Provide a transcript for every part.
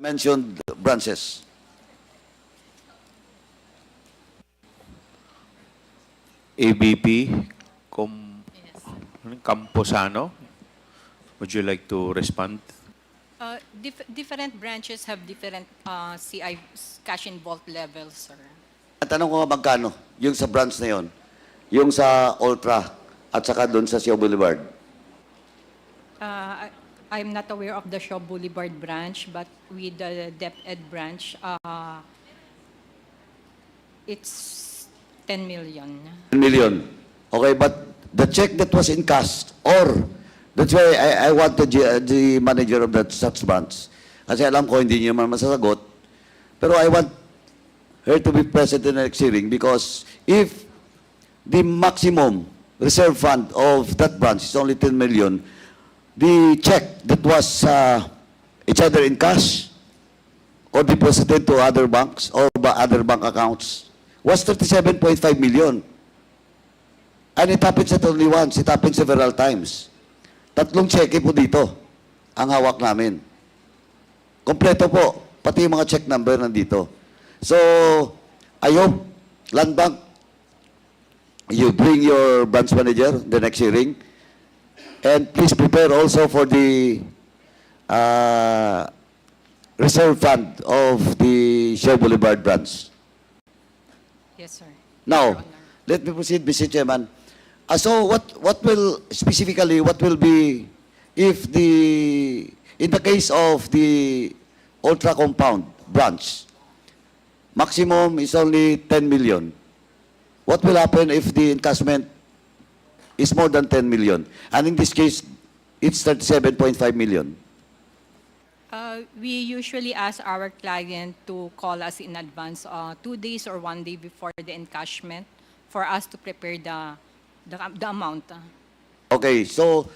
mentioned branches. ABP, Camposano, would you like to respond? Different branches have different CI cash in vault levels, sir. Ang tanong ko nga magkano, yung sa branch na yon, yung sa Ultra, at saka doon sa Sio Boulevard. I'm not aware of the Shaw Boulevard branch, but with the DepEd branch, it's 10 million. 10 million. Okay, but the check that was in cash, or, that's why I want the manager of that such branch. Kasi alam ko, hindi niyo man masasagot. Pero I want her to be present in the next hearing because if the maximum reserve fund of that branch is only 10 million, the check that was it's either in cash or deposited to other banks or other bank accounts was 37.5 million. And it happens not only once, it happens several times. Tatlong cheque po dito ang hawak namin. Kompleto po, pati yung mga check number nandito. So, I hope, Land Bank, you bring your branch manager the next hearing. And please prepare also for the reserve fund of the Shaw Boulevard branch. Yes, sir. Now, let me proceed, Mr. Chairman. So what will, specifically, what will be, if in the case of the Ultra Compound branch, maximum is only 10 million. What will happen if the encashment is more than 10 million? And in this case, it's 37.5 million. We usually ask our client to call us in advance, 2 days or 1 day before the encashment, for us to prepare the amount. Okay, so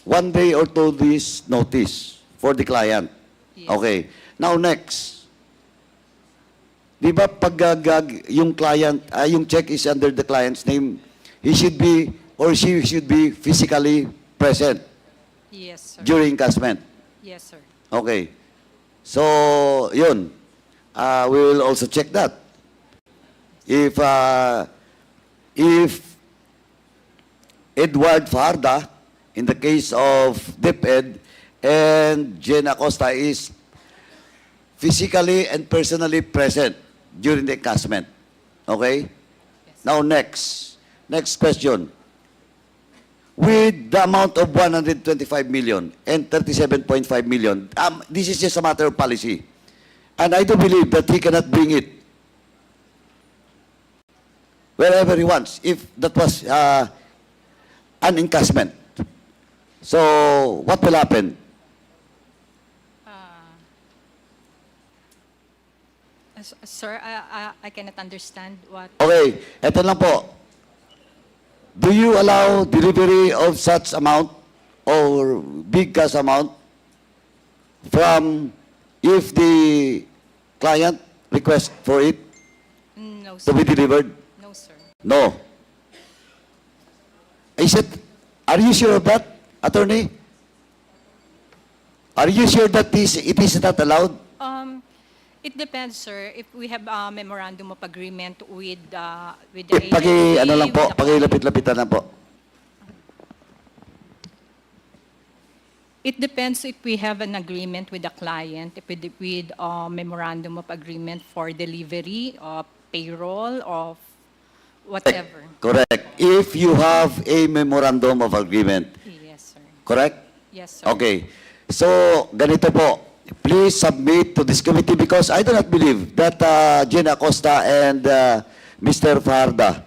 1 day or 2 days notice for the client. Yes. Okay. Now next. Di ba pag yung client, yung check is under the client's name, he should be or she should be physically present Yes, sir. during encashment. Yes, sir. Okay. So, yun. We will also check that. If Edward Farda, in the case of DepEd, and Jen Acosta is physically and personally present during the encashment. Okay? Yes. Now, next question. With the amount of 125 million and 37.5 million, this is just a matter of policy. And I do believe that he cannot bring it wherever he wants, if that was an encashment. So, what will happen? Sir, I cannot understand what. Okay, eto lang po. Do you allow delivery of such amount or big cash amount from if the client requests for it No, to sir. be delivered? No, sir. No. Is it, are you sure of that, attorney? Are you sure that it is not allowed? It depends, sir. If we have a memorandum of agreement with the Ano lang po, with the client. paki-lapit-lapitan lang po. It depends if we have an agreement with the client, if with a memorandum of agreement for delivery of payroll of whatever. Correct. If you have a memorandum of agreement, Yes, sir. correct? Yes, sir. Okay. So, ganito po. Please submit to this committee because I do not believe that Jen Acosta and Mr. Farda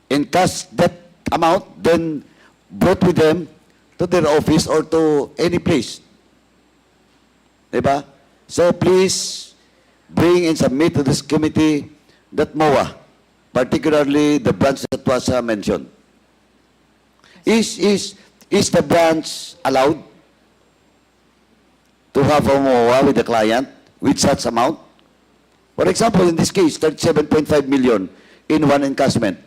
encash that amount, then brought with them to their office or to any place. Diba? So, please bring and submit to this committee that MOA, particularly the branch that was mentioned. Is the branch allowed to have a MOA with the client with such amount? For example, in this case, 37.5 million in one encashment.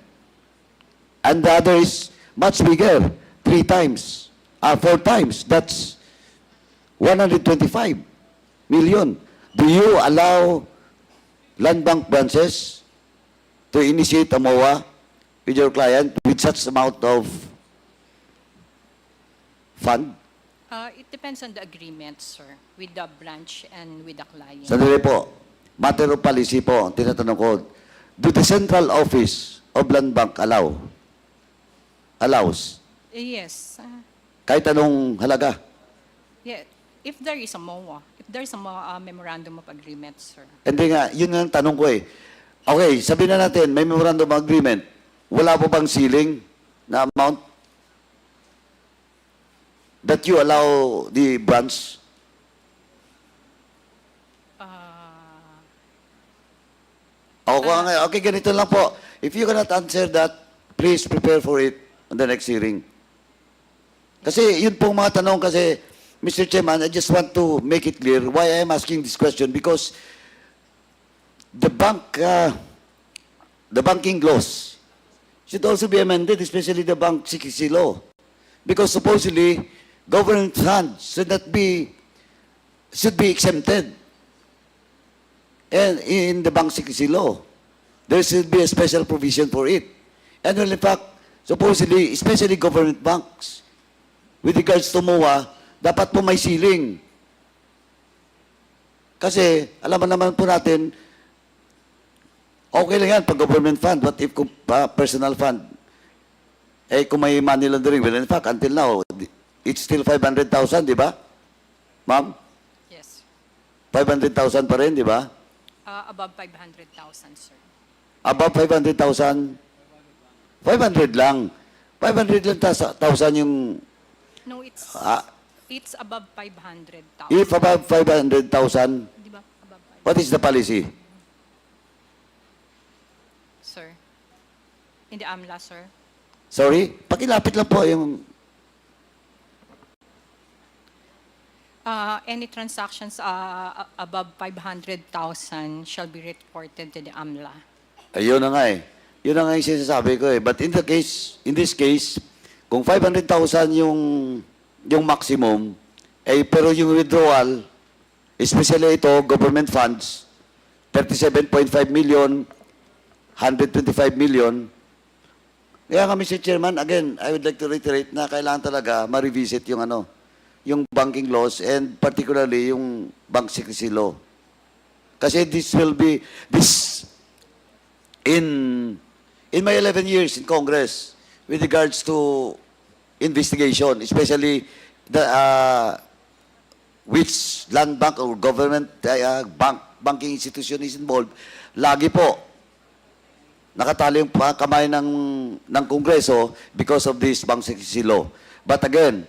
And the other is much bigger, 3 times, 4 times. That's 125 million. Do you allow land bank branches to initiate a MOA with your client with such amount of fund? It depends on the agreement, sir, with the branch and with the client. Sandali po. Matter of policy po, ang tinatanong ko. Do the central office of land bank allows? Yes. Kahit anong halaga? Yeah. If there is a MOA, if there is a memorandum of agreement, sir. Hindi nga, yun ang tanong ko eh. Okay, sabihin na natin, may memorandum of agreement. Wala po bang ceiling na amount that you allow the branch? Okay, ganito lang po. If you cannot answer that, please prepare for it on the next hearing. Kasi yun pong mga tanong kasi, Mr. Chairman, I just want to make it clear why I am asking this question because the banking laws should also be amended, especially the bank secrecy law. Because supposedly, government funds should be exempted. And in the bank secrecy law, there should be a special provision for it. And well, in fact, supposedly, especially government banks, with regards to MOA, dapat po may ceiling. Kasi, alam naman po natin, okay lang yan pag government fund, but if personal fund, eh kung may money laundering, well, in fact, until now, it's still 500,000, di ba? Ma'am? Yes. 500,000 pa rin, di ba? Above 500,000, sir. Above 500,000? 500 lang. 500 lang thousand yung, No, it's above 500,000. if above 500,000, Di ba? Above 500,000. what is the policy? Sir. In the AMLA, sir. Sorry? Pakilapit lang po yung, Any transactions above 500,000 shall be reported to the AMLA. ayun na nga eh. Yun na nga yung sinasabi ko eh. But in this case, kung 500,000 yung maximum, eh, pero yung withdrawal, especially ito, government funds, 37.5 million, 125 million. Kaya nga, Mr. Chairman, again, I would like to reiterate na kailangan talaga ma-revisit yung banking laws and particularly yung bank secrecy law. Kasi this in my 11 years in Congress with regards to investigation, especially the which land bank or government banking institution is involved, lagi po nakatali yung kamay ng Kongreso because of this bank secrecy law. But again,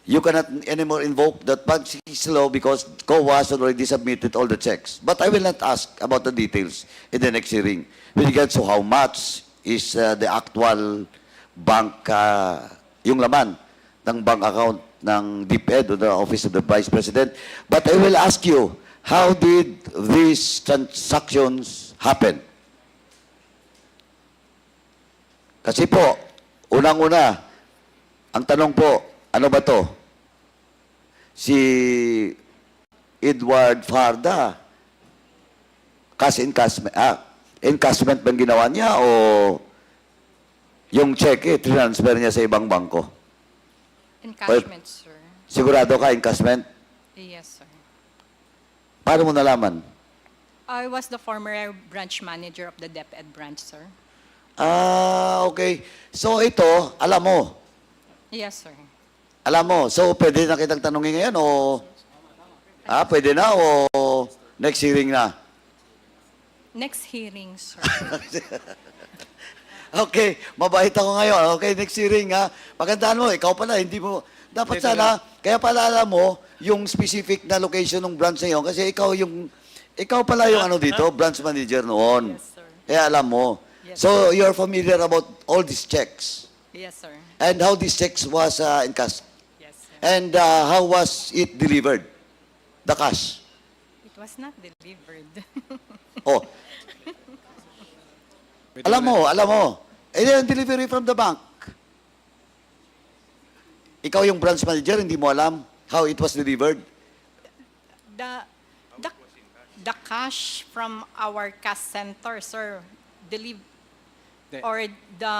you cannot anymore invoke that bank secrecy law because COA has already submitted all the checks. But I will not ask about the details in the next hearing with regards to how much is the actual bank, yung laman ng bank account ng DepEd or the Office of the Vice President. But I will ask you, how did these transactions happen? Kasi po, unang-una, ang tanong po, ano ba to? Si Edward Farda, cash encashment bang ginawa niya o yung cheque, transfer niya sa ibang bangko? Encashment, sir. Sigurado ka, encashment? Yes, sir. Paano mo nalaman? I was the former branch manager of the DepEd branch, sir. Okay. So ito, alam mo. Yes, sir. Alam mo. So pwede na kitang tanungin ngayon o pwede na o next hearing na? Next hearing, sir. Okay, mabait ako ngayon. Okay, next hearing ha. Magandaan mo, ikaw pala, hindi mo, dapat sana, kaya pala alam mo, yung specific na location ng branch na yun, kasi ikaw pala yung ano dito, branch manager noon. Yes, sir. Kaya alam mo. Yes, So, you're familiar about all these checks. Yes, sir. And how these checks was encashed. Yes, sir. And how was it delivered? The cash. It was not delivered. Oh. Alam mo. Yung delivery from the bank. Ikaw yung branch manager, hindi mo alam how it was delivered. The, the, the cash from our cash center, sir, or the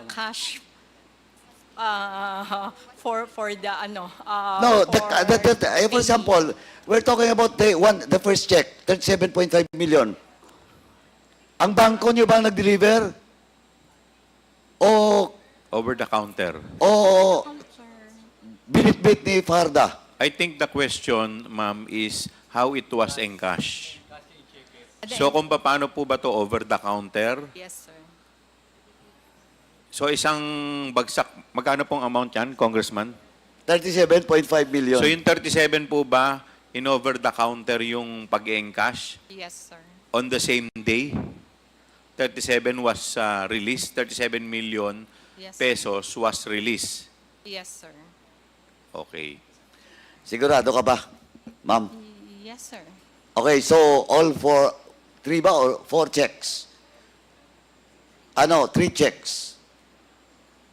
cash for the ano No, for for example, we're talking about the first check, 37.5 million. Ang bangko niyo ba ang nag-deliver? O, Over the counter. o binitbit ni Farda? I think the question, ma'am, is how it was encashed. So kung paano po ba to over the counter? Yes, sir. So isang bagsak, magkano pong amount yan, Congressman? 37.5 million. So yung 37 po ba, in over the counter yung pag-encash? Yes, sir. On the same day? 37 was released, 37 million Yes. pesos was released. Yes, sir. Okay. Sigurado ka ba, ma'am? Yes, sir. Okay, so all four, 3 ba or 4 checks? 3 checks.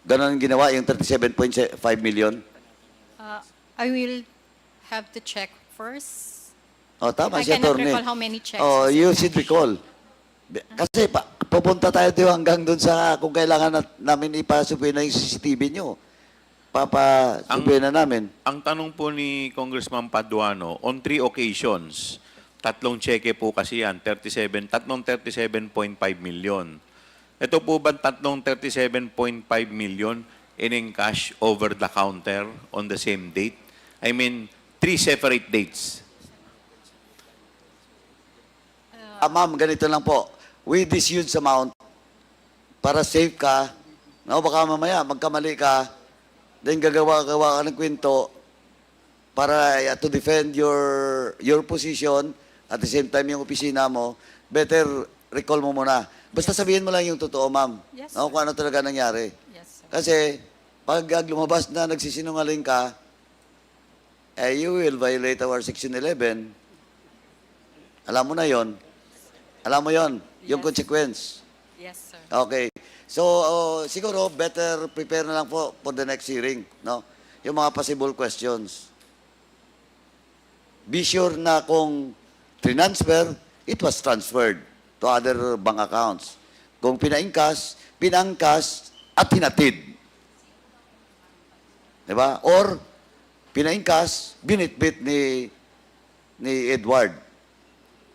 Ganon ang ginawa yung 37.5 million? I will have to check first. Oh, tama I si cannot attorney. recall how many checks Oh, was you encashed. should recall. Kasi pupunta tayo dito hanggang dun sa kung kailangan namin ipasubuin na yung CCTV nyo. Papasubuin na namin. Ang tanong po ni Congressman Paduano, on 3 occasions, 3 cheque po kasi yan, 37.5 million. Ito po ba 37.5 million in cash over the counter on the same date? I mean, 3 separate dates. Ma'am, ganito lang po. With this huge amount, para safe ka, baka mamaya magkamali ka, then gagawa ka ng kwento para to defend your position, at the same time yung opisina mo, better recall mo muna. Basta sabihin mo lang yung totoo, ma'am. Yes, Kung ano talaga nangyari. Yes, sir. Kasi, pag lumabas na nagsisinungaling ka, you will violate our Section 11. Alam mo na yon. Alam mo yon, yung Yes. consequence. Yes, sir. Okay. So, siguro, better prepare na lang po for the next hearing, no? Yung mga possible questions. Be sure na kung transfer, it was transferred to other bank accounts. Kung pinangkas at hinatid. Diba? Or, pinangkas, binitbit ni Edward.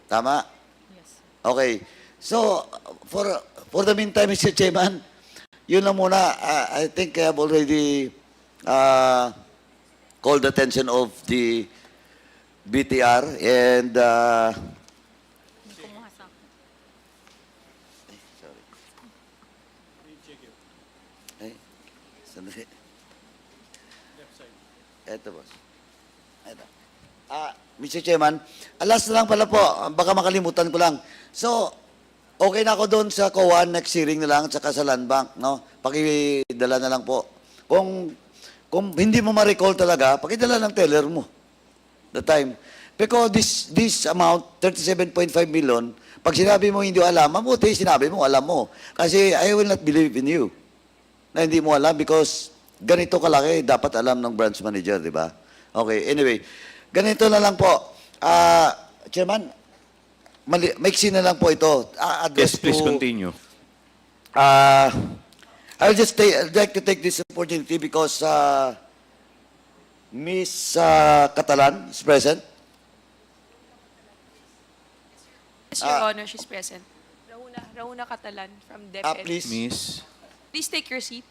Tama? Yes, sir. Okay. So, for the meantime, Mr. Chairman, yun lang muna. I think I have already called the attention of the BTR and May kumuha sa akin. sorry. Sandali. Eto, boss. Eto. Mr. Chairman, last na lang pala po, baka makalimutan ko lang. So, okay na ako doon sa COA, next hearing na lang, at saka sa Land Bank, no? Pakidala na lang po. Kung hindi mo ma-recall talaga, pakidala ng teller mo. The time. Because this amount, 37.5 million, pag sinabi mo hindi alam, mabuti sinabi mo, alam mo. Kasi I will not believe in you na hindi mo alam because ganito kalaki, dapat alam ng branch manager, di ba? Okay, anyway. Ganito na lang po. Chairman, maiksi na lang po ito. Yes, please continue. I'd like to take this opportunity because Miss Catalan is present. Yes, Your Honor, she's present. Rauna Catalan from DepEd. Please. Miss, Please take your seat.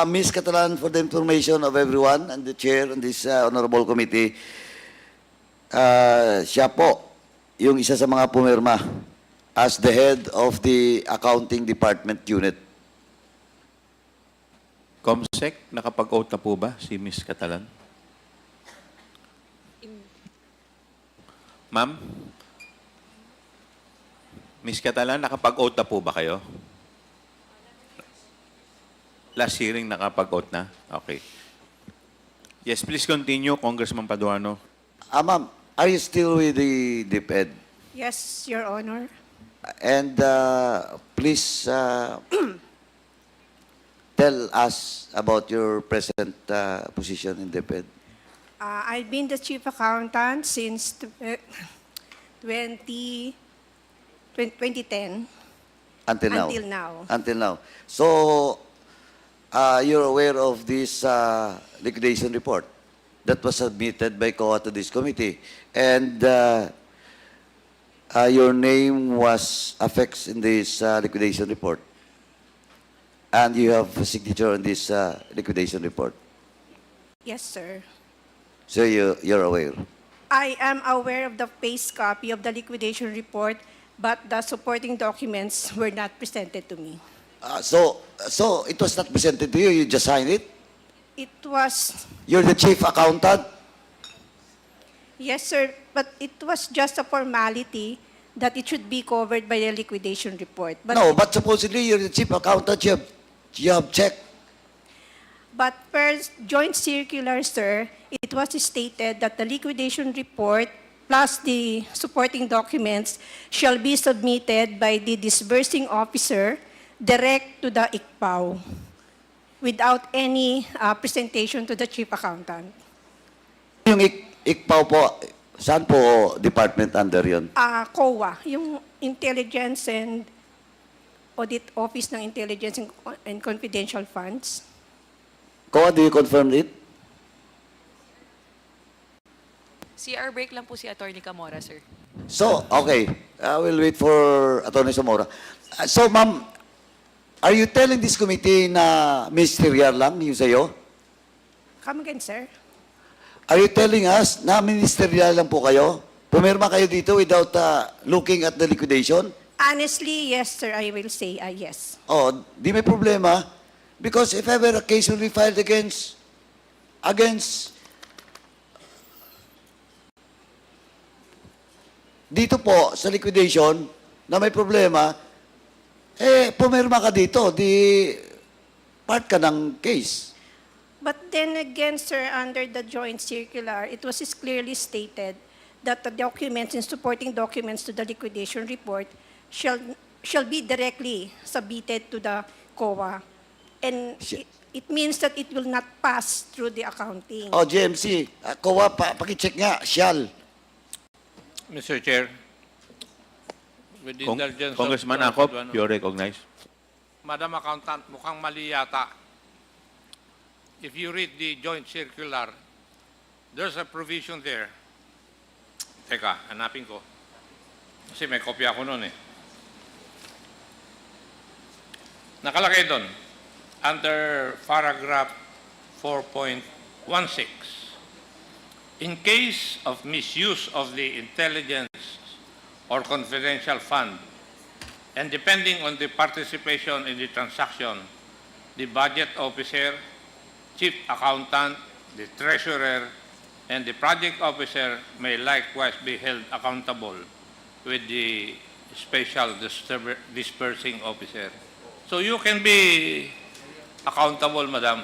Miss Catalan, for the information of everyone and the chair and this honorable committee, siya po yung isa sa mga pumirma as the head of the accounting department unit. Comsec, nakapag-oath na po ba si Miss Catalan? Ma'am? Miss Catalan, nakapag-oath na po ba kayo? Last hearing, nakapag-oath na? Okay. Yes, please continue, Congressman Paduano. Ma'am, are you still with the DepEd? Yes, Your Honor. And please tell us about your present position in DepEd. I've been the chief accountant since 2010 Until now? until now. Until now. So, you're aware of this liquidation report that was submitted by COA to this committee. And your name was affixed in this liquidation report. And you have a signature on this liquidation report. Yes, sir. So you're aware. I am aware of the face copy of the liquidation report, but the supporting documents were not presented to me. So it was not presented to you, you just signed it? It was, You're the chief accountant? yes, sir, but it was just a formality that it should be covered by the liquidation report. No, but supposedly you're the chief accountant, you have checked. But per joint circular, sir, it was stated that the liquidation report plus the supporting documents shall be submitted by the disbursing officer direct to the ICPAO without any presentation to the chief accountant. Yung ICPAO po, saan po department under yun? COA, yung Intelligence and Audit Office ng Intelligence and Confidential Funds. COA, do you confirm it? CR break lang po si Attorney Camora, sir. So, okay. We'll wait for Atty. Zamora. So, ma'am, are you telling this committee na ministerial lang yung sa'yo? Come again, sir. Are you telling us na ministerial lang po kayo? Pumirma kayo dito without looking at the liquidation? Honestly, yes, sir, I will say yes. Oh, di may problema. Because if ever a case will be filed against dito po sa liquidation na may problema, pumirma ka dito, di part ka ng case. But then again, sir, under the joint circular, it was clearly stated that the documents and supporting documents to the liquidation report shall be directly submitted to the COA. And it means that it will not pass through the accounting. Oh, GMC, COA, pakicheck nga, shall. Mr. Chair, with the indulgence of Congressman Dr. Acop, Paduano. you're recognized. Madam Accountant, mukhang mali yata. If you read the joint circular, there's a provision there. Teka, hanapin ko. Kasi may kopya ko nun eh. Nakalagay doon, under paragraph 4.16, in case of misuse of the intelligence or confidential fund, and depending on the participation in the transaction, the budget officer, chief accountant, the treasurer, and the project officer may likewise be held accountable with the special dispersing officer. So you can be accountable, madam.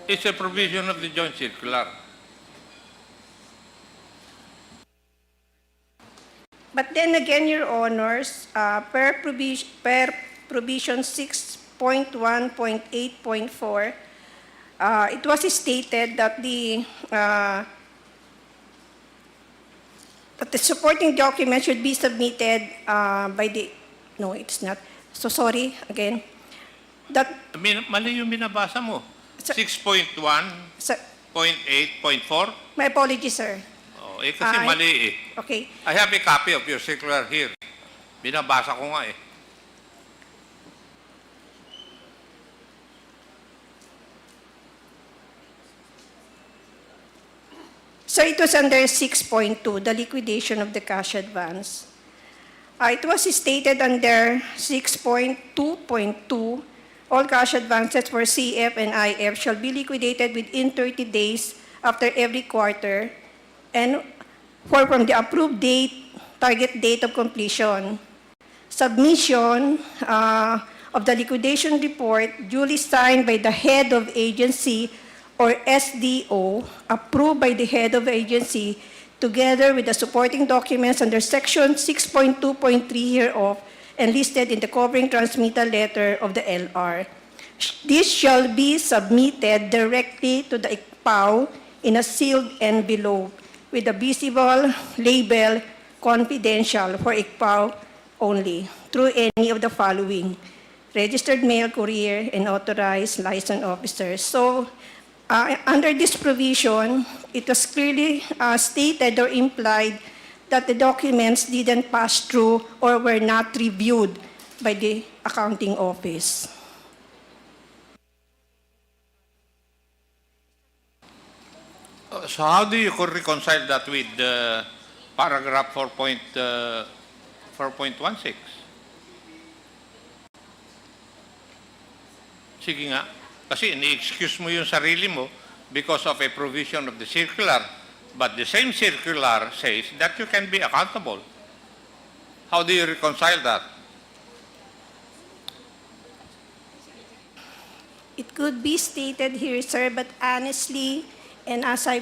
It's a provision of the joint circular. But then again, Your Honors, per provision 6.1.8.4, it was stated that the supporting document should be submitted by the, no, it's not. So sorry, again. That, Mali yung binabasa mo. Sir- 6.1.8.4? sir, my apologies, sir. Oh, kasi Ay. mali eh. Okay. I have a copy of your circular here. Binabasa ko nga eh. So it was under 6.2, the liquidation of the cash advance. It was stated under 6.2.2, all cash advances for CF and IF shall be liquidated within 30 days after every quarter and from the approved date, target date of completion. Submission of the liquidation report duly signed by the head of agency or SDO, approved by the head of agency, together with the supporting documents under section 6.2.3 hereof and listed in the covering transmittal letter of the LR. This shall be submitted directly to the ICPAO in a sealed envelope with a visible label confidential for ICPAO only through any of the following: registered mail courier and authorized licensed officers. So under this provision, it was clearly stated or implied that the documents didn't pass through or were not reviewed by the accounting office. So how do you reconcile that with paragraph 4.16? Sige nga. Kasi ini-excuse mo yung sarili mo because of a provision of the circular. But the same circular says that you can be accountable. How do you reconcile that? It could be stated here, sir, but honestly, and as I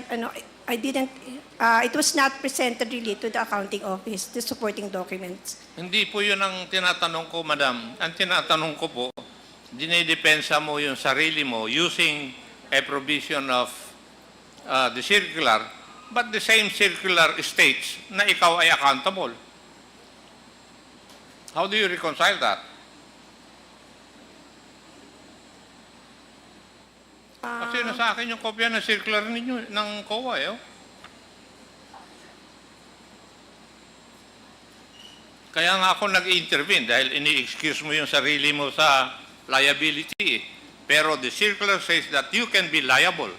didn't, it was not presented really to the accounting office, the supporting documents. Hindi po yun ang tinatanong ko, madam. Ang tinatanong ko po, dinidepensa mo yung sarili mo using a provision of the circular, but the same circular states na ikaw ay accountable. How do you reconcile that? Kasi nasa akin yung kopya ng circular ninyo, ng COA, eh. Kaya nga ako nag-intervene dahil ini-excuse mo yung sarili mo sa liability. Pero the circular says that you can be liable.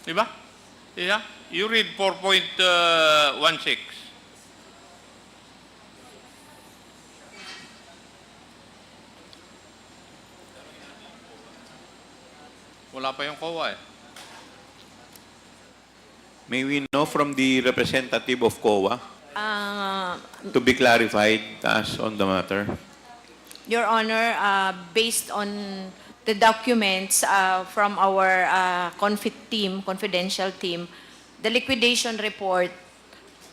Diba? Yeah. You read 4.16. Wala pa yung COA, eh. May we know from the representative of COA to be clarified as on the matter? Your Honor, based on the documents from our confidential team, the liquidation report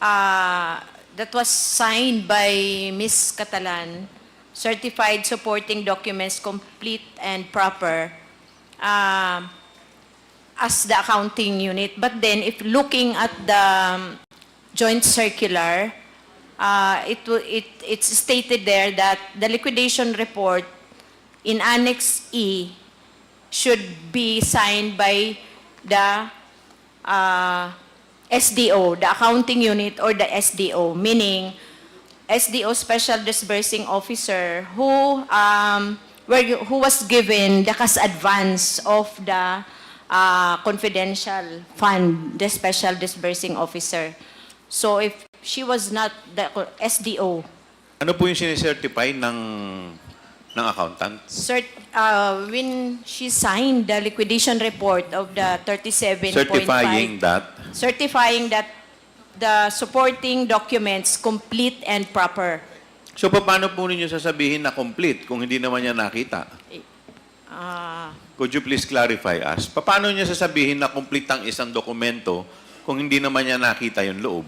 that was signed by Ms. Catalan, certified supporting documents complete and proper, as the accounting unit. But then, if looking at the joint circular, it's stated there that the liquidation report in Annex E should be signed by the SDO, the accounting unit, or the SDO, meaning SDO Special Disbursing Officer who was given the cash advance of the confidential fund, the Special Disbursing Officer. So if she was not the SDO, Ano po yung sinicertify ng accountant? when she signed the liquidation report of the 37.5, Certifying that? the supporting documents complete and proper. So, paano po ninyo sasabihin na complete kung hindi naman niya nakita? Could you please clarify us? Paano niya sasabihin na complete ang isang dokumento kung hindi naman niya nakita yung loob?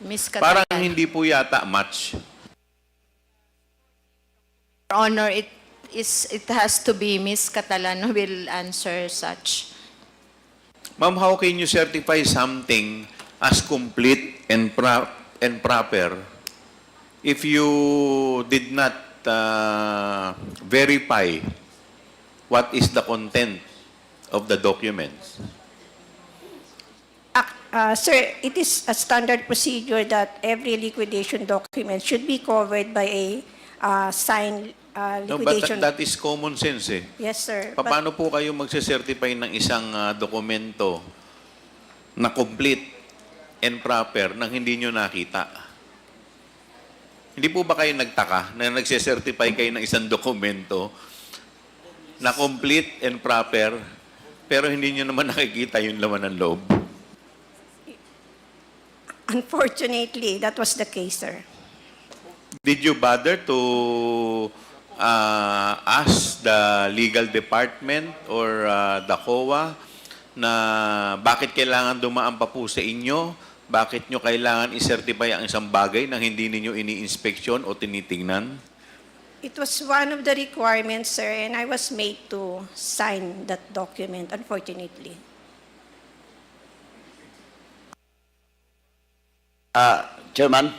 Ms. Catalan, Parang hindi po yata match. Your Honor, it has to be Ms. Catalan who will answer such. Ma'am, how can you certify something as complete and proper if you did not verify what is the content of the documents? Sir, it is a standard procedure that every liquidation document should be covered by a signed No, but liquidation. that is common sense eh. Yes, sir. But Paano po kayo magse-certify ng isang dokumento na complete and proper nang hindi nyo nakita? Hindi po ba kayo nagtaka na nagse-certify kayo ng isang dokumento na complete and proper pero hindi nyo naman nakikita yung laman ng loob? unfortunately, that was the case, sir. Did you bother to ask the legal department or the COA na bakit kailangan dumaan pa po sa inyo? bakit nyo kailangan i-certify ang isang bagay nang hindi ninyo ini-inspeksyon o tinitingnan? It was one of the requirements, sir, and I was made to sign that document, unfortunately. Chairman,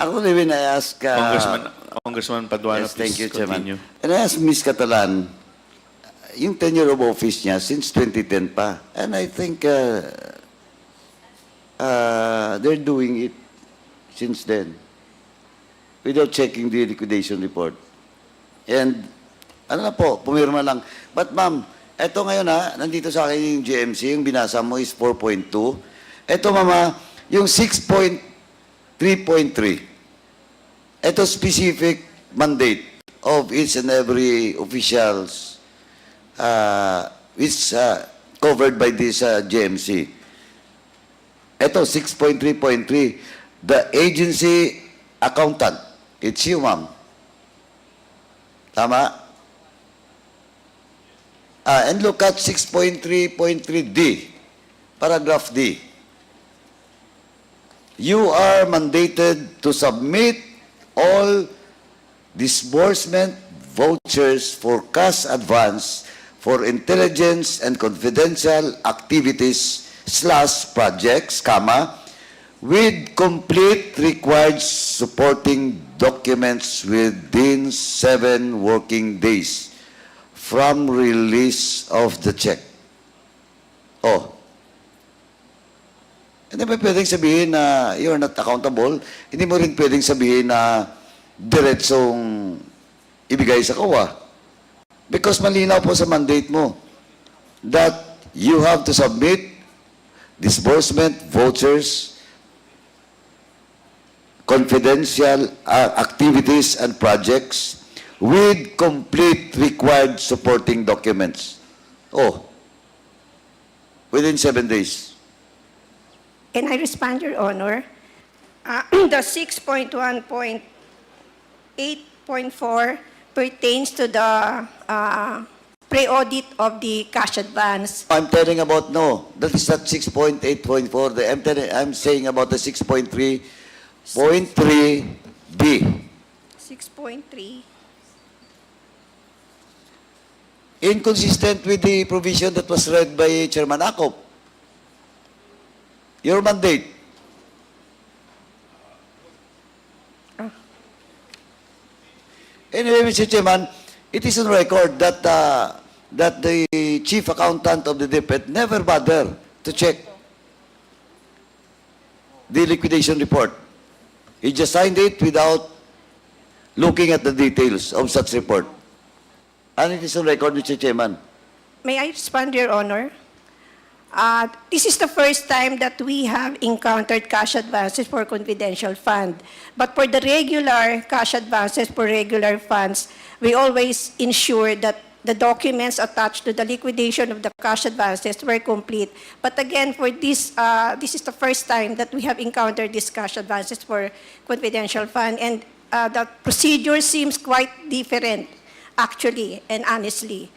ako rin I ask... Congressman Paduano, yes, thank you, please Chairman. continue. And I asked Ms. Catalan, yung tenure of office niya since 2010 pa. And I think they're doing it since then without checking the liquidation report. And ano na po, pumirma lang. But ma'am, eto ngayon nandito sa akin yung GMC, yung binasa mo is 4.2. Eto mama, yung 6.3.3. Ito specific mandate of each and every officials which covered by this GMC. Ito, 6.3.3, the agency accountant. It's you, ma'am. Tama? And look at 6.3.3D, paragraph D. You are mandated to submit all disbursement vouchers for cash advance for intelligence and confidential activities / projects, with complete required supporting documents within 7 working days from release of the check. Oh. Hindi mo pwedeng sabihin na you're not accountable. Hindi mo rin pwedeng sabihin na diretsong ibigay sa COA. Because malinaw po sa mandate mo that you have to submit disbursement vouchers, confidential activities and projects with complete required supporting documents. Oh, within 7 days. And I respond, Your Honor. The 6.1.8.4 pertains to the pre-audit of the cash advance. I'm telling about, no, that is not 6.8.4. I'm saying about the 6.3.3B. 6.3. Inconsistent with the provision that was read by Chairman Akop. Your mandate. Anyway, Mr. Chairman, it is on record that that the chief accountant of the DepEd never bothered to check the liquidation report. He just signed it without looking at the details of such report. And it is on record, Mr. Chairman. May I respond, Your Honor? This is the first time that we have encountered cash advances for confidential fund. But for the regular cash advances for regular funds, we always ensure that the documents attached to the liquidation of the cash advances were complete. But again, for this, this is the first time that we have encountered these cash advances for confidential fund. And the procedure seems quite different, actually, and honestly.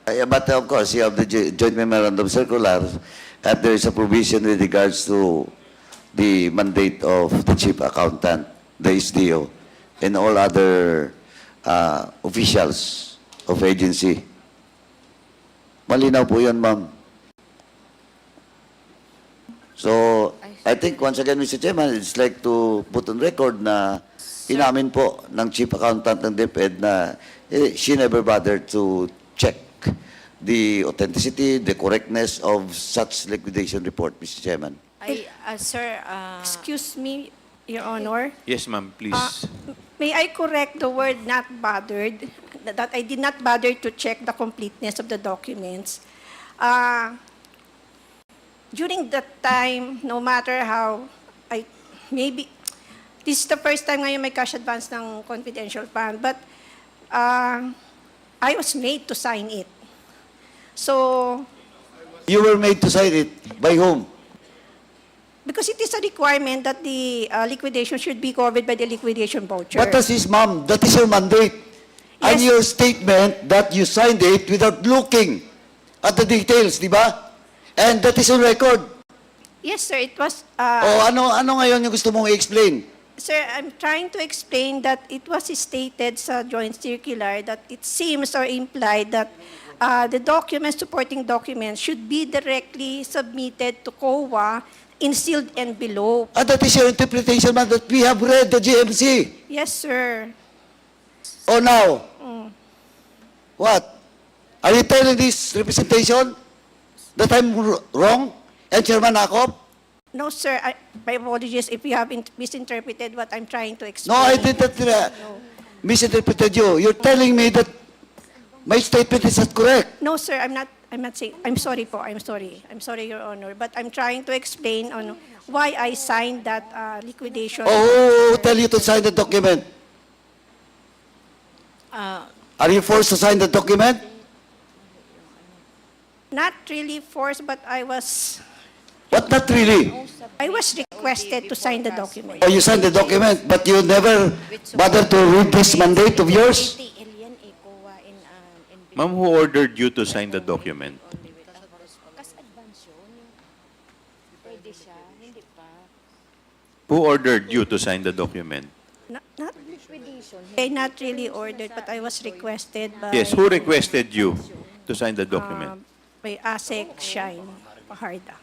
But of course, you have the joint memorandum circular, and there is a provision with regards to the mandate of the chief accountant, the SDO, and all other officials of agency. Malinaw po yun, ma'am. So, I think once again, Mr. Chairman, it's like to put on record na inamin po ng chief accountant ng DepEd na she never bothered to check the authenticity, the correctness of such liquidation report, Mr. Chairman. Sir, Excuse me, Your Honor. Yes, ma'am, please. May I correct the word "not bothered"? That I did not bother to check the completeness of the documents. During that time, no matter how, maybe, this is the first time ngayon may cash advance ng confidential fund, but I was made to sign it. So, You were made to sign it. By whom? because it is a requirement that the liquidation should be covered by the liquidation voucher. What does this, ma'am? That is your mandate. And Yes. your statement that you signed it without looking at the details, di ba? And that is on record. Yes, sir, it was, O ano ngayon yung gusto mong i-explain? sir, I'm trying to explain that it was stated sa joint circular that it seems or implied that the documents, supporting documents, should be directly submitted to COA in sealed envelope. That is your interpretation, ma'am, that we have read the GMC. Yes, sir. Oh, now? What? Are you telling this representation that I'm wrong? And Chairman Akop? No, sir, my apologies if you have misinterpreted what I'm trying to No, explain. I did not misinterpreted you. You're telling me that my statement is not correct. No, sir, I'm not saying, I'm sorry po, I'm sorry, Your Honor, but I'm trying to explain on why I signed that liquidation. Oh, who tell you to sign the document? Are you forced to sign the document? Not really forced, but I was Not really. requested to sign the document. Oh, you signed the document, but you never bothered to read this mandate of yours? Ma'am, who ordered you to sign the document? Who ordered you to sign the document? Not really ordered, but I was requested by... Yes, who requested you to sign the document? By ASEC Shine Paharda.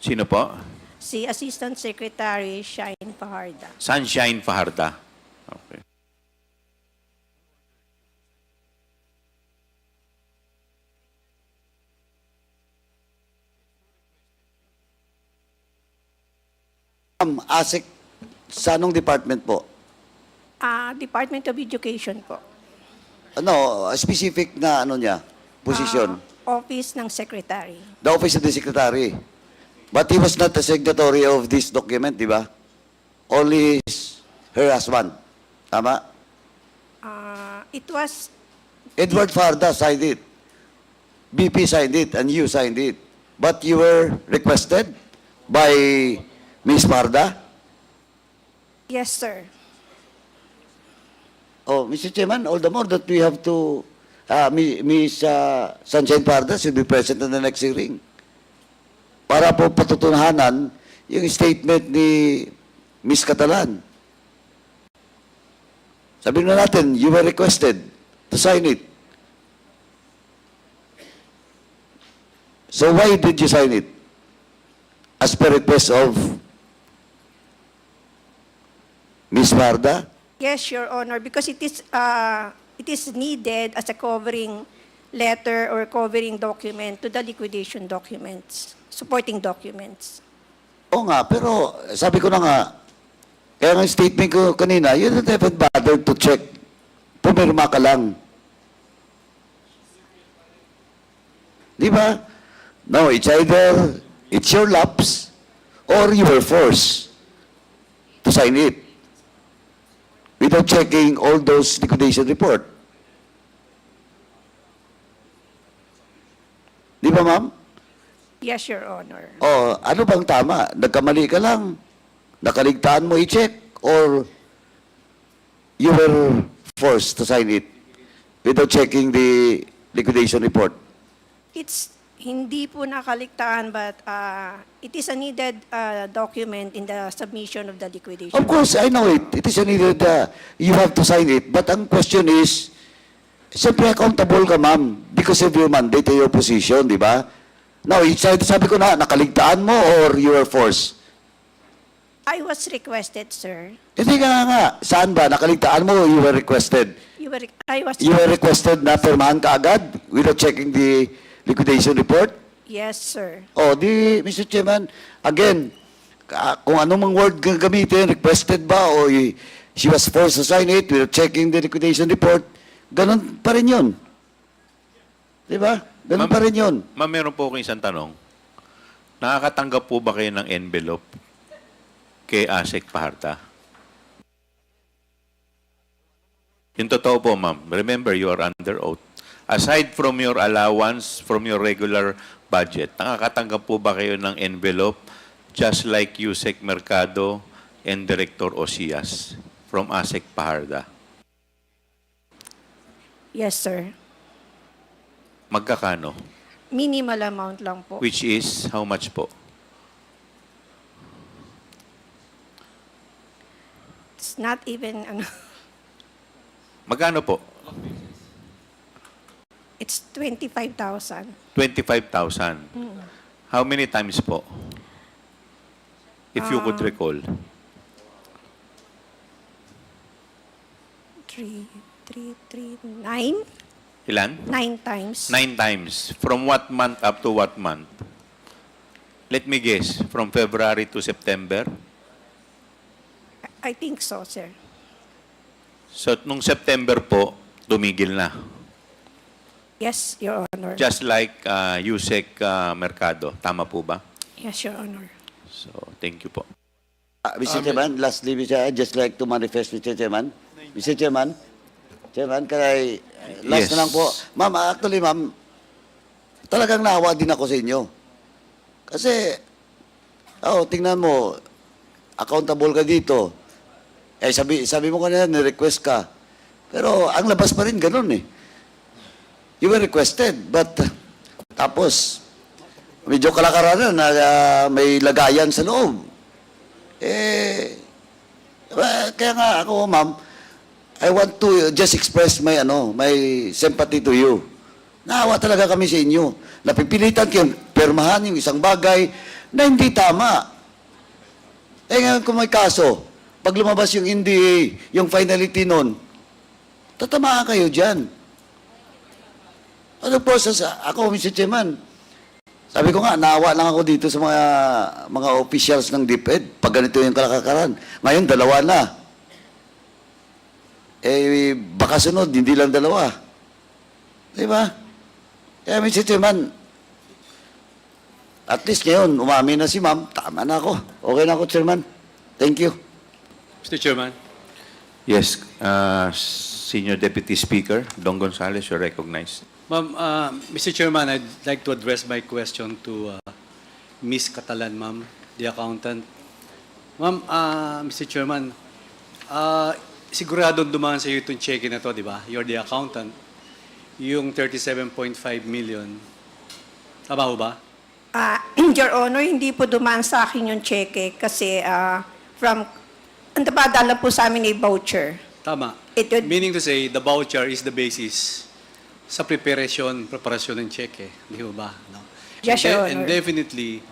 Sino po? Si Assistant Secretary Shine Paharda. Sunshine Fajarda. Okay. ASEC, sa anong department po? Department of Education po. Ano, specific na ano niya, position? Office ng Secretary. The office of the secretary. But he was not the signatory of this document, di ba? Only her husband. Tama? It was... Edward Farda signed it. BP signed it, and you signed it. But you were requested by Ms. Farda? Yes, sir. Oh, Mr. Chairman, all the more that we have to, Ms. Sunshine Farda should be present in the next hearing. Para po patutunahanan yung statement ni Ms. Catalan. Sabihin na natin, you were requested to sign it. So why did you sign it? As per request of Ms. Farda? Yes, Your Honor, because it is needed as a covering letter or covering document to the liquidation documents, supporting documents. Oo nga, pero sabi ko na nga, kaya nga statement ko kanina, you don't even bother to check. Pumirma ka lang. Di ba? No, it's either it's your lapse or you were forced to sign it without checking all those liquidation report. Di ba, ma'am? Yes, Your Honor. O, ano bang tama? Nagkamali ka lang? Nakaligtaan mo i-check? Or you were forced to sign it without checking the liquidation report? It's hindi po nakaligtaan, but it is a needed document in the submission of the liquidation. Of course, I know it. It is needed, you have to sign it. But ang question is, siyempre accountable ka, ma'am, because of your mandate and your position, di ba? Now, sabi ko na, nakaligtaan mo or you were forced? I was requested, sir. Hindi nga. Saan ba? Nakaligtaan mo or you were requested? You were requested na pirmahan ka agad without checking the liquidation report? Yes, sir. O, di, Mr. Chairman, again, kung anong mga word gamitin, requested ba o she was forced to sign it without checking the liquidation report, ganun pa rin yun. Di ba? Ganun pa rin yun. Ma'am, meron po akong isang tanong. Nakakatanggap po ba kayo ng envelope kay ASEC Paharda? Yung totoo po, ma'am. Remember, you are under oath. Aside from your allowance, from your regular budget, nakakatanggap po ba kayo ng envelope just like Yusek Mercado and Director Osias from ASEC Paharda? Yes, sir. Magkakano? Minimal amount lang po. Which is, how much po? not even, ano, Magkano po? it's 25,000. 25,000. How many times po? If you could recall. 9? Ilan? 9 times. 9 times. From what month up to what month? Let me guess. From February to September? I think so, sir. So, nung September po, tumigil na. Yes, Your Honor. Just like Yusek Mercado. Tama po ba? Yes, Your Honor. So, thank you po. Mr. Chairman, lastly, I'd just like to manifest, Mr. Chairman. Mr. Chairman, can I, last Yes. na lang po. Ma'am, actually, ma'am, talagang naawa din ako sa inyo. Kasi, tingnan mo, accountable ka dito. Eh, sabi mo kanina, ni-request ka. Pero, ang labas pa rin, ganun eh. You were requested, but, tapos, medyo kalakaran na may lagayan sa loob. Kaya nga ako, ma'am, I want to just express my sympathy to you. Naawa talaga kami sa inyo. Napipilitan kayong permahan yung isang bagay na hindi tama. Ngayon kung may kaso, pag lumabas yung NDA, yung finality nun, tatamaan kayo dyan. Ano process? Ako, Mr. Chairman, sabi ko nga, naawa lang ako dito sa mga officials ng DepEd pag ganito yung kalakaran. Ngayon, 2 na. Baka sunod, hindi lang 2. Di ba? Kaya, Mr. Chairman, at least ngayon, umamin na si ma'am, tama na ako. Okay na ako, Chairman. Thank you. Mr. Chairman. Yes, Senior Deputy Speaker, Don Gonzales, you're recognized. Ma'am, Mr. Chairman, I'd like to address my question to Ms. Catalan, ma'am, the accountant. Ma'am, Mr. Chairman, siguradong dumaan sa iyo itong cheque na to, di ba? You're the accountant. Yung 37.5 million. Tama ho ba? Your Honor, hindi po dumaan sa akin yung cheque kasi ang napadala po sa amin ay voucher. Tama. It would- Meaning to say, the voucher is the basis sa preparasyon ng cheque. Di ho ba? No? Yes, Your And Honor. definitely,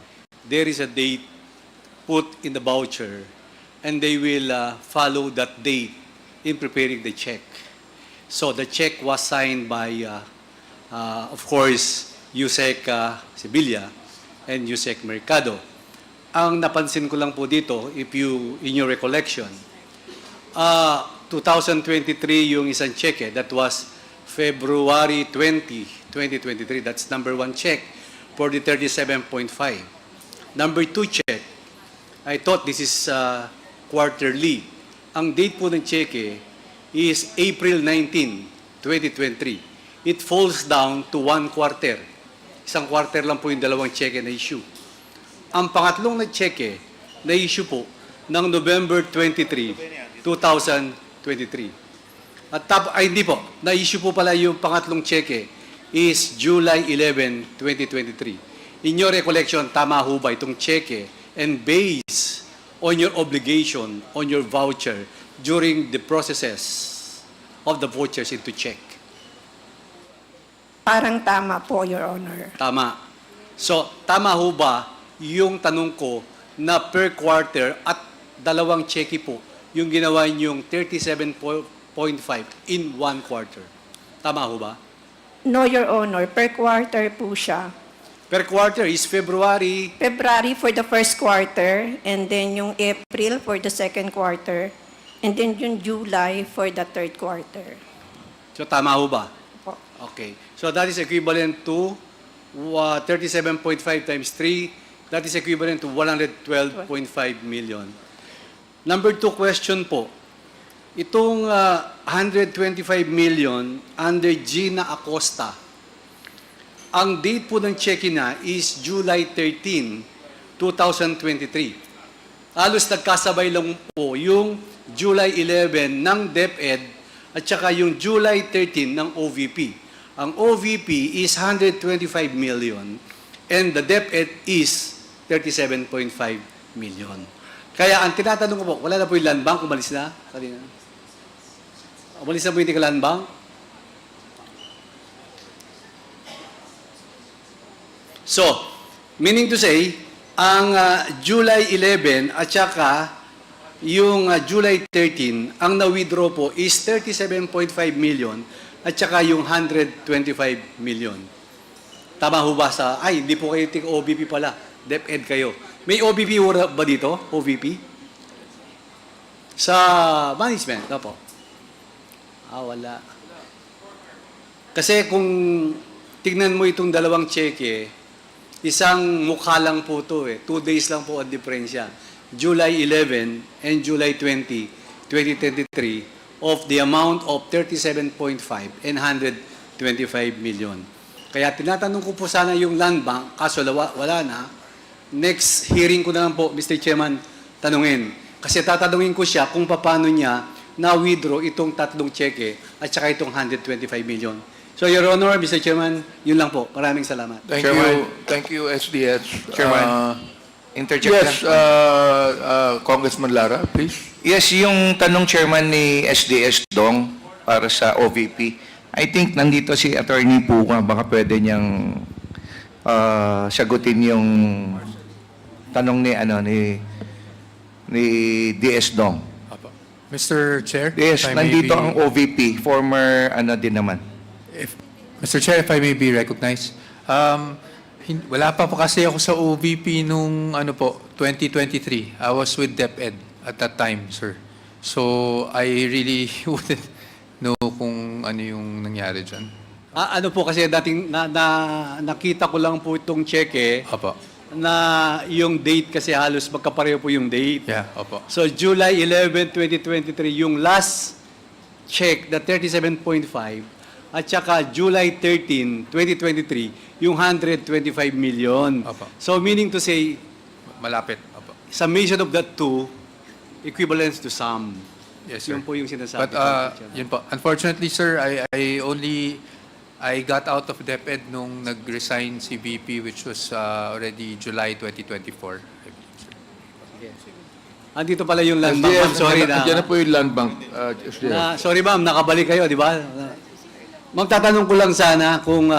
there is a date put in the voucher and they will follow that date in preparing the check. So the check was signed by, of course, Yusek Sibilia and Yusek Mercado. Ang napansin ko lang po dito, in your recollection, 2023 yung isang check, that was February 20, 2023. That's number 1 check for the 37.5. Number 2 check, I thought this is quarterly. Ang date po ng cheque is April 19, 2023. It falls down to 1 quarter. Isang quarter lang po yung 2 cheque na issue. Ang pangatlong na cheque na issue po ng November 23, 2023. Hindi po, na-issue po pala yung pangatlong cheque is July 11, 2023. In your recollection, tama ho ba itong cheque and based on your obligation, on your voucher during the processes of the vouchers into check? Parang tama po, Your Honor. Tama. So, tama ho ba yung tanong ko na per quarter at 2 cheque po yung ginawa niyong 37.5 in 1 quarter? Tama ho ba? No, Your Honor. Per quarter po siya. Per quarter is February. February for the first quarter, and then yung April for the second quarter, and then yung July for the third quarter. So, tama ho ba? Po. Okay. So, that is equivalent to 37.5 times 3. That is equivalent to 112.5 million. Number 2 question po. Itong 125 million under Gina Acosta, ang date po ng check na is July 13, 2023. Halos nagkasabay lang po yung July 11 ng DepEd at saka yung July 13 ng OVP. Ang OVP is 125 million and the DepEd is 37.5 million. Kaya ang tinatanong ko po, wala na po yung land bank, umalis na kanina. Umalis na po yung tika land bank. So, meaning to say, ang July 11 at saka yung July 13, ang na-withdraw po is 37.5 million at saka yung 125 million. Tama ho ba sa, ay, hindi po kayo OVP pala, DepEd kayo. May OVP ba dito? OVP? Sa management, po. Wala. Kasi kung tignan mo itong dalawang cheque, isang mukha lang po ito eh. 2 days lang po ang diferensya. July 11 and July 20, 2023 of the amount of 37.5 and 125 million. Kaya tinatanong ko po sana yung land bank, kaso wala na. Next hearing ko na lang po, Mr. Chairman, tanungin. Kasi tatanungin ko siya kung paano niya na-withdraw itong 3 cheque at saka itong 125 million. So, Your Honor, Mr. Chairman, yun lang po. Maraming salamat. Thank Chairman. you. Thank you, SDS. Chairman. Interject Yes, lang. Congressman Lara, please. Yes, yung tanong chairman ni SDS Dong para sa OVP, I think nandito si Attorney Puga, baka pwede niyang sagutin yung tanong ni DS Dong. Mr. Chair? Yes, if I may nandito be- ang OVP, former din naman. Mr. Chair, if I may be recognized. Wala pa po kasi ako sa OVP nung 2023. I was with DepEd at that time, sir. So, I really wouldn't know kung ano yung nangyari dyan. Ano po kasi dating nakita ko lang po itong cheque Opo. na yung date kasi halos magkapareho po yung date. Yeah, opo. So, July 11, 2023, yung last check, the 37.5, at saka July 13, 2023, yung 125 million. Opo. So, meaning to say, Malapit. Opo. summation of that two equivalents to sum. Yes, sir. Yun po yung sinasabi. But, yun po. Unfortunately, sir, I got out of DepEd nung nag-resign si VP, which was already July 2024. I believe, sir. Andito pala yung land bank. Ma'am, sorry na. Andiyan na po yung land bank, SDS. Sorry ma'am, nakabalik kayo, di ba? Magtatanong ko lang sana kung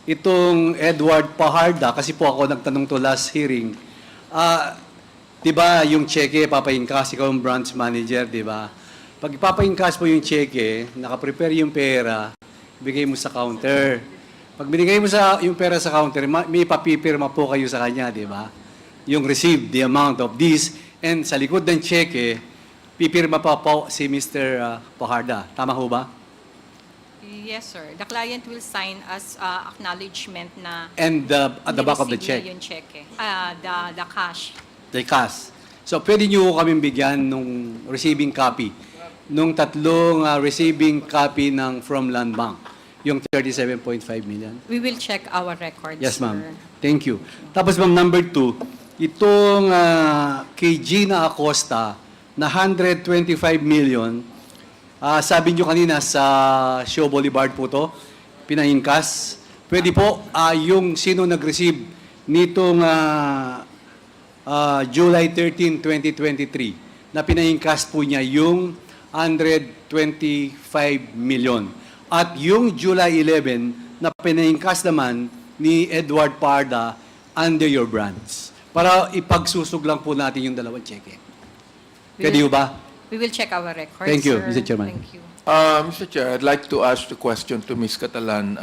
itong Edward Paharda, kasi po ako nagtanong to last hearing, di ba yung cheque, papaingkas, ikaw yung branch manager, di ba? Pag ipapaingkas po yung cheque, nakaprepare yung pera, bigay mo sa counter. Pag binigay mo yung pera sa counter, may papipirma po kayo sa kanya, di ba? Yung receive the amount of this, and sa likod ng cheque, pipirma pa po si Mr. Paharda. Tama ho ba? Yes, sir. The client will sign as acknowledgement na And at the back of the nireceive niya check, yung cheque. The cash. the cash. So, pwede nyo kaming bigyan nung receiving copy, nung 3 receiving copy from Land Bank, yung 37.5 million. We will check our records, Yes, ma'am. sir. Thank you. Tapos, ma'am, number 2, itong kay Gina Acosta na 125 million, sabi nyo kanina sa Show Boulevard po to, pinahingkas. Pwede po, yung sino nag-receive nitong July 13, 2023, na pinahingkas po niya yung 125 million. At yung July 11, na pinahingkas naman ni Edward Parda under your branch. Para ipagsusog lang po natin yung dalawang cheque. Pwede ho ba? We will check our records, Thank you, sir. Mr. Chairman. Thank you. Mr. Chair, I'd like to ask the question to Ms. Catalan.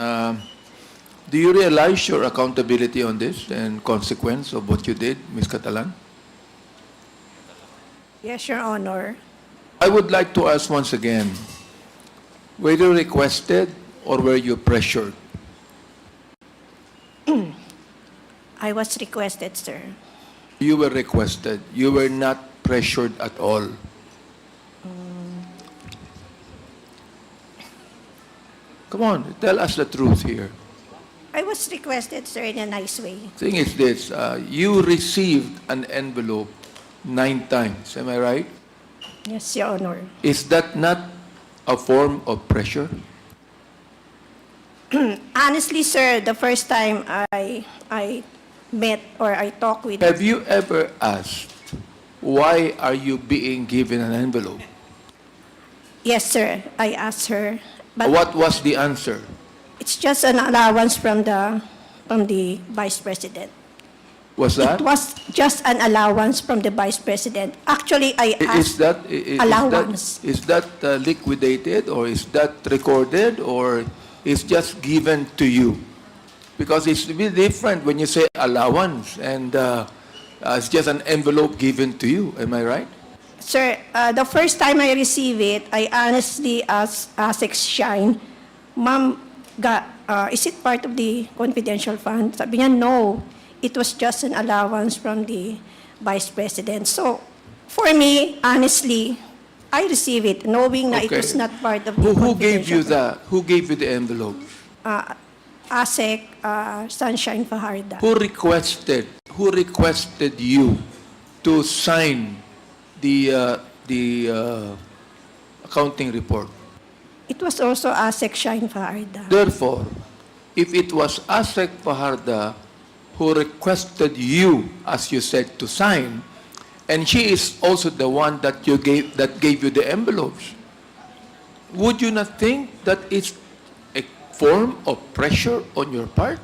Do you realize your accountability on this and consequence of what you did, Ms. Catalan? Yes, Your Honor. I would like to ask once again, were you requested or were you pressured? I was requested, sir. You were requested. You were not pressured at all. Come on, tell us the truth here. I was requested, sir, in a nice way. Thing is this, you received an envelope 9 times, am I right? Yes, Your Honor. Is that not a form of pressure? Honestly, sir, the first time I met or I talked with... Have you ever asked why are you being given an envelope? Yes, sir. I asked her. But What was the answer? it's just an allowance from the Vice President. Was that? It was just an allowance from the Vice President. Actually, I Is asked that allowance. is that liquidated, or is that recorded, or is just given to you? Because it's a bit different when you say allowance and it's just an envelope given to you. Am I right? Sir, the first time I received it, I honestly asked Shine, Ma'am, is it part of the confidential fund? Sabi niya, no. It was just an allowance from the Vice President. So, for me, honestly, I received it knowing that it Okay. was not part of the Who gave you confidential the Who gave you the envelope? fund. ASEC, Sunshine Fajarda. Who requested you to sign the accounting report? It was also ASEC Shine Fajarda. Therefore, if it was ASEC Fajarda who requested you, as you said, to sign, and she is also the one that gave you the envelopes, would you not think that it's a form of pressure on your part?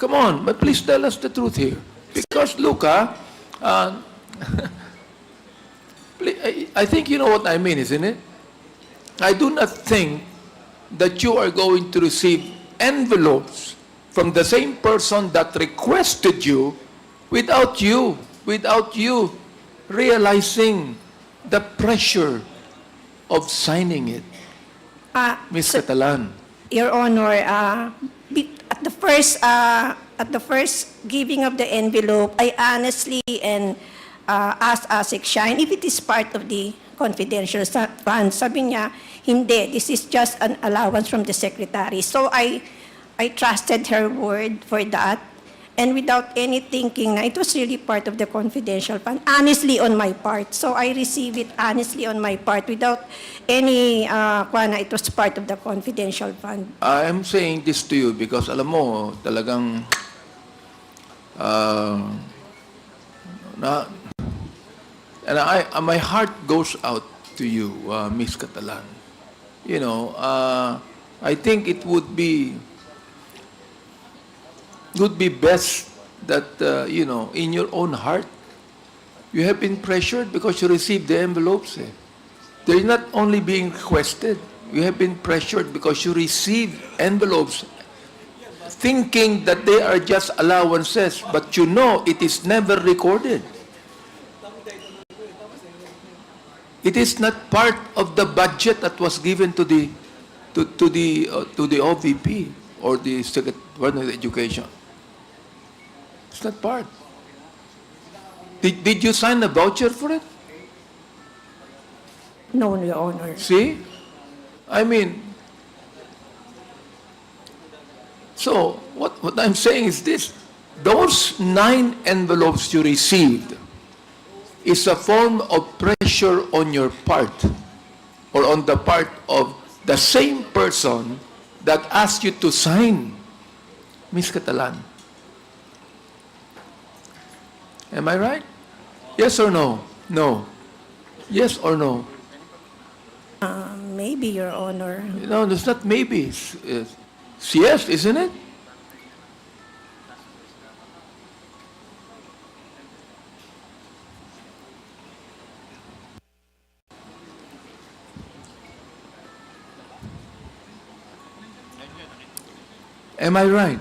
Come on, but please tell us the truth here. Because look, I think you know what I mean, isn't it? I do not think that you are going to receive envelopes from the same person that requested you without you realizing the pressure of signing it. Ms. Catalan. Your Honor, at the first giving of the envelope, I honestly asked ASEC Shine if it is part of the confidential fund. Sabi niya, hindi, this is just an allowance from the Secretary. So I trusted her word for that. And without any thinking na it was really part of the confidential fund, honestly on my part. So I received it honestly on my part without any, it was part of the confidential fund. I am saying this to you because alam mo, talagang my heart goes out to you, Ms. Catalan. You know, I think it would be best that, you know, in your own heart, you have been pressured because you received the envelopes. They're not only being requested. You have been pressured because you received envelopes thinking that they are just allowances, but you know it is never recorded. It is not part of the budget that was given to the OVP or the Secretary of Education. It's not part. Did you sign a voucher for it? No, Your Honor. See? I mean, so what I'm saying is this. Those 9 envelopes you received is a form of pressure on your part or on the part of the same person that asked you to sign. Ms. Catalan. Am I right? Yes or no? No. Yes or no? Maybe, Your Honor. No, it's not maybe. It's yes, isn't it? Am I right?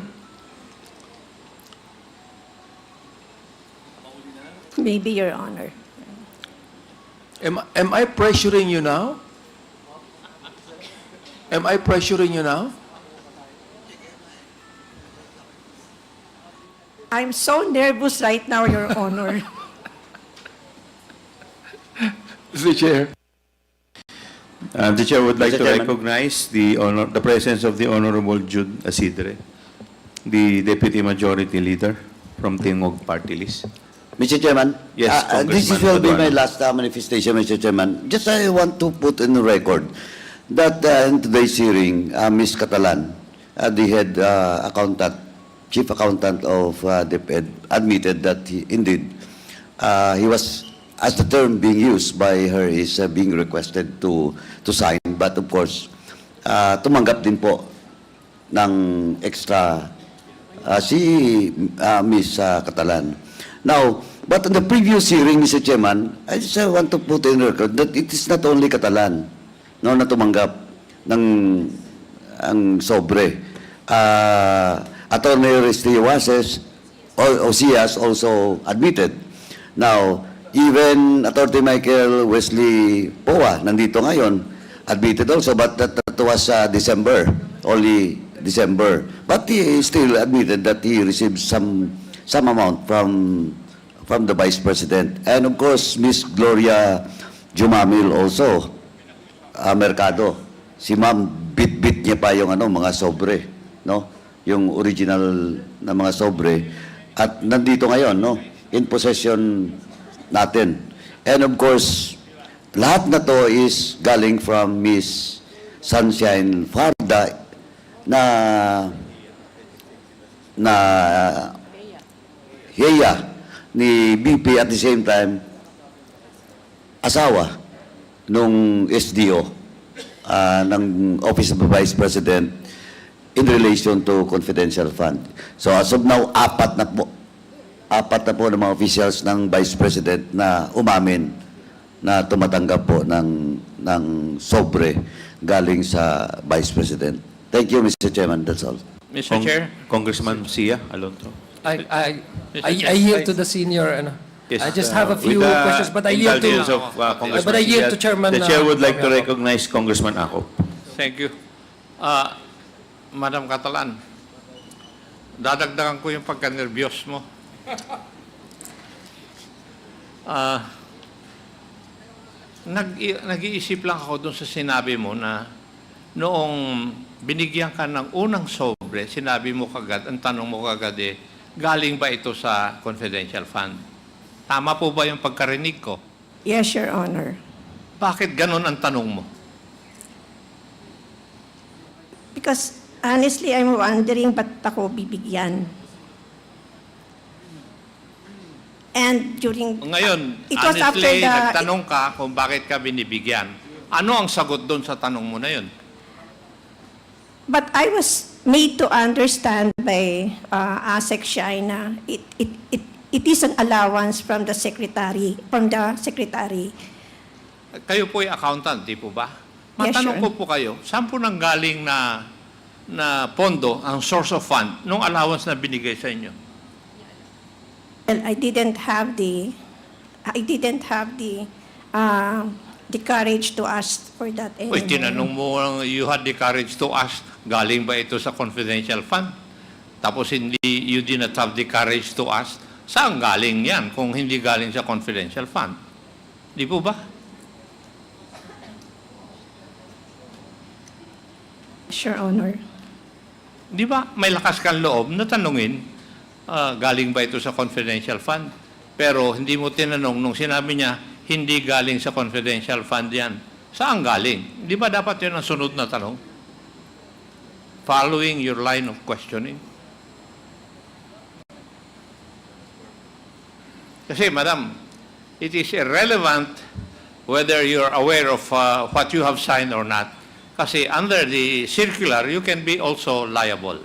Maybe, Your Honor. Am I pressuring you now? Am I pressuring you now? I'm so nervous right now, Your Honor. Mr. Chair. The Chair would like Mr. to Chairman. recognize the presence of the Honorable Jude Asidre, the Deputy Majority Leader from Tingog Party List. Mr. Chairman, Yes, this Congressman will be Paduano. my last manifestation, Mr. Chairman. Just I want to put in the record that in today's hearing, Ms. Catalan, the head accountant, chief accountant of DepEd, admitted that indeed he was, as the term being used by her is being requested to sign, but of course, tumanggap din po ng extra si Miss Catalan. Now, but on the previous hearing, Mr. Chairman, I just want to put in record that it is not only Catalan na tumanggap ng ang sobre. Attorney Restio Ocias also admitted. Now, even Attorney Michael Wesley Poa, nandito ngayon, admitted also, but that was December, only December. But he still admitted that he received some amount from the Vice President. And of course, Miss Gloria Jumamil also, Mercado. Si Ma'am, bit-bit niya pa yung mga sobre, no? Yung original na mga sobre. At nandito ngayon, no? In possession natin. And of course, lahat na to is galing from Miss Sunshine Farda na heya ni BP at the same time asawa nung SDO ng Office of the Vice President in relation to confidential fund. So as of now, apat na po ng mga officials ng Vice President na umamin na tumatanggap po ng sobre galing sa Vice President. Thank you, Mr. Chairman. That's all. Mr. Chair? Congressman Sia Alonso. I yield to the senior. Yes, I just have a few with the questions, but I yield indulgence to. of, Congressman But I yield Sia, to Chairman. The chair would like to Romualdez. recognize Congressman Ako. Thank you. Madam Catalan, dadagdagan ko yung pagka-nervyos mo. Nag-iisip lang ako dun sa sinabi mo na noong binigyan ka ng unang sobre, sinabi mo kagad, ang tanong mo kagad galing ba ito sa confidential fund? Tama po ba yung pagkarinig ko? Yes, Your Honor. Bakit ganun ang tanong mo? Because honestly, I'm wondering ba't ako bibigyan? And during... Ngayon, it was after honestly, the... nagtanong ka kung bakit ka binibigyan. Ano ang sagot doon sa tanong mo na yun? But I was made to understand by ASEC China, it is an allowance from the secretary, Kayo po ay accountant, di po ba? Yes, Matanong sure. ko po kayo, saan po nanggaling na pondo, ang source of fund, nung allowance na binigay sa inyo? Well, I didn't have the courage to ask for that anymore. Uy, tinanong mo, you had the courage to ask, galing ba ito sa confidential fund? Tapos you did not have the courage to ask, saan galing yan kung hindi galing sa confidential fund? Di po ba? Sure, Honor. Di ba may lakas kang loob na tanungin, galing ba ito sa confidential fund? Pero hindi mo tinanong nung sinabi niya, hindi galing sa confidential fund yan. Saan galing? Di ba dapat yun ang sunod na tanong? Following your line of questioning. Kasi, madam, it is irrelevant whether you're aware of what you have signed or not. Kasi under the circular, you can be also liable.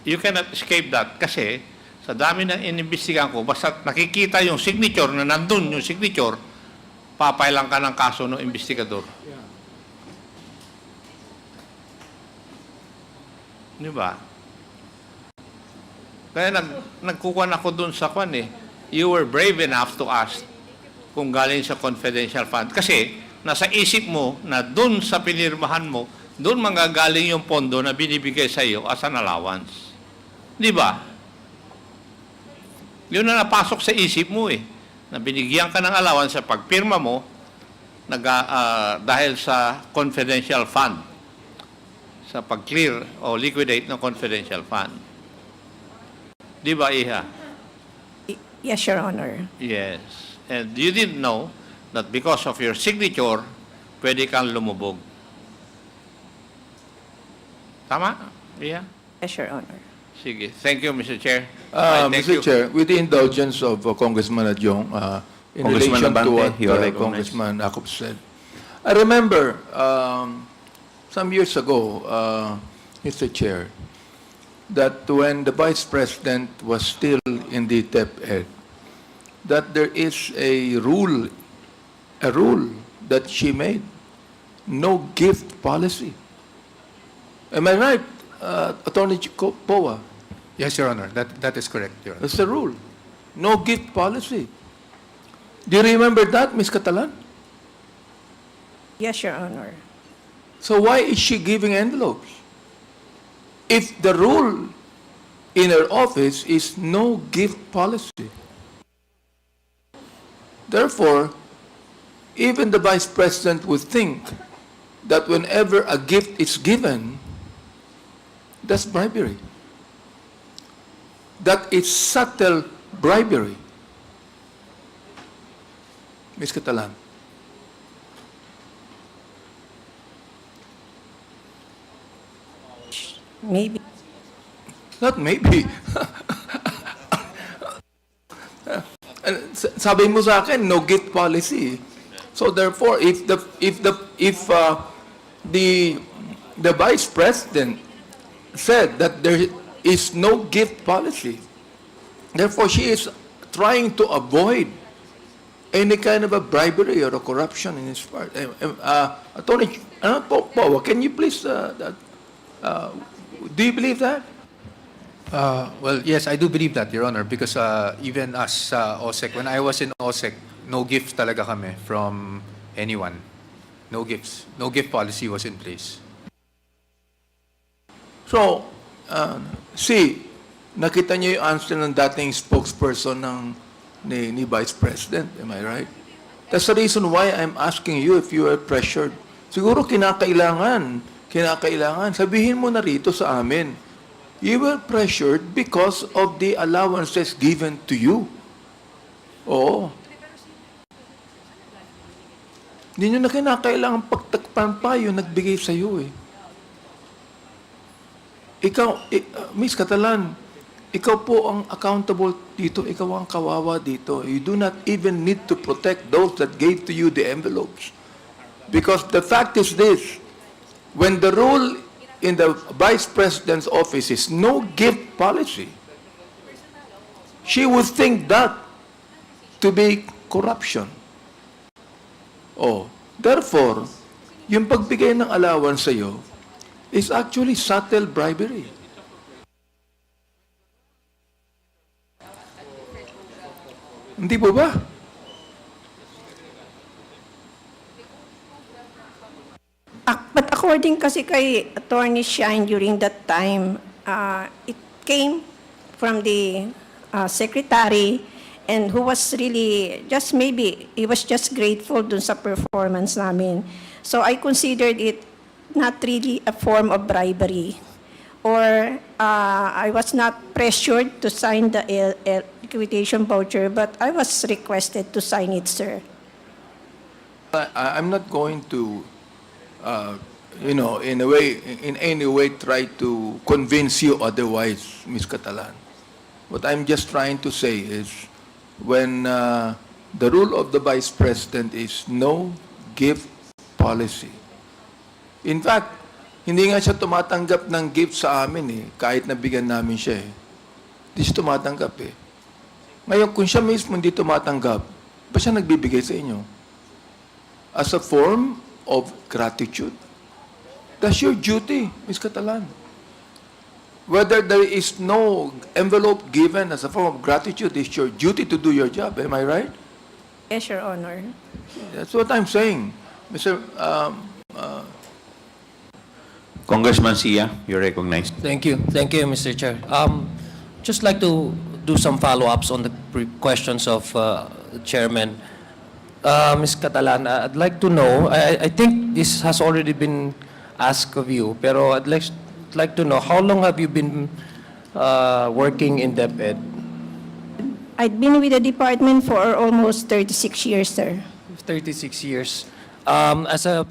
You cannot escape that. Kasi sa dami ng inimbestigahan ko, basta nakikita yung signature na nandun yung signature, papailan ka ng kaso ng investigador. Di ba? Kaya nagkukuhan ako dun sa kwan You were brave enough to ask kung galing sa confidential fund. Kasi nasa isip mo na dun sa pinirmahan mo, dun manggagaling yung pondo na binibigay sa iyo as an allowance. Di ba? Yun na napasok sa isip mo na binigyan ka ng allowance sa pagpirma mo dahil sa confidential fund, sa pag-clear o liquidate ng confidential fund. Di ba, Iha? Yes, Your Honor. Yes. And you didn't know that because of your signature, pwede kang lumubog. Tama? Iha? Yes, Your Honor. Sige. Thank you, Mr. Chair. Thank Mr. you. Chair, with the indulgence of Congressman Adjong, in Congressman relation to Abante, what you are recognized. Congressman Akop said, I remember some years ago, Mr. Chair, that when the Vice President was still in the DepEd, that there is a rule that she made, no gift policy. Am I right, Attorney Poa? Yes, Your Honor. That is correct, Your Honor. That's the rule. No gift policy. Do you remember that, Ms. Catalan? Yes, Your Honor. So why is she giving envelopes? If the rule in her office is no gift policy. Therefore, even the Vice President would think that whenever a gift is given, that's bribery. That is subtle bribery. Ms. Catalan. Maybe. Not maybe. Sabi mo sa akin, no gift policy. So therefore, if the Vice President said that there is no gift policy, therefore she is trying to avoid any kind of a bribery or a corruption in his part. Attorney Powa, can you please, do you believe that? Well, yes, I do believe that, Your Honor, because even as OSEC, when I was in OSEC, no gifts talaga kami from anyone. No gifts. No gift policy was in place. So, nakita niyo yung answer ng dating spokesperson ni Vice President, am I right? That's the reason why I'm asking you if you are pressured. Siguro kinakailangan, sabihin mo na rito sa amin, you were pressured because of the allowances given to you. Oo. Hindi nyo na kinakailangan pagtakpan pa yung nagbigay sa iyo eh. Ikaw, Miss Catalan, ikaw po ang accountable dito, ikaw ang kawawa dito. You do not even need to protect those that gave to you the envelopes. Because the fact is this, when the rule in the Vice President's office is no gift policy, she would think that to be corruption. Oh, therefore, yung pagbigay ng allowance sa iyo is actually subtle bribery. Hindi po ba? But according kasi kay Attorney Shine during that time, it came from the secretary and who was really just maybe, he was just grateful dun sa performance namin. So I considered it not really a form of bribery, or I was not pressured to sign the liquidation voucher, but I was requested to sign it, sir. I'm not going to, in any way try to convince you otherwise, Ms. Catalan. What I'm just trying to say is, when the rule of the Vice President is no gift policy. In fact, hindi nga siya tumatanggap ng gift sa amin eh, kahit nabigyan namin siya eh. Hindi siya tumatanggap eh. Ngayon, kung siya mismo hindi tumatanggap, ba siya nagbibigay sa inyo? As a form of gratitude. That's your duty, Ms. Catalan. Whether there is no envelope given as a form of gratitude, it's your duty to do your job. Am I right? Yes, Your Honor. That's what I'm saying. Mr. Congressman Sia, you're recognized. Thank you. Thank you, Mr. Chair. Just like to do some follow-ups on the questions of Chairman. Ms. Catalan, I'd like to know, I think this has already been asked of you, pero I'd like to know, how long have you been working in DepEd? I'd been with the department for almost 36 years, sir. 36 years. As a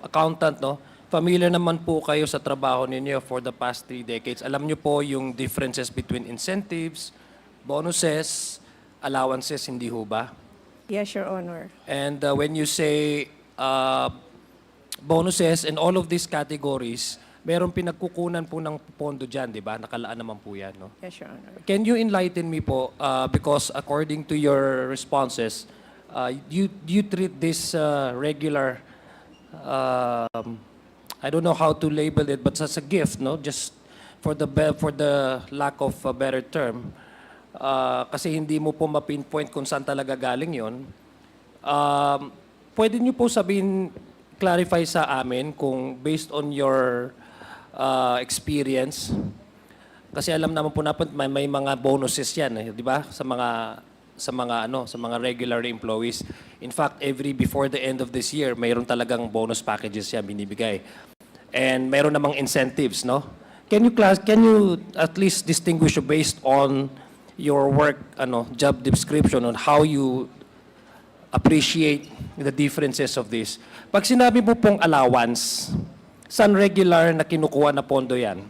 accountant, no, familiar naman po kayo sa trabaho ninyo for the past 3 decades. Alam niyo po yung differences between incentives, bonuses, allowances, hindi ho ba? Yes, Your Honor. And when you say bonuses and all of these categories, meron pinagkukunan po ng pondo dyan, di ba? Nakalaan naman po yan, no? Yes, Your Honor. Can you enlighten me po, because according to your responses, you treat this regular, I don't know how to label it, but as a gift, no? Just for the lack of a better term, kasi hindi mo po ma-pinpoint kung saan talaga galing yon. Pwede niyo po sabihin, clarify sa amin kung based on your experience, kasi alam naman po natin may mga bonuses yan, di ba? Sa mga regular employees. In fact, before the end of this year, mayroon talagang bonus packages yan binibigay. And mayroon namang incentives, no? Can you at least distinguish based on your work, job description on how you appreciate the differences of this? Pag sinabi mo pong allowance, saan regular na kinukuha na pondo yan?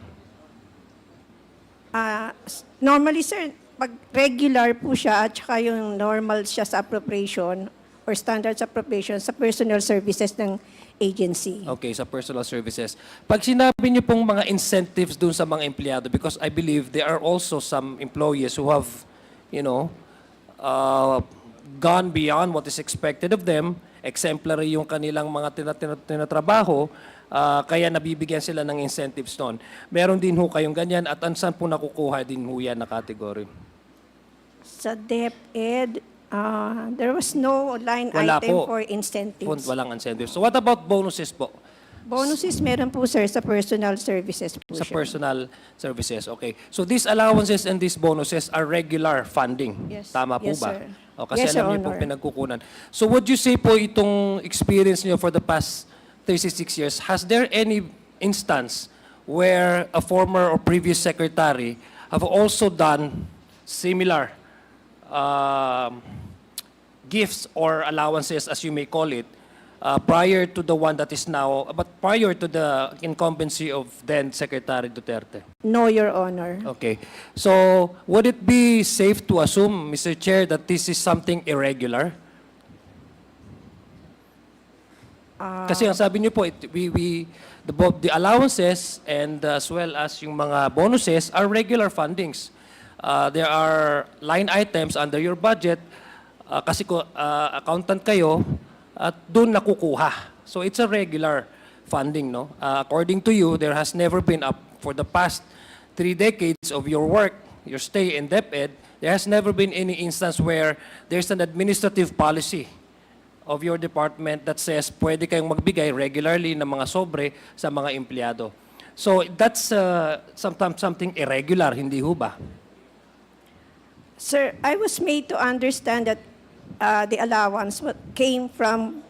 Normally, sir, pag regular po siya at saka yung normal siya sa appropriation or standards appropriation sa personal services ng agency. Okay, sa personal services. Pag sinabi niyo pong mga incentives dun sa mga empleyado, because I believe there are also some employees who have, gone beyond what is expected of them, exemplary yung kanilang mga tinatrabaho, kaya nabibigyan sila ng incentives noon. Meron din ho kayong ganyan at saan po nakukuha din ho yan na category? Sa DepEd, there was no line Wala item po. for incentives. Walang incentives. So what about bonuses po? Bonuses meron po, sir, sa personal services po Sa siya. personal services, okay. So these allowances and these bonuses are regular funding. Yes. Tama po Yes, ba? sir. O, kasi Yes, alam Your niyo po Honor. pinagkukunan. So would you say po itong experience niyo for the past 36 years, has there any instance where a former or previous secretary have also done similar gifts or allowances, as you may call it, prior to the one that is now, but prior to the incumbency of then Secretary Duterte? No, Your Honor. Okay. So, would it be safe to assume, Mr. Chair, that this is something irregular? Kasi ang sabi niyo po, the allowances and as well as yung mga bonuses are regular fundings. There are line items under your budget, kasi accountant kayo, at doon nakukuha. So it's a regular funding, no? According to you, there has never been for the past 3 decades of your work, your stay in DepEd, there has never been any instance where there's an administrative policy of your department that says pwede kayong magbigay regularly ng mga sobre sa mga empleyado. So that's sometimes something irregular, hindi ho ba? Sir, I was made to understand that the allowance came from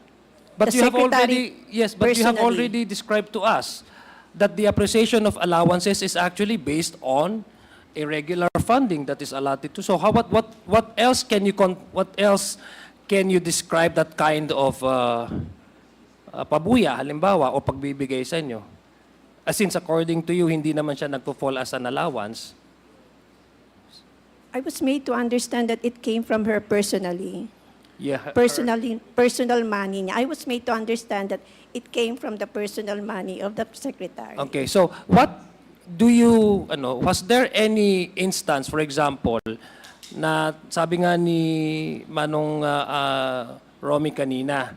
But the you have secretary but you have personally. already described to us that the appreciation of allowances is actually based on irregular funding that is allotted to. So what else can you describe that kind of pabuya, halimbawa, o pagbibigay sa inyo? Since according to you, hindi naman siya nagpo-fall as an allowance. I was made to understand that it came from her personally. Yeah. Personal money niya. I was made to understand that it came from the personal money of the secretary. Okay, so what do you, was there any instance, for example, na sabi nga ni Manong Romy kanina,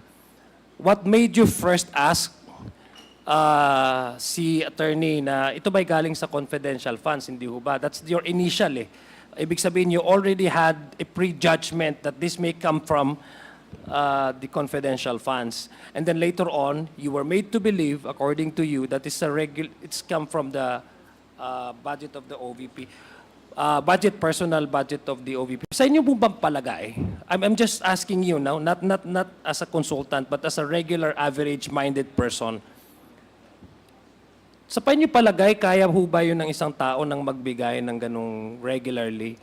what made you first ask si attorney na ito ba'y galing sa confidential funds, hindi ho ba? That's your initial Ibig sabihin, you already had a prejudgment that this may come from the confidential funds. And then later on, you were made to believe, according to you, that it's come from the budget of the OVP. Personal budget of the OVP. Sa inyo po bang palagay? I'm just asking you now, not as a consultant, but as a regular, average-minded person. Sa panyo palagay, kaya ho ba yun ng isang tao nang magbigay ng ganung regularly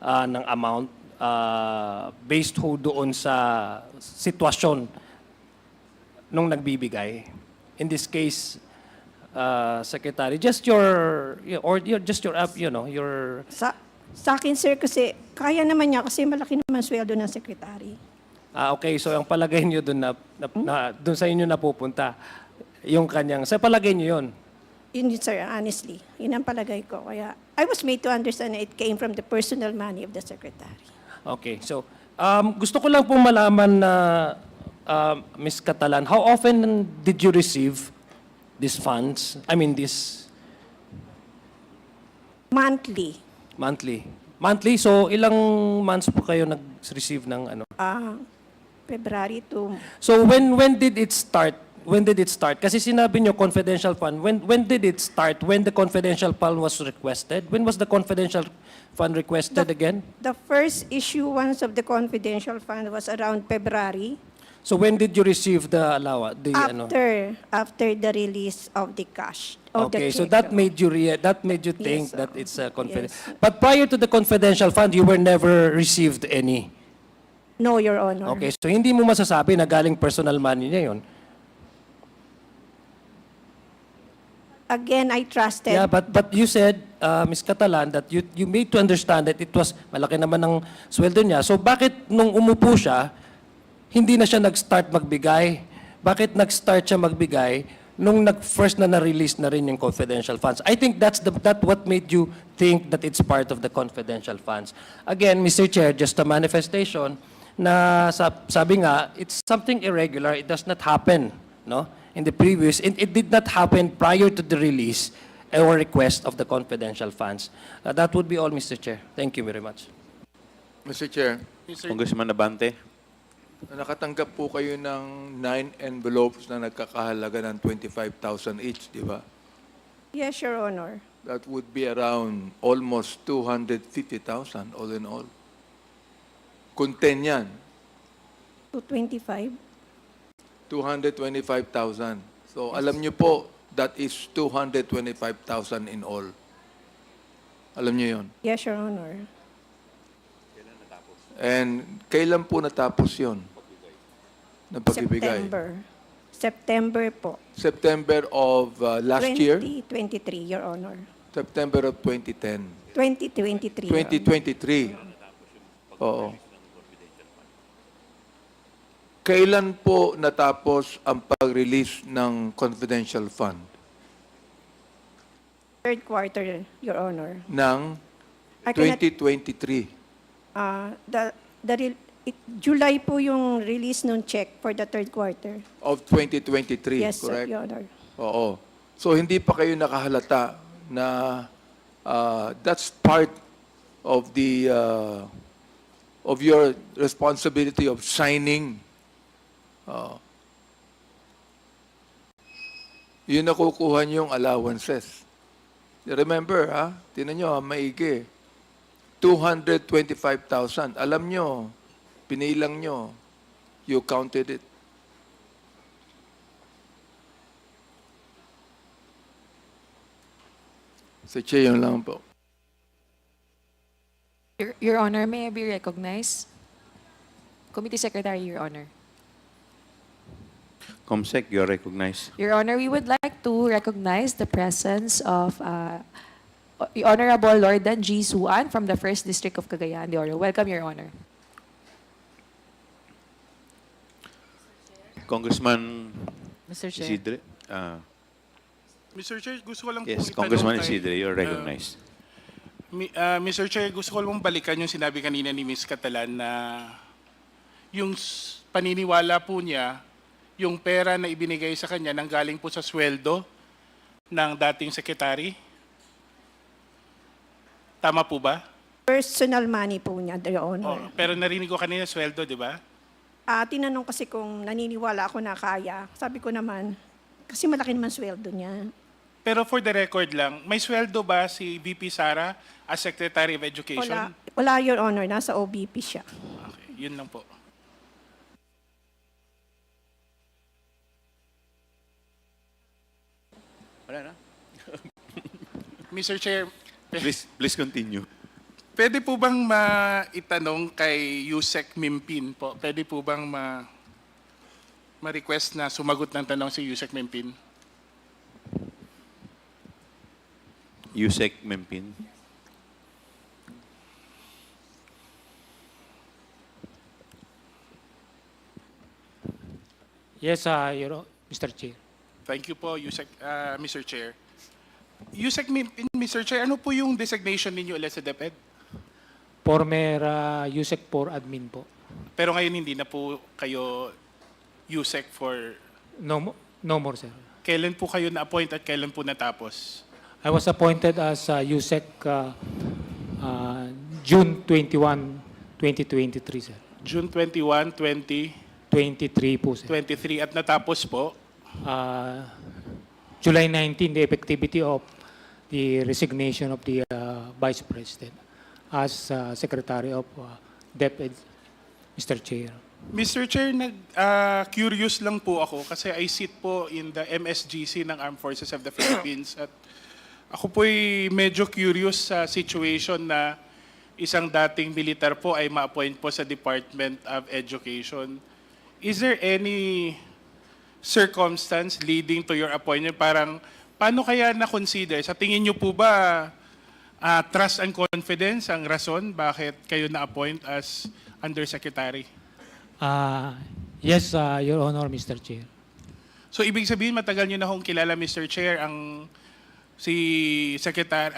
ng amount based ho doon sa sitwasyon nung nagbibigay? In this case, Secretary? Just your, or your, just your, you know, your... Sa akin, sir, kasi kaya naman niya kasi malaki naman sweldo ng secretary. Okay, so ang palagay niyo doon doon sa inyo napupunta, yung kanyang, sa palagay niyo yun? Yun, sir, honestly. Yun ang palagay ko. Kaya I was made to understand that it came from the personal money of the secretary. Okay, so gusto ko lang pong malaman na Ms. Catalan, how often did you receive these funds? I mean, this Monthly. monthly. So ilang months po kayo nag-receive ng ano? February to... So when did it start? When did it start? Kasi sinabi nyo confidential fund. When did it start? When the confidential fund was requested? When was the confidential fund requested again? The first issuance of the confidential fund was around February. So when did you receive the allowance? After the release of the cash. Of Okay, the so check. that made you think Yes, that it's a confidential. yes. But prior to the confidential fund, you were never received any. No, Your Honor. Okay, so hindi mo masasabi na galing personal money niya yun. Again, I trusted. Yeah, but you said, Ms. Catalan, that you made to understand that it was malaki naman ng sweldo niya. So bakit nung umupo siya, hindi na siya nag-start magbigay? Bakit nag-start siya magbigay nung first na na-release na rin yung confidential funds? I think that's what made you think that it's part of the confidential funds. Again, Mr. Chair, just a manifestation na sabi nga, it's something irregular. It does not happen, no? In the previous, it did not happen prior to the release or request of the confidential funds. That would be all, Mr. Chair. Thank you very much. Mr. Chair, Congressman Abante. nakatanggap po kayo ng 9 envelopes na nagkakahalaga ng 25,000 each, di ba? Yes, Your Honor. That would be around almost 250,000 all in all. Kung 10 yan, 225. 225,000. So alam niyo po, that is 225,000 in all. Alam niyo yon. Yes, Your Honor. And kailan po natapos yon? Ng pagbibigay? September po. September of last year? 2023, Your Honor. September of 2010. 2023. Your Honor. 2023. Oo. Kailan po natapos ang pag-release ng confidential fund? Third quarter, Your Honor. Ng I cannot- 2023. July po yung release ng check for the third quarter. Of 2023, Yes, sir, correct? Your Honor. Oo. So hindi pa kayo nakahalata na that's part of the of your responsibility of signing. Yun nakukuha niyong allowances. Remember, ha? Tinan nyo, maigi. 225,000. Alam nyo, pinilang nyo, you counted it. Sa Che, yun lang po. Your Honor, may I be recognized? Committee Secretary, Your Honor. Comsec, you're recognized. Your Honor, we would like to recognize the presence of the Honorable Lord Dan G. Suan from the 1st District of Cagayan de Oro. Welcome, Your Honor. Congressman Mr. Chair. Isidre. Mr. Chair, gusto ko lang Yes, itanong Congressman kay- Isidre, you're recognized. Mr. Chair, gusto ko lang balikan yung sinabi kanina ni Ms. Catalan na yung paniniwala po niya, yung pera na ibinigay sa kanya nanggaling po sa sweldo ng dating sekretary. Tama po ba? Personal money po niya, Your Honor. Pero narinig ko kanina sweldo, di ba? Tinanong kasi kung naniniwala ako na kaya. Sabi ko naman, kasi malaki naman sweldo niya. Pero for the record lang, may sweldo ba si VP Sara as Secretary of Education? Wala, Your Honor. Nasa OBP siya. Okay, yun lang po. Wala na? Mr. Chair, Please continue. pwede po bang maitanong kay Yusek Mimpin po? Pwede po bang ma-request na sumagot ng tanong si Yusek Mimpin? Yusek Mempin. Yes, Mr. Chair. Thank you po, Mr. Chair. Mr. Chair, ano po yung designation ninyo ulit sa DepEd? Former USEC for admin po. Pero ngayon hindi na po kayo USEC for... No more, sir. Kailan po kayo na-appoint at kailan po natapos? I was appointed as USEC June 21, 2023, sir. June 21, 2023 23 po, sir. at natapos po? July 19, the effectivity of the resignation of the Vice President as Secretary of DepEd, Mr. Chair. Mr. Chair, curious lang po ako kasi I sit po in the MSGC ng Armed Forces of the Philippines at ako po'y medyo curious sa situation na isang dating militar po ay ma-appoint po sa Department of Education. Is there any circumstance leading to your appointment? Parang, paano kaya na-consider? Sa tingin niyo po ba trust and confidence ang rason bakit kayo na-appoint as Undersecretary? Yes, Your Honor, Mr. Chair. So, ibig sabihin, matagal niyo na hong kilala, Mr. Chair, ang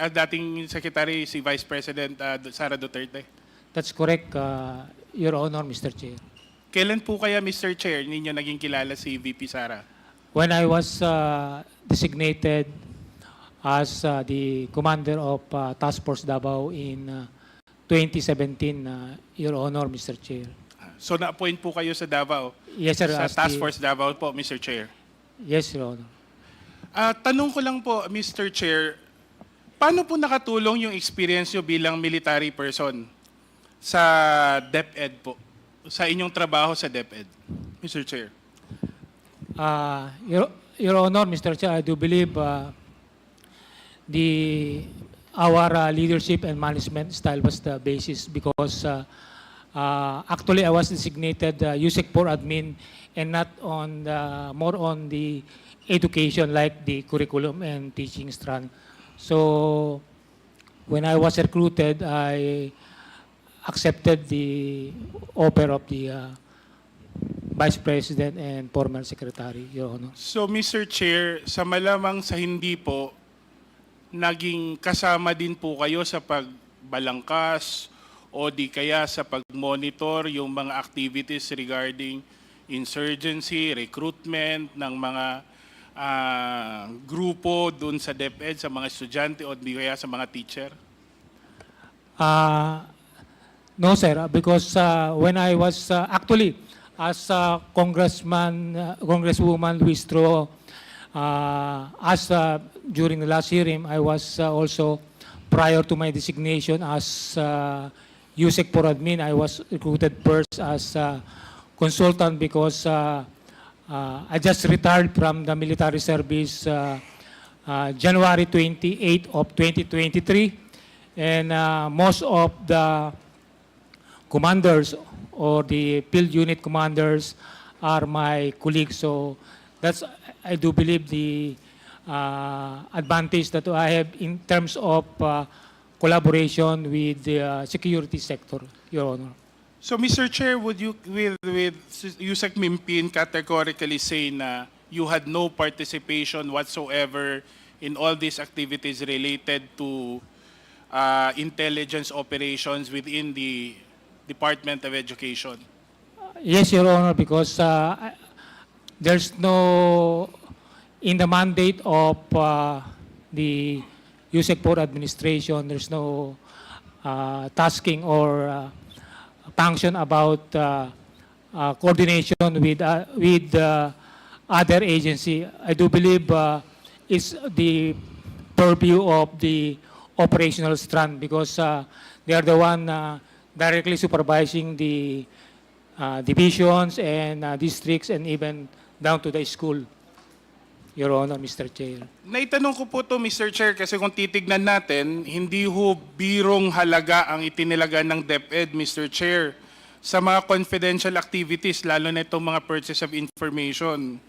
dating Secretary, si Vice President Sara Duterte? That's correct, Your Honor, Mr. Chair. Kailan po kaya, Mr. Chair, ninyo naging kilala si VP Sara? When I was designated as the commander of Task Force Davao in 2017, Your Honor, Mr. Chair. So, na-appoint po kayo sa Davao? Yes, sir. Sa as Task the- Force Davao po, Mr. Chair. Yes, Your Honor. Tanong ko lang po, Mr. Chair, paano po nakatulong yung experience nyo bilang military person sa DepEd po? Sa inyong trabaho sa DepEd, Mr. Chair? Your Honor, Mr. Chair, I do believe our leadership and management style was the basis because actually I was designated USEC for admin and not on more on the education like the curriculum and teaching strand. So when I was recruited, I accepted the offer of the Vice President and former Secretary, Your Honor. So, Mr. Chair, sa malamang sa hindi po, naging kasama din po kayo sa pagbalangkas o di kaya sa pag-monitor yung mga activities regarding insurgency, recruitment ng mga grupo dun sa DepEd, sa mga estudyante o di kaya sa mga teacher? No, sir, because when I was actually as Congresswoman Luis Tro, during the last hearing, I was also prior to my designation as USEC for admin, I was recruited first as consultant because I just retired from the military service January 28 of 2023, and most of the commanders or the field unit commanders are my colleagues. So that's, I do believe, the advantage that I have in terms of collaboration with the security sector, Your Honor. So, Mr. Chair, would you, with Yusek Mimpin, categorically say na you had no participation whatsoever in all these activities related to intelligence operations within the Department of Education? Yes, Your Honor, because there's no, in the mandate of the USEC for administration, there's no tasking or function about coordination with other agency. I do believe it's the purview of the operational strand because they are the one directly supervising the divisions and districts and even down to the school, Your Honor, Mr. Chair. Naitanong ko po to, Mr. Chair, kasi kung titignan natin, hindi ho birong halaga ang itinilaga ng DepEd, Mr. Chair, sa mga confidential activities, lalo na itong mga purchase of information.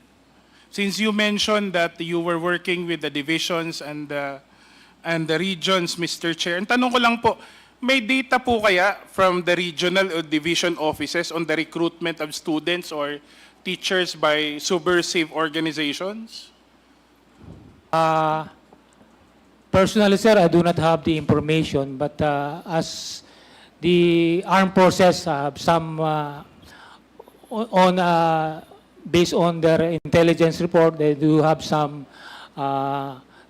Since you mentioned that you were working with the divisions and the and the regions, Mr. Chair. Ang tanong ko lang po, may data po kaya from the regional or division offices on the recruitment of students or teachers by subversive organizations? Personally, sir, I do not have the information, but as the armed forces have some based on their intelligence report, they do have some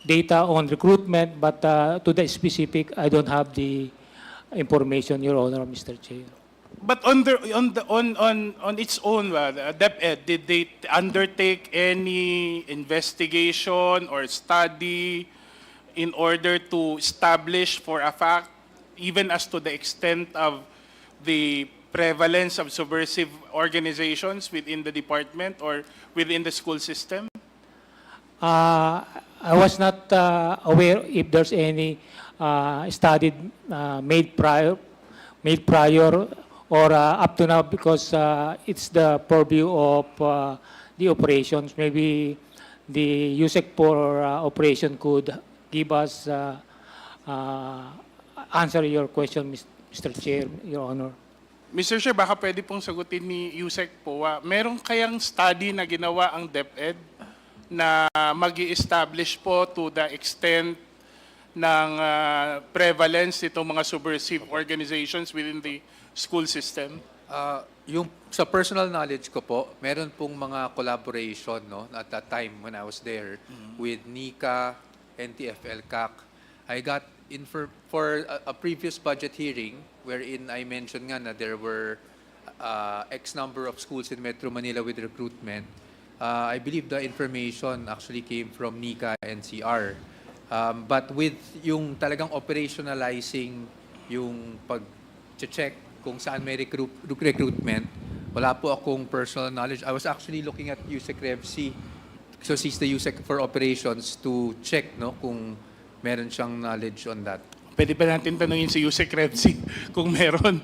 data on recruitment, but to the specific, I don't have the information, Your Honor, Mr. Chair. But on its own, DepEd, did they undertake any investigation or study in order to establish for a fact, even as to the extent of the prevalence of subversive organizations within the department or within the school system? I was not aware if there's any study made prior or up to now, because it's the purview of the operations. Maybe the USEC for operation could give us answer your question, Mr. Chair, Your Honor. Mr. Chair, baka pwede pong sagutin ni USEC po. Meron kayang study na ginawa ang DepEd na mag-i-establish po to the extent ng prevalence nitong mga subversive organizations within the school system? Yung sa personal knowledge ko po, meron pong mga collaboration, no, at that time when I was there with NICA, NTFL, CAC. I got for a previous budget hearing wherein I mentioned nga na there were X number of schools in Metro Manila with recruitment. I believe the information actually came from NICA and CR. But with yung talagang operationalizing yung pag-check kung saan may recruitment, wala po akong personal knowledge. I was actually looking at USEC RevC, so she's the USEC for operations, to check, no, kung meron siyang knowledge on that. Pwede ba natin tanungin si USEC RevC kung meron?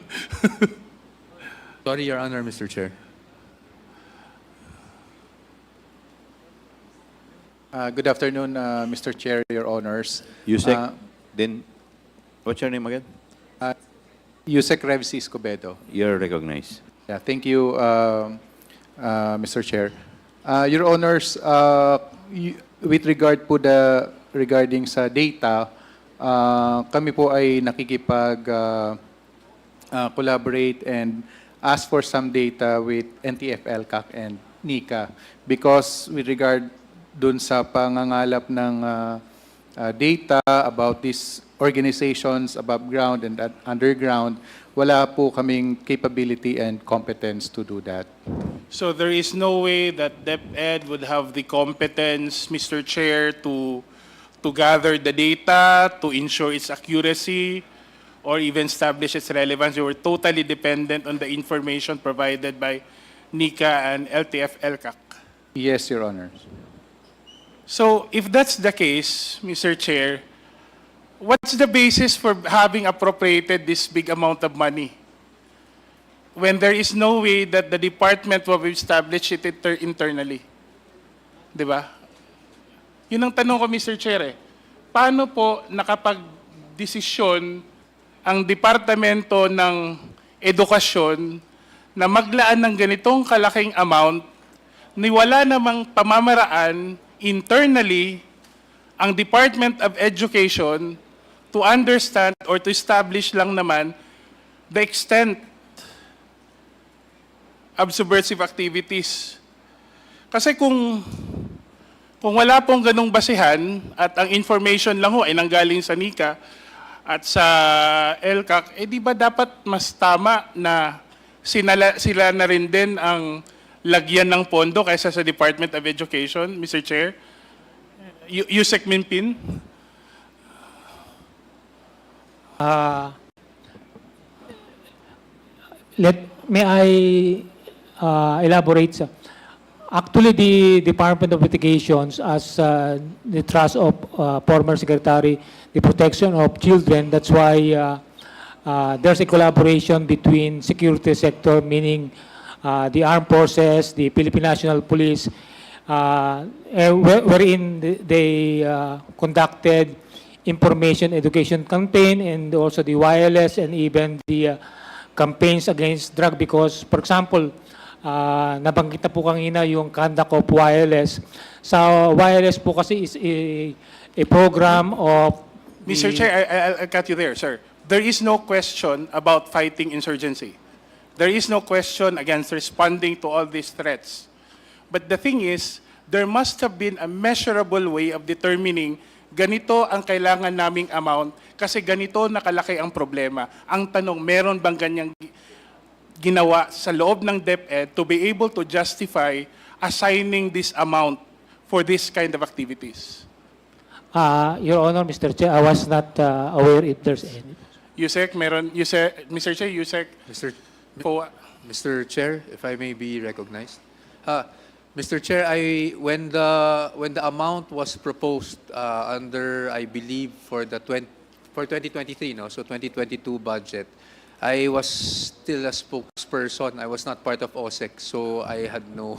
Sorry, Your Honor, Mr. Chair. Good afternoon, Mr. Chair, Your Honors. Yusek, then, what's your name again? Yusek Revsi Escobedo. You're recognized. Yeah, thank you, Mr. Chair. Your Honors, with regard po regarding sa data, kami po ay nakikipag-collaborate and ask for some data with NTFL, CAC, and NICA because with regard dun sa pangangalap ng data about these organizations above ground and underground, wala po kaming capability and competence to do that. So there is no way that DepEd would have the competence, Mr. Chair, to gather the data, to ensure its accuracy, or even establish its relevance. You were totally dependent on the information provided by NICA and LTF-LCAC. Yes, Your Honors. So if that's the case, Mr. Chair, what's the basis for having appropriated this big amount of money when there is no way that the department will establish it internally? Di ba? Yun ang tanong ko, Mr. Chair. Paano po nakapag-desisyon ang Departamento ng Edukasyon na maglaan ng ganitong kalaking amount ni wala namang pamamaraan internally ang Department of Education to understand or to establish lang naman the extent of subversive activities. Kasi kung wala pong ganong basihan at ang information lang ho ay nanggaling sa NICA at sa LCAC, di ba dapat mas tama na sila na rin din ang lagyan ng pondo kaysa sa Department of Education, Mr. Chair? Yusek Minpin? May I elaborate? Sir? Actually, the Department of Education, as the trust of former Secretary, the protection of children, that's why there's a collaboration between security sector, meaning the armed forces, the Philippine National Police, wherein they conducted information education campaign and also the wireless and even the campaigns against drug because, for example, nabanggit na po kanina yung conduct of wireless. Sa wireless po kasi is a program of... Mr. Chair, I'll cut you there, sir. There is no question about fighting insurgency. There is no question against responding to all these threats. But the thing is, there must have been a measurable way of determining ganito ang kailangan naming amount kasi ganito nakalaki ang problema. Ang tanong, meron bang ganyang ginawa sa loob ng DepEd to be able to justify assigning this amount for this kind of activities? Your Honor, Mr. Chair, I was not aware if there's any. Yusek, meron, Yusek, Mr. Chair, Yusek, Mr. Chair, if I may be recognized. Mr. Chair, when the amount was proposed under, I believe, for 2023, no, so 2022 budget, I was still a spokesperson. I was not part of OSEC, so I had no,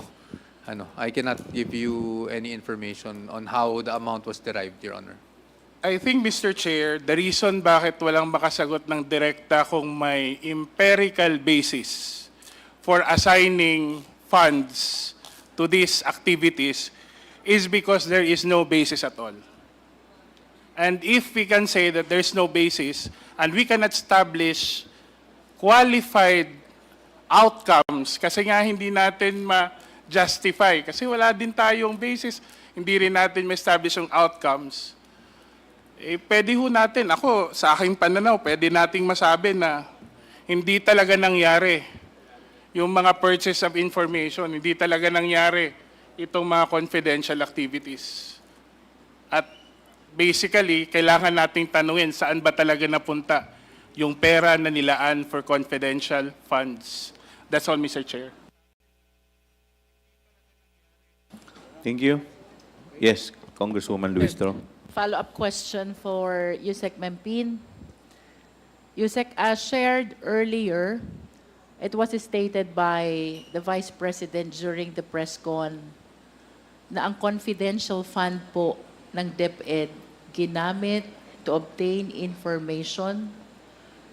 I cannot give you any information on how the amount was derived, Your Honor. I think, Mr. Chair, the reason bakit walang makasagot ng direkta kung may empirical basis for assigning funds to these activities is because there is no basis at all. And if we can say that there's no basis and we cannot establish qualified outcomes kasi nga hindi natin ma-justify kasi wala din tayong basis, hindi rin natin ma-establish yung outcomes, pwede ho natin, ako sa aking pananaw, pwede nating masabi na hindi talaga nangyari yung mga purchase of information, hindi talaga nangyari itong mga confidential activities. At basically, kailangan nating tanungin saan ba talaga napunta yung pera na nilaan for confidential funds. That's all, Mr. Chair. Thank you. Yes, Congresswoman Luistro. Follow-up question for Yusek Mempin. Yusek, as shared earlier, it was stated by the Vice President during the press con na ang confidential fund po ng DepEd ginamit to obtain information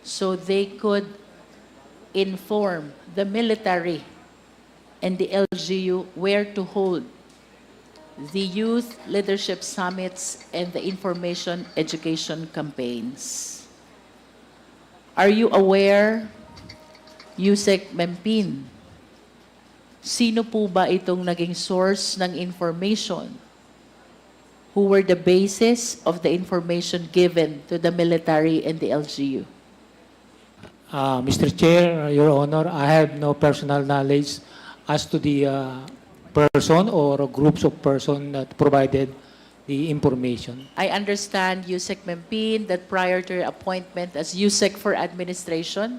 so they could inform the military and the LGU where to hold the youth leadership summits and the information education campaigns. Are you aware, Yusek Mempin, sino po ba itong naging source ng information? Who were the basis of the information given to the military and the LGU? Mr. Chair, Your Honor, I have no personal knowledge as to the person or groups of person that provided the information. I understand, Yusek Mempin, that prior to your appointment as Yusek for Administration,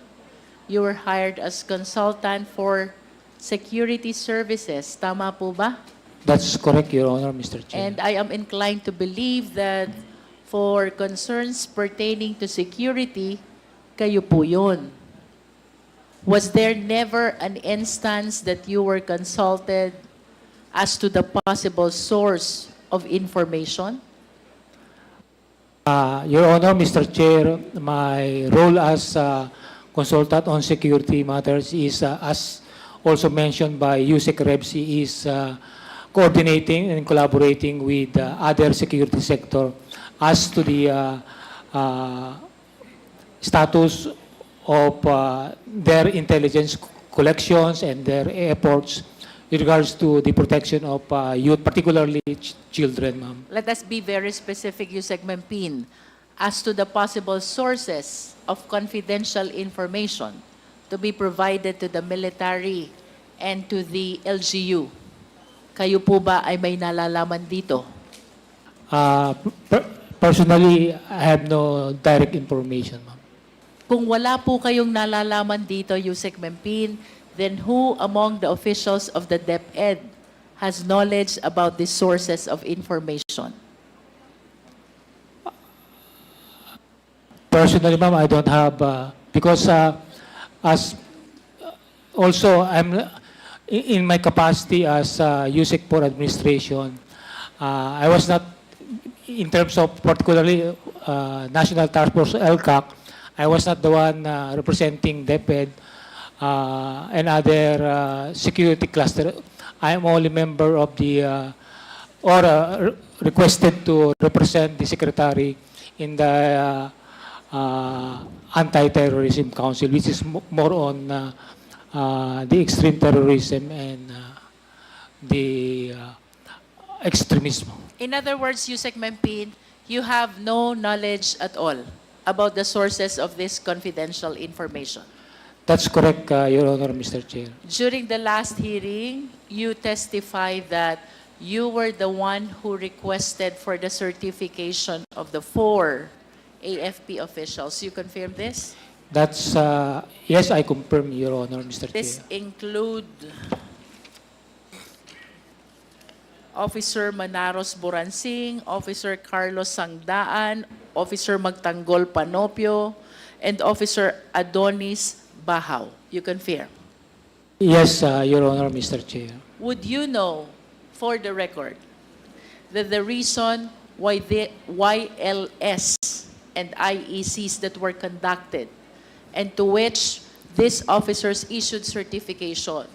you were hired as consultant for security services. Tama po ba? That's correct, Your Honor, Mr. Chair. And I am inclined to believe that for concerns pertaining to security, kayo po yun. Was there never an instance that you were consulted as to the possible source of information? Your Honor, Mr. Chair, my role as consultant on security matters is, as also mentioned by Yusek Rebsi, is coordinating and collaborating with other security sector as to the status of their intelligence collections and their efforts with regards to the protection of youth, particularly children, ma'am. Let us be very specific, Yusek Mempin, as to the possible sources of confidential information to be provided to the military and to the LGU. Kayo po ba ay may nalalaman dito? Personally, I have no direct information, ma'am. Kung wala po kayong nalalaman dito, Yusek Mempin, then who among the officials of the DepEd has knowledge about the sources of information? Personally, ma'am, I don't have, because as also I'm in my capacity as Yusek for administration, I was not in terms of particularly National Task Force LCAC, I was not the one representing DepEd and other security cluster. I am only member of the requested to represent the secretary in the Anti-Terrorism Council, which is more on the extreme terrorism and the extremism. In other words, Yusek Mempin, you have no knowledge at all about the sources of this confidential information. That's correct, Your Honor, Mr. Chair. During the last hearing, you testified that you were the one who requested for the certification of the 4 AFP officials. You confirm this? That's, yes, I confirm, Your Honor, Mr. This Chair. include Officer Manaros Boransing, Officer Carlos Sangdaan, Officer Magtanggol Panopio, and Officer Adonis Bahaw. You confirm? Yes, Your Honor, Mr. Chair. Would you know, for the record, that the reason why the YLS and IECs that were conducted and to which these officers issued certification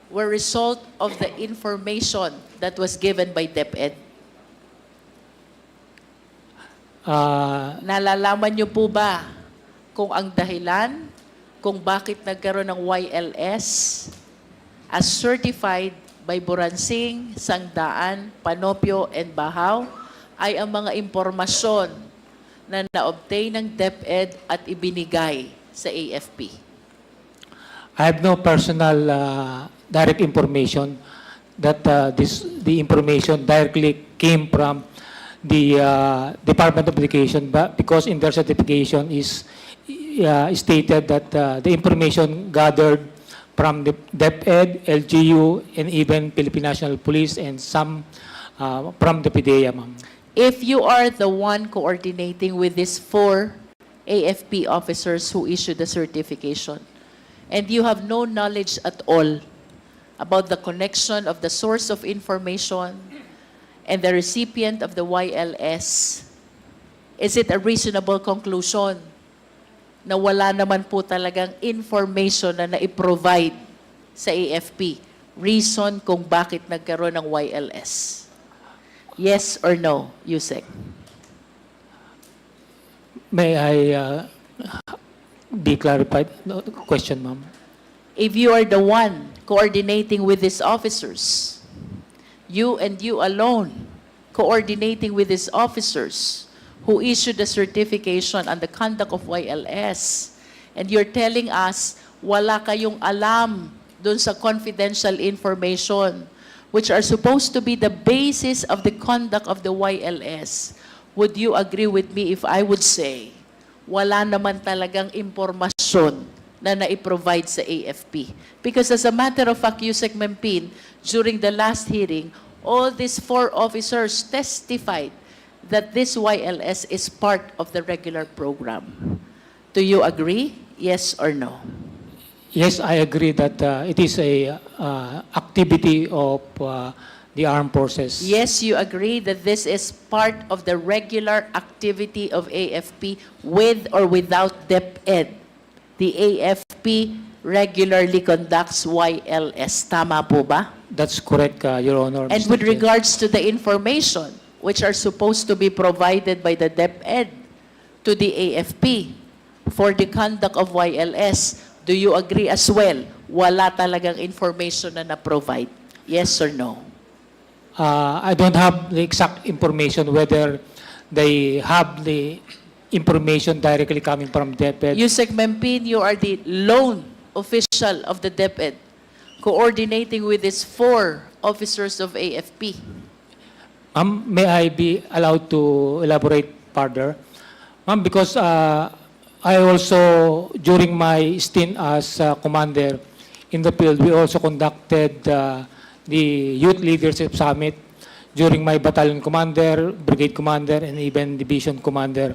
were result of the information that was given by DepEd? Nalalaman niyo po ba kung ang dahilan kung bakit nagkaroon ng YLS as certified by Boransing, Sangdaan, Panopio, and Bahaw ay ang mga impormasyon na na-obtain ng DepEd at ibinigay sa AFP? I have no personal direct information that the information directly came from the Department of Education, but because in their certification is stated that the information gathered from the DepEd, LGU, and even Philippine National Police and some from the PDEA, ma'am. If you are the one coordinating with these 4 AFP officers who issued the certification, and you have no knowledge at all about the connection of the source of information and the recipient of the YLS, is it a reasonable conclusion na wala naman po talagang information na na-provide sa AFP? Reason kung bakit nagkaroon ng YLS? Yes or no, Yusek? May I be clarified? No, question, ma'am. If you are the one coordinating with these officers, you and you alone coordinating with these officers who issued the certification on the conduct of YLS, and you're telling us wala kayong alam dun sa confidential information which are supposed to be the basis of the conduct of the YLS, would you agree with me if I would say wala naman talagang impormasyon na na-provide sa AFP? Because as a matter of fact, Yusek Mempin, during the last hearing, all these 4 officers testified that this YLS is part of the regular program. Do you agree? Yes or no? Yes, I agree that it is a activity of the armed forces. Yes, you agree that this is part of the regular activity of AFP with or without DepEd. The AFP regularly conducts YLS. Tama po ba? That's correct, Your Honor. And Mr. with Chair. regards to the information which are supposed to be provided by the DepEd to the AFP for the conduct of YLS, do you agree as well? Wala talagang information na na-provide? Yes or no? I don't have the exact information whether they have the information directly coming from DepEd. Yusek Mempin, you are the lone official of the DepEd coordinating with these 4 officers of AFP. Ma'am, may I be allowed to elaborate further? Ma'am, because I also, during my stint as commander in the field, we also conducted the Youth Leadership Summit during my battalion commander, brigade commander, and even division commander.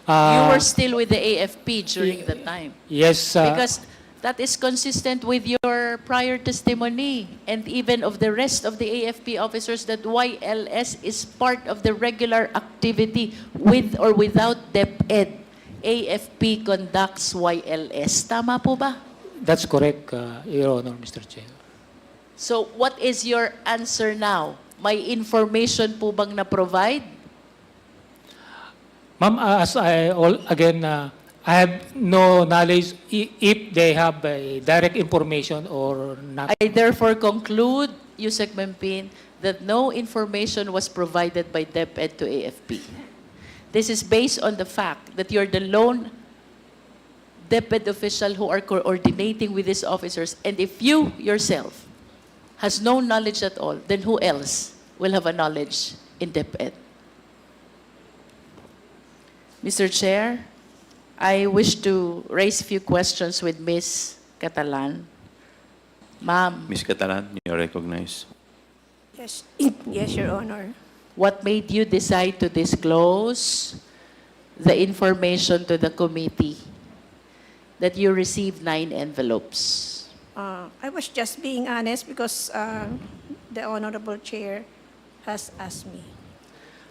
You were still with the AFP during the time. Yes. Because That is consistent with your prior testimony and even of the rest of the AFP officers that YLS is part of the regular activity with or without DepEd. AFP conducts YLS. Tama po ba? That's correct, Your Honor, Mr. Chair. So what is your answer now? May information po bang na-provide? Ma'am, I have no knowledge if they have direct information or not. I therefore conclude, Yusek Mempin, that no information was provided by DepEd to AFP. This is based on the fact that you're the lone DepEd official who are coordinating with these officers. And if you yourself has no knowledge at all, then who else will have a knowledge in DepEd? Mr. Chair, I wish to raise a few questions with Ms. Catalan. Ma'am, Ms. Catalan, you're recognized. Yes, yes, Your Honor. what made you decide to disclose the information to the committee that you received 9 envelopes? I was just being honest because the Honorable Chair has asked me.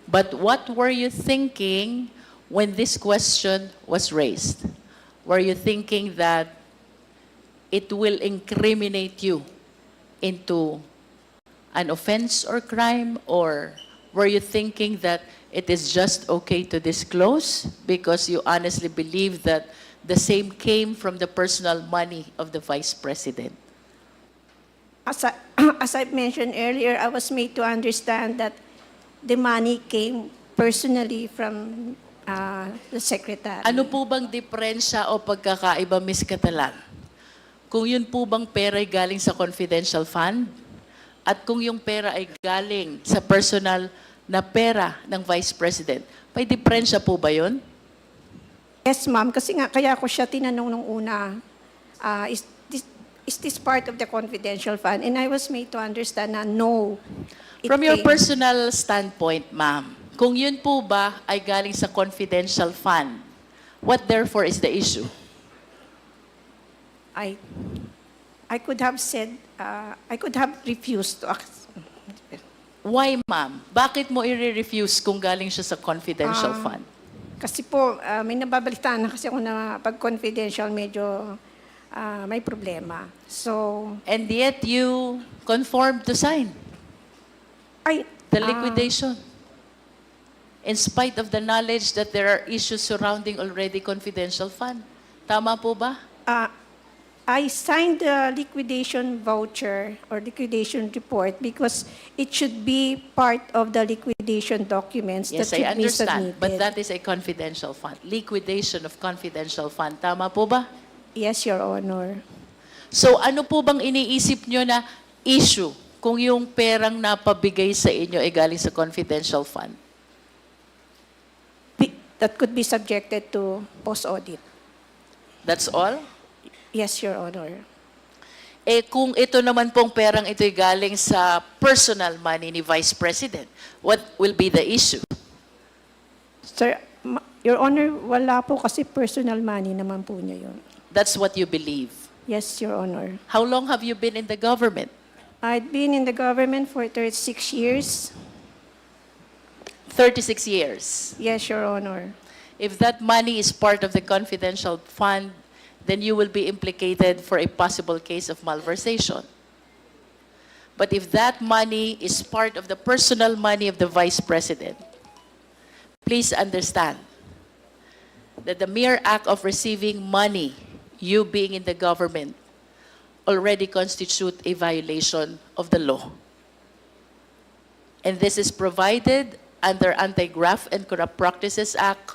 But what were you thinking when this question was raised? Were you thinking that it will incriminate you into an offense or crime, or were you thinking that it is just okay to disclose because you honestly believe that the same came from the personal money of the Vice President? As I mentioned earlier, I was made to understand that the money came personally from the Secretary. Ano po bang diferensya o pagkakaiba, Ms. Catalan? Kung yun po bang pera ay galing sa confidential fund at kung yung pera ay galing sa personal na pera ng Vice President, may diferensya po ba yun? Yes, ma'am. Kasi nga, kaya ko siya tinanong nung una, is this part of the confidential fund? And I was made to understand na no. From your personal standpoint, ma'am, kung yun po ba ay galing sa confidential fund, what therefore is the issue? I could have said, I could have refused to ask. Why, ma'am? Bakit mo i-refuse kung galing siya sa confidential fund? Kasi po, may nababalitaan na kasi ako na pag confidential medyo may problema. So, And yet you conformed to sign the liquidation. In spite of the knowledge that there are issues surrounding already confidential fund. Tama po ba? I signed the liquidation voucher or liquidation report because it should be part of the liquidation documents Yes, that I should be understand. submitted. But that is a confidential fund. Liquidation of confidential fund. Tama po ba? Yes, Your Honor. So ano po bang iniisip nyo na issue kung yung perang napabigay sa inyo ay galing sa confidential fund? That could be subjected to post-audit. That's all? Yes, Your Honor. Eh kung ito naman pong perang ito'y galing sa personal money ni Vice President, what will be the issue? Sir, Your Honor, wala po kasi personal money naman po niya yun. That's what you believe. Yes, Your Honor. How long have you been in the government? I've been in the government for 36 years. 36 years. Yes, Your Honor. If that money is part of the confidential fund, then you will be implicated for a possible case of malversation. But if that money is part of the personal money of the Vice President, please understand that the mere act of receiving money, you being in the government, already constitute a violation of the law. And this is provided under Anti-Graft and Corrupt Practices Act,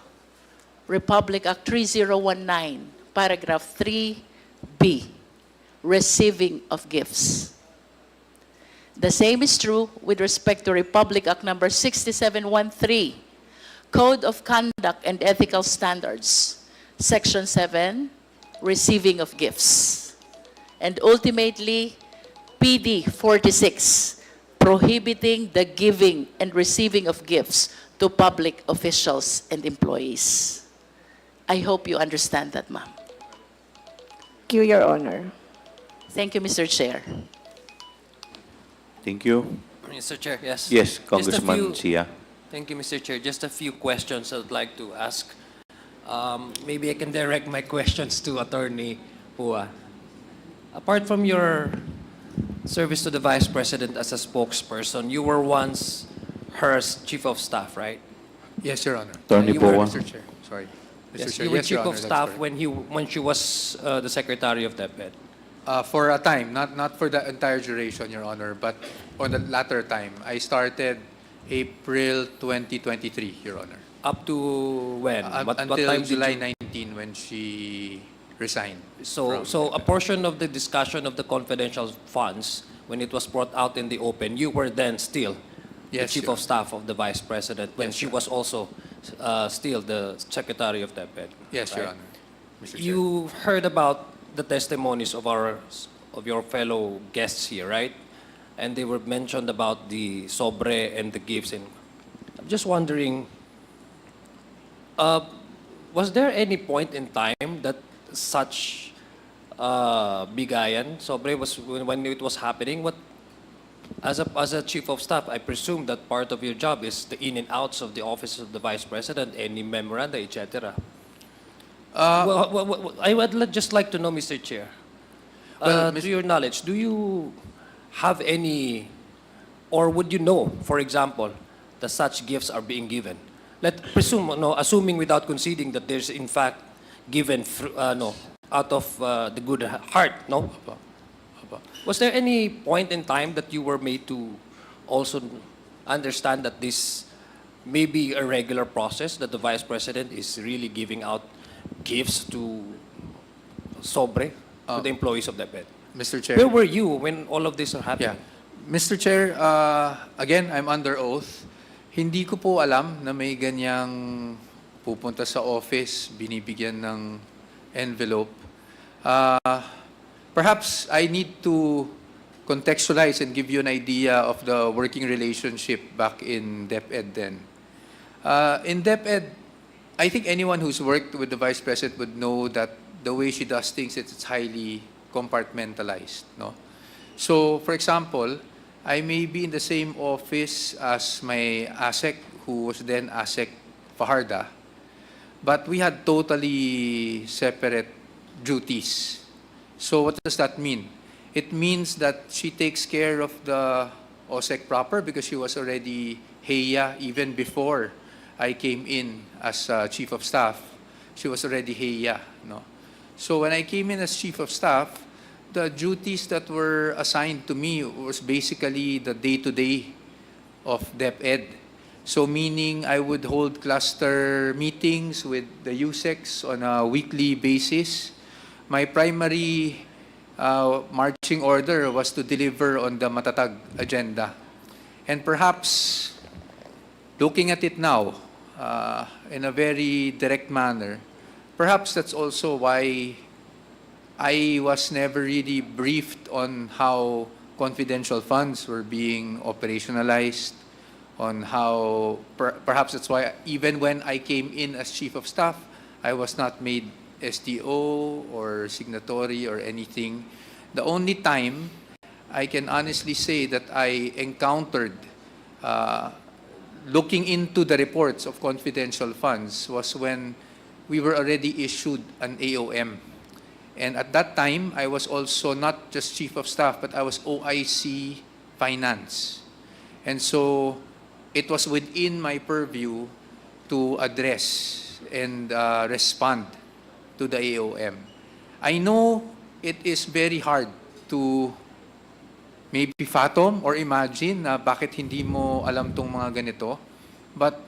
Republic Act 3019, paragraph 3B, receiving of gifts. The same is true with respect to Republic Act number 6713, Code of Conduct and Ethical Standards, Section 7, receiving of gifts. And ultimately, PD 46, prohibiting the giving and receiving of gifts to public officials and employees. I hope you understand that, ma'am. Thank you, Your Honor. Thank you, Mr. Chair. Thank you. Mr. Chair, yes. Yes, Just a Congressman few- Sia. Thank you, Mr. Chair. Just a few questions I'd like to ask. Maybe I can direct my questions to Attorney Pua. Apart from your service to the Vice President as a spokesperson, you were once her Chief of Staff, right? Yes, Your Honor. Attorney You were- Pua. Mr. Chair, sorry. Mr. Yes, Chair, you were yes, Chief Your of Honor, that's Staff correct. when she was the Secretary of DepEd. For a time, not for the entire duration, Your Honor, but on the latter time. I started April 2023, Your Honor. Up to when? What Until time did July you- 19 when she resigned. So, from a portion of the discussion of the confidential funds, when it was brought out in the open, you were then still the Yes, Chief Your of Staff of the Vice President when Yes, she Your was also still the Secretary of DepEd. Yes, Your right? Honor. Mr. Chair. You heard about the testimonies of your fellow guests here, right? And they were mentioned about the sobre and the gifts. And I'm just wondering, was there any point in time that such bigayan sobre was when it was happening? What as a Chief of Staff, I presume that part of your job is the in and outs of the office of the Vice President, any memoranda, etc. I would just like to know, Mr. Chair, Well, to your knowledge, do you have any, or would you know, for example, that such gifts are being given? Let presume, no, assuming without conceding that there's in fact given, out of the good heart, no? Was there any point in time that you were made to also understand that this may be a regular process, that the Vice President is really giving out gifts to sobre, to the employees of DepEd? Mr. Chair. Where were you when all of this are happening? Yeah. Mr. Chair, again, I'm under oath. Hindi ko po alam na may ganyang pupunta sa office, binibigyan ng envelope. Perhaps I need to contextualize and give you an idea of the working relationship back in DepEd then. In DepEd, I think anyone who's worked with the Vice President would know that the way she does things, it's highly compartmentalized. No? So, for example, I may be in the same office as my ASEC, who was then ASEC Fajarda, but we had totally separate duties. So what does that mean? It means that she takes care of the OSEC proper because she was already HEA even before I came in as Chief of Staff. She was already HEA. No? So when I came in as Chief of Staff, the duties that were assigned to me was basically the day-to-day of DepEd. So meaning I would hold cluster meetings with the USECs on a weekly basis. My primary marching order was to deliver on the Matatag agenda. And perhaps, looking at it now, in a very direct manner, perhaps that's also why I was never really briefed on how confidential funds were being operationalized, on how, perhaps that's why even when I came in as Chief of Staff, I was not made SDO or signatory or anything. The only time I can honestly say that I encountered looking into the reports of confidential funds was when we were already issued an AOM. And at that time, I was also not just Chief of Staff, but I was OIC Finance. And so it was within my purview to address and respond to the AOM. I know it is very hard to maybe fathom or imagine na bakit hindi mo alam tong mga ganito. But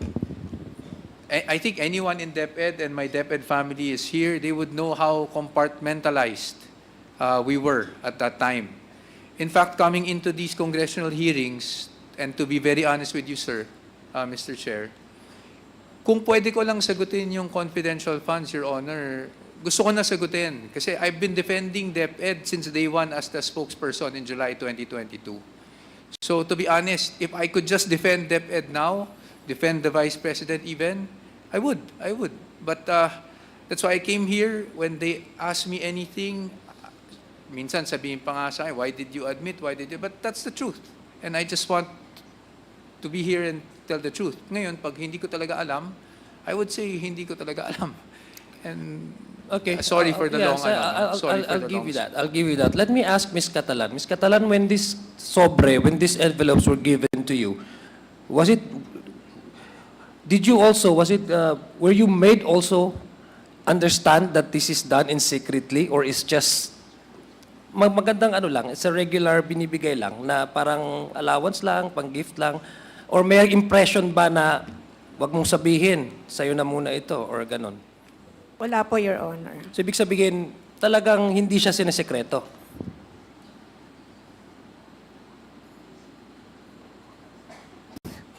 I think anyone in DepEd and my DepEd family is here, they would know how compartmentalized we were at that time. In fact, coming into these congressional hearings, and to be very honest with you, sir, Mr. Chair, kung pwede ko lang sagutin yung confidential funds, Your Honor, gusto ko na sagutin. Kasi I've been defending DepEd since day one as the spokesperson in July 2022. So to be honest, if I could just defend DepEd now, defend the Vice President even, I would. But that's why I came here. When they asked me anything, minsan sabihin pa nga sa akin, why did you admit, why did you, but that's the truth. And I just want to be here and tell the truth. Ngayon, pag hindi ko talaga alam, I would say hindi ko talaga alam. And Okay. sorry for the long, I'll give you that. I'll give you that. Let me ask Ms. Catalan. Ms. Catalan, when this sobre, when these envelopes were given to you, was it, did you also, was it, were you made also understand that this is done in secretly, or is just magandang ano lang, it's a regular binibigay lang na parang allowance lang, pang-gift lang, or may impression ba na wag mong sabihin, sa'yo na muna ito, or ganon? Wala po, Your Honor. So, ibig sabihin, talagang hindi siya sinesekreto.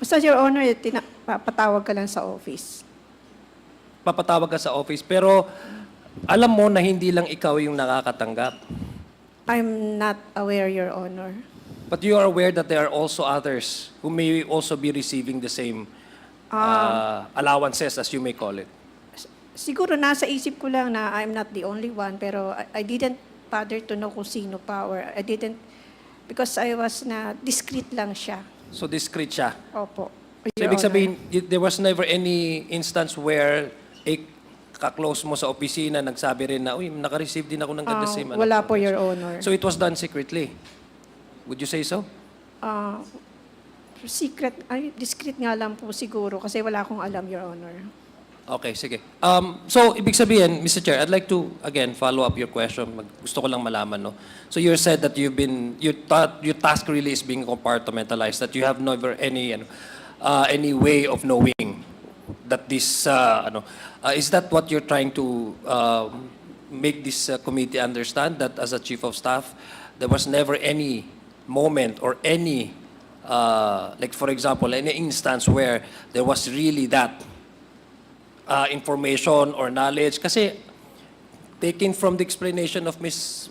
Basta, Your Honor, papatawag ka lang sa office. Papatawag ka sa office, pero alam mo na hindi lang ikaw yung nakakatanggap. I'm not aware, Your Honor. But you are aware that there are also others who may also be receiving the same allowances, as you may call it. Siguro nasa isip ko lang na I'm not the only one, pero I didn't bother to know kung sino pa, or I didn't, because I was discreet lang siya. So discreet siya. Opo. So Your ibig Honor. sabihin, there was never any instance where kaklose mo sa opisina, nagsabi rin na, uy, naka-receive din ako ng the same. Wala po, Your Honor. So it was done secretly. Would you say so? Discreet nga lang po siguro, kasi wala akong alam, Your Honor. Okay, sige. So, ibig sabihin, Mr. Chair, I'd like to, again, follow up your question. Gusto ko lang malaman, no? So, you said that your task really is being compartmentalized, that you have never any way of knowing that this, is that what you're trying to make this committee understand, that as a Chief of Staff, there was never any moment or any, like for example, any instance where there was really that information or knowledge? Kasi taken from the explanation of Ms.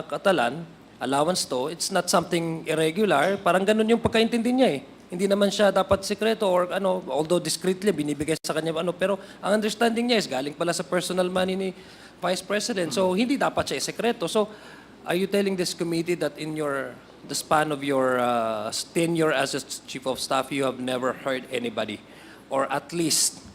Catalan, allowance to, it's not something irregular. Parang ganun yung pagkaintindi niya eh. Hindi naman siya dapat sekreto or although discreetly binibigay sa kanya pero ang understanding niya is galing pala sa personal money ni Vice President. So hindi dapat siya sekreto. So are you telling this committee that in the span of your tenure as a Chief of Staff, you have never heard anybody, or at least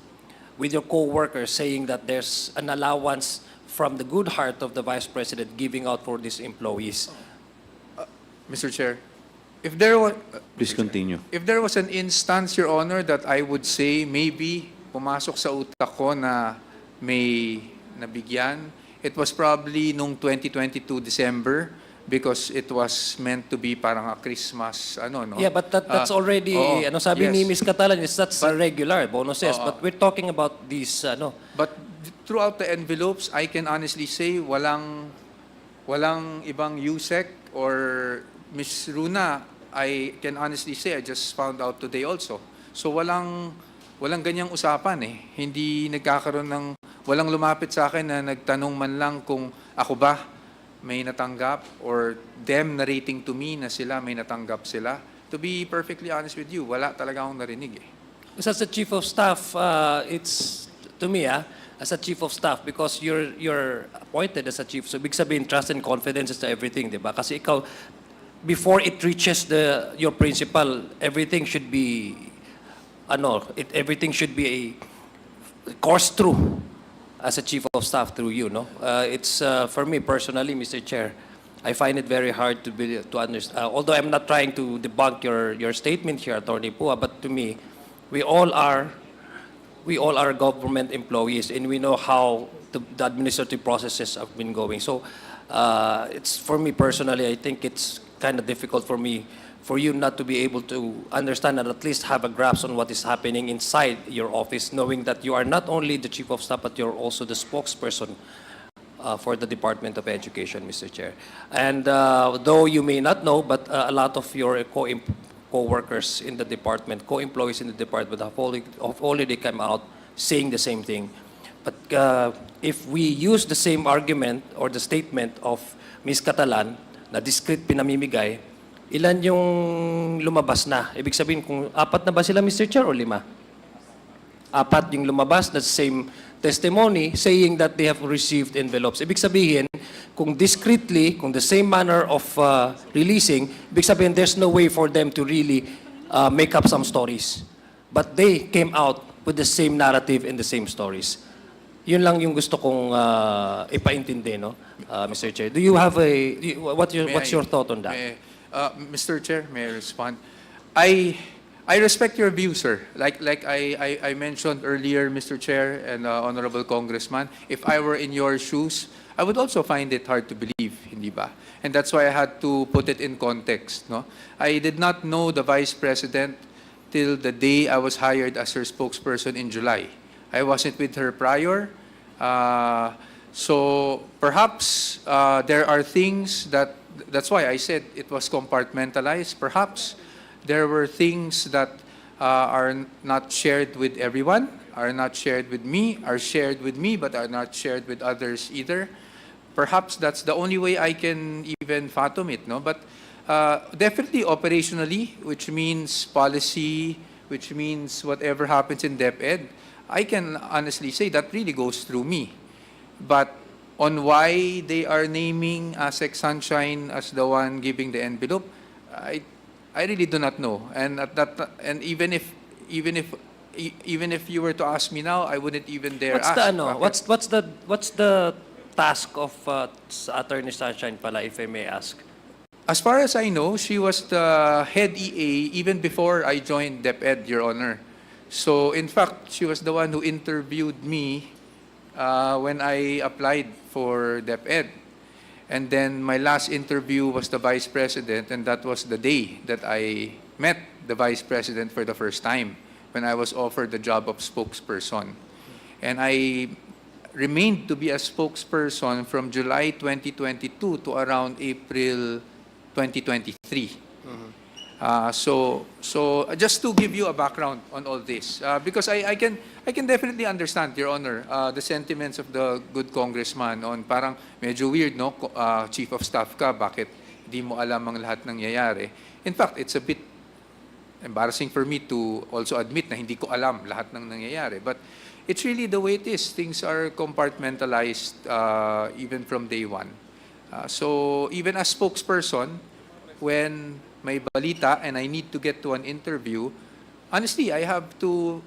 with your co-workers, saying that there's an allowance from the good heart of the Vice President giving out for these employees? Mr. Chair, if there was, Please continue. if there was an instance, Your Honor, that I would say maybe pumasok sa utak ko na may nabigyan, it was probably nung 2022 December, because it was meant to be parang a Christmas, no? Yeah, but that's already, sabi ni Ms. Catalan, that's regular bonuses. But we're talking about these, But throughout the envelopes, I can honestly say walang ibang USEC or Ms. Runa. I can honestly say I just found out today also. So walang ganyang usapan eh. Hindi nagkakaroon walang lumapit sa akin na nagtanong man lang kung ako ba may natanggap, or them narrating to me na sila may natanggap sila. To be perfectly honest with you, wala talaga akong narinig eh. As a Chief of Staff, it's, to me, as a Chief of Staff, because you're appointed as a Chief, so big sabihin, trust and confidence is everything, di ba? Kasi ikaw, before it reaches your principal, everything should be, everything should be a course through as a Chief of Staff through you, no? It's, for me personally, Mr. Chair, I find it very hard to understand. Although I'm not trying to debunk your statement here, Attorney Pua, but to me, we all are government employees, and we know how the administrative processes have been going. So, it's, for me personally, I think it's kind of difficult for you not to be able to understand and at least have a grasp on what is happening inside your office, knowing that you are not only the Chief of Staff, but you're also the spokesperson for the Department of Education, Mr. Chair. And though you may not know, but a lot of your co-workers in the department, co-employees in the department have already come out saying the same thing. But if we use the same argument or the statement of Ms. Catalan na discreet pinamimigay, ilan yung lumabas na? Ibig sabihin, kung 4 na ba sila, Mr. Chair, o 5? 4 yung lumabas na same testimony saying that they have received envelopes. Ibig sabihin, kung discreetly, kung the same manner of releasing, ibig sabihin there's no way for them to really make up some stories. But they came out with the same narrative and the same stories. Yun lang yung gusto kong ipaintindi, no, Mr. Chair. Do you have what's your thought on that? Mr. Chair, may I respond? I respect your view, sir. Like I mentioned earlier, Mr. Chair and Honorable Congressman, if I were in your shoes, I would also find it hard to believe, hindi ba? And that's why I had to put it in context, no? I did not know the Vice President till the day I was hired as her spokesperson in July. I wasn't with her prior. So perhaps there are things that's why I said it was compartmentalized. Perhaps there were things that are not shared with everyone, are not shared with me, are shared with me, but are not shared with others either. Perhaps that's the only way I can even fathom it, no? But definitely operationally, which means policy, which means whatever happens in DepEd, I can honestly say that really goes through me. But on why they are naming ASEC Sunshine as the one giving the envelope, I really do not know. And even if you were to ask me now, I wouldn't even dare ask. What's the task of Attorney Sunshine pala, if I may ask? As far as I know, she was the head EA even before I joined DepEd, Your Honor. So, in fact, she was the one who interviewed me when I applied for DepEd. And then my last interview was the Vice President, and that was the day that I met the Vice President for the first time, when I was offered the job of spokesperson. And I remained to be a spokesperson from July 2022 to around April 2023. So just to give you a background on all this, because I can definitely understand, Your Honor, the sentiments of the good congressman on parang medyo weird, no? Chief of Staff ka, bakit di mo alam ang lahat ng nangyayari? In fact, it's a bit embarrassing for me to also admit na hindi ko alam lahat ng nangyayari. But it's really the way it is. Things are compartmentalized even from day one. So even as spokesperson, when may balita and I need to get to an interview, honestly, I have to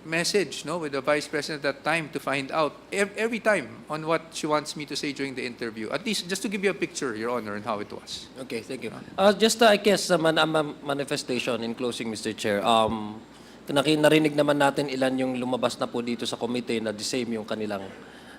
message, no, with the Vice President at that time to find out every time on what she wants me to say during the interview. At least just to give you a picture, Your Honor, on how it was. Okay, thank you. Just I guess manifestation in closing, Mr. Chair. Narinig naman natin ilan yung lumabas na po dito sa committee na the same yung kanilang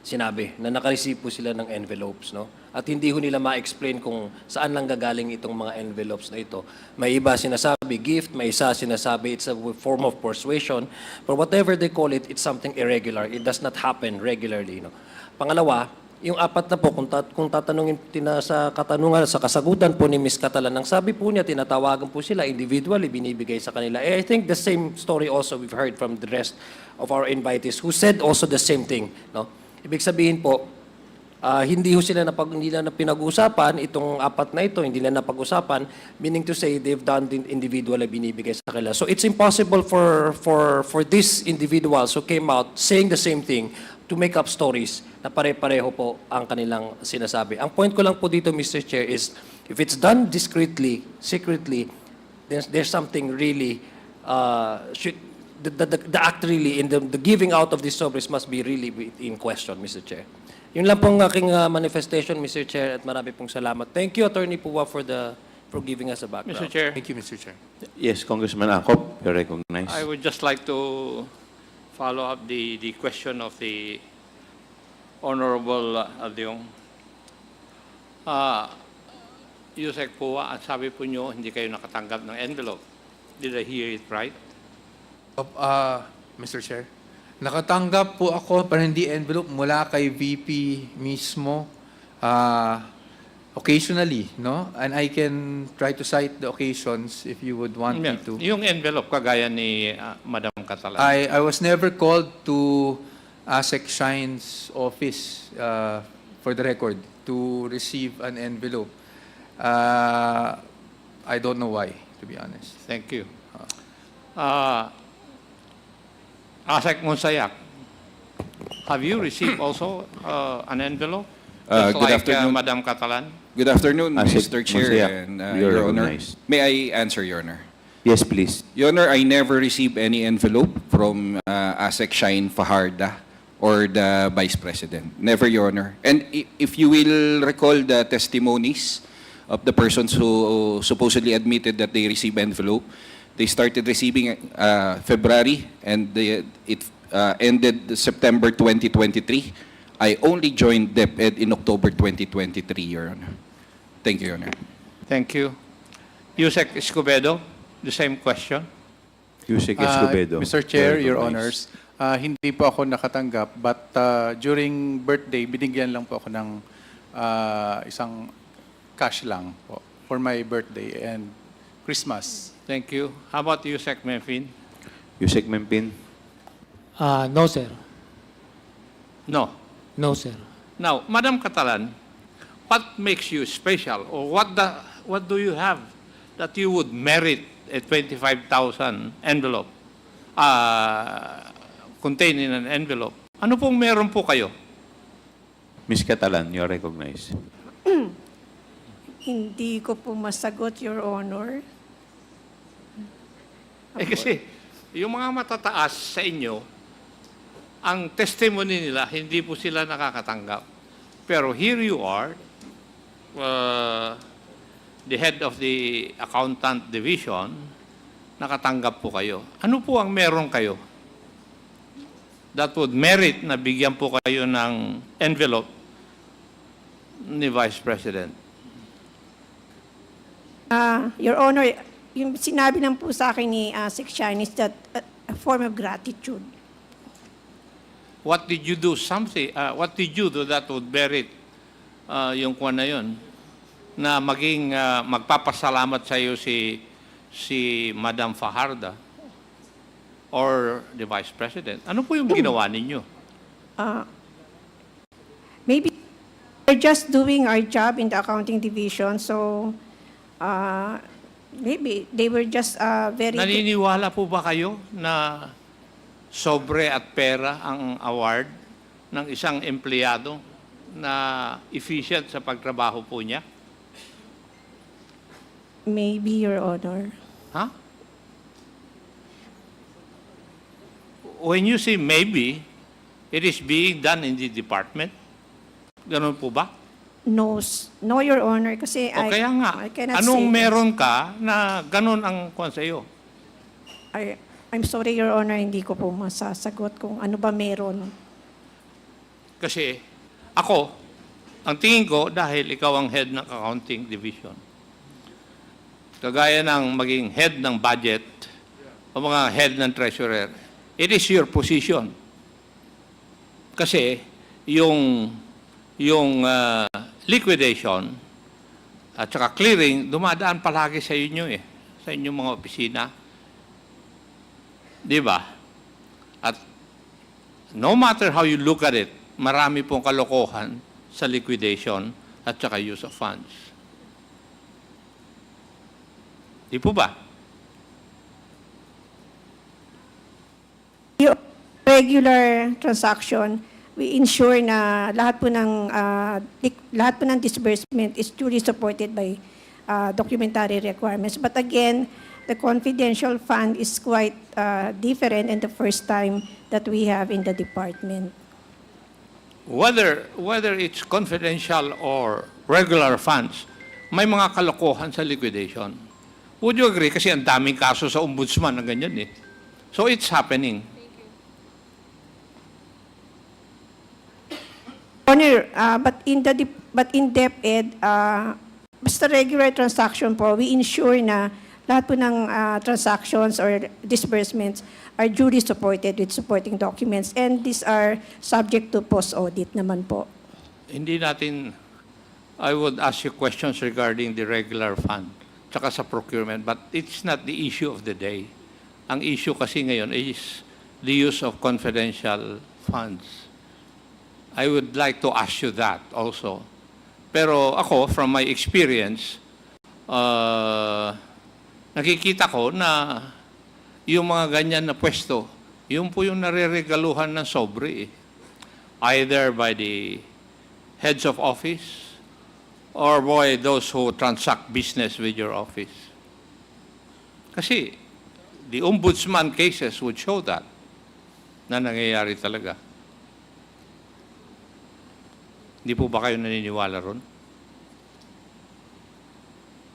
sinabi, na nakareceive po sila ng envelopes, no? At hindi ho nila ma-explain kung saan lang gagaling itong mga envelopes na ito. May iba sinasabi gift, may isa sinasabi it's a form of persuasion, but whatever they call it, it's something irregular. It does not happen regularly, no? Pangalawa, yung apat na po, kung tatanungin sa katanungan, sa kasagutan po ni Ms. Catalan, ang sabi po niya, tinatawagan po sila individually, binibigay sa kanila. I think the same story also we've heard from the rest of our invitees who said also the same thing, no? Ibig sabihin po, hindi ho sila pinag-uusapan, itong apat na ito, hindi nila napag-usapan, meaning to say they've done the individual na binibigay sa kanila. So it's impossible for these individuals who came out saying the same thing to make up stories na pare-pareho po ang kanilang sinasabi. Ang point ko lang po dito, Mr. Chair, is if it's done discreetly, secretly, there's something really, the act really, in the giving out of these stories must be really in question, Mr. Chair. Yun lang pong aking manifestation, Mr. Chair, at marami pong salamat. Thank you, Attorney Puwa, for giving us a background. Mr. Chair. Thank you, Mr. Chair. Yes, Congressman Acop, you're recognized. I would just like to follow up the question of the Honorable Adyong. Yusek po, ang sabi po nyo, hindi kayo nakatanggap ng envelope. Did I hear it right? Mr. Chair, nakatanggap po ako pero hindi envelope mula kay VP mismo. Occasionally, no? And I can try to cite the occasions if you would want me to. Yung envelope, kagaya ni Madam Catalan. I was never called to ASEC Shine's office, for the record, to receive an envelope. I don't know why, to be honest. Thank you. Asek Monsayak, have you received also an envelope? Just Good like afternoon. Madam Catalan. Good afternoon, Asik, Mr. Chair Masaya. and You're Your Honor. recognized. May I answer, Your Honor? Yes, please. Your Honor, I never received any envelope from ASEC Shine Fajarda or the Vice President. Never, Your Honor. And if you will recall the testimonies of the persons who supposedly admitted that they received envelope, they started receiving February and it ended September 2023. I only joined DepEd in October 2023, Your Honor. Thank you, Your Honor. Thank you. Yusek Escobedo, the same question. Yusek Escobedo. Mr. Chair, You're Your recognized. Honors, hindi po ako nakatanggap, but during birthday, binigyan lang po ako ng isang cash lang po for my birthday and Christmas. Thank you. How about Yusek Mempin? Yusek Mempin. No, sir. No. No, sir. Now, Madam Catalan, what makes you special, or what do you have that you would merit a 25,000 envelope, contained in an envelope? Ano pong meron po kayo? Miss Catalan, you're recognized. Hindi ko po masagot, Your Honor. Kasi, yung mga matataas sa inyo, ang testimony nila, hindi po sila nakakatanggap. Pero here you are, the head of the accountant division, nakatanggap po kayo. Ano po ang meron kayo that would merit na bigyan po kayo ng envelope ni Vice President? Your Honor, yung sinabi lang po sa akin ni Sec. Shine is that a form of gratitude. What did you do what did you do that would merit yung kuwan na yun? Na maging magpapasalamat sa iyo si Madam Fajarda or the Vice President. Ano po yung ginawa ninyo? Maybe we're just doing our job in the accounting division, so maybe they were just very... Naniniwala po ba kayo na sobre at pera ang award ng isang empleyado na efficient sa pagtrabaho po niya? Maybe, Your Honor. Huh? When you say maybe, it is being done in the department? Ganun po ba? No, Your Honor, kasi O kaya nga, I cannot anong say. meron ka na ganun ang kwan sa iyo? I'm sorry, Your Honor, hindi ko po masasagot kung ano ba meron. Kasi ako, ang tingin ko, dahil ikaw ang head ng accounting division, kagaya ng maging head ng budget o mga head ng treasurer, it is your position. Kasi yung liquidation at saka clearing, dumadaan palagi sa inyo sa inyong mga opisina. Di ba? At no matter how you look at it, marami pong kalokohan sa liquidation at saka use of funds. Di po ba? Yung regular transaction, we ensure na lahat po ng disbursement is duly supported by documentary requirements. But again, the confidential fund is quite different and the first time that we have in the department. Whether it's confidential or regular funds, may mga kalokohan sa liquidation. Would you agree? Kasi ang daming kaso sa ombudsman na ganyan So it's happening. Honor, but in DepEd, basta regular transaction po, we ensure na lahat po ng transactions or disbursements are duly supported with supporting documents, and these are subject to post-audit naman po. Hindi natin, I would ask you questions regarding the regular fund, tsaka sa procurement, but it's not the issue of the day. Ang issue kasi ngayon is the use of confidential funds. I would like to ask you that also. Pero ako, from my experience, nakikita ko na yung mga ganyan na pwesto, yun po yung nareregaluhan ng sobre. Either by the heads of office or by those who transact business with your office? Kasi the ombudsman cases would show that na nangyayari talaga. Hindi po ba kayo naniniwala ron?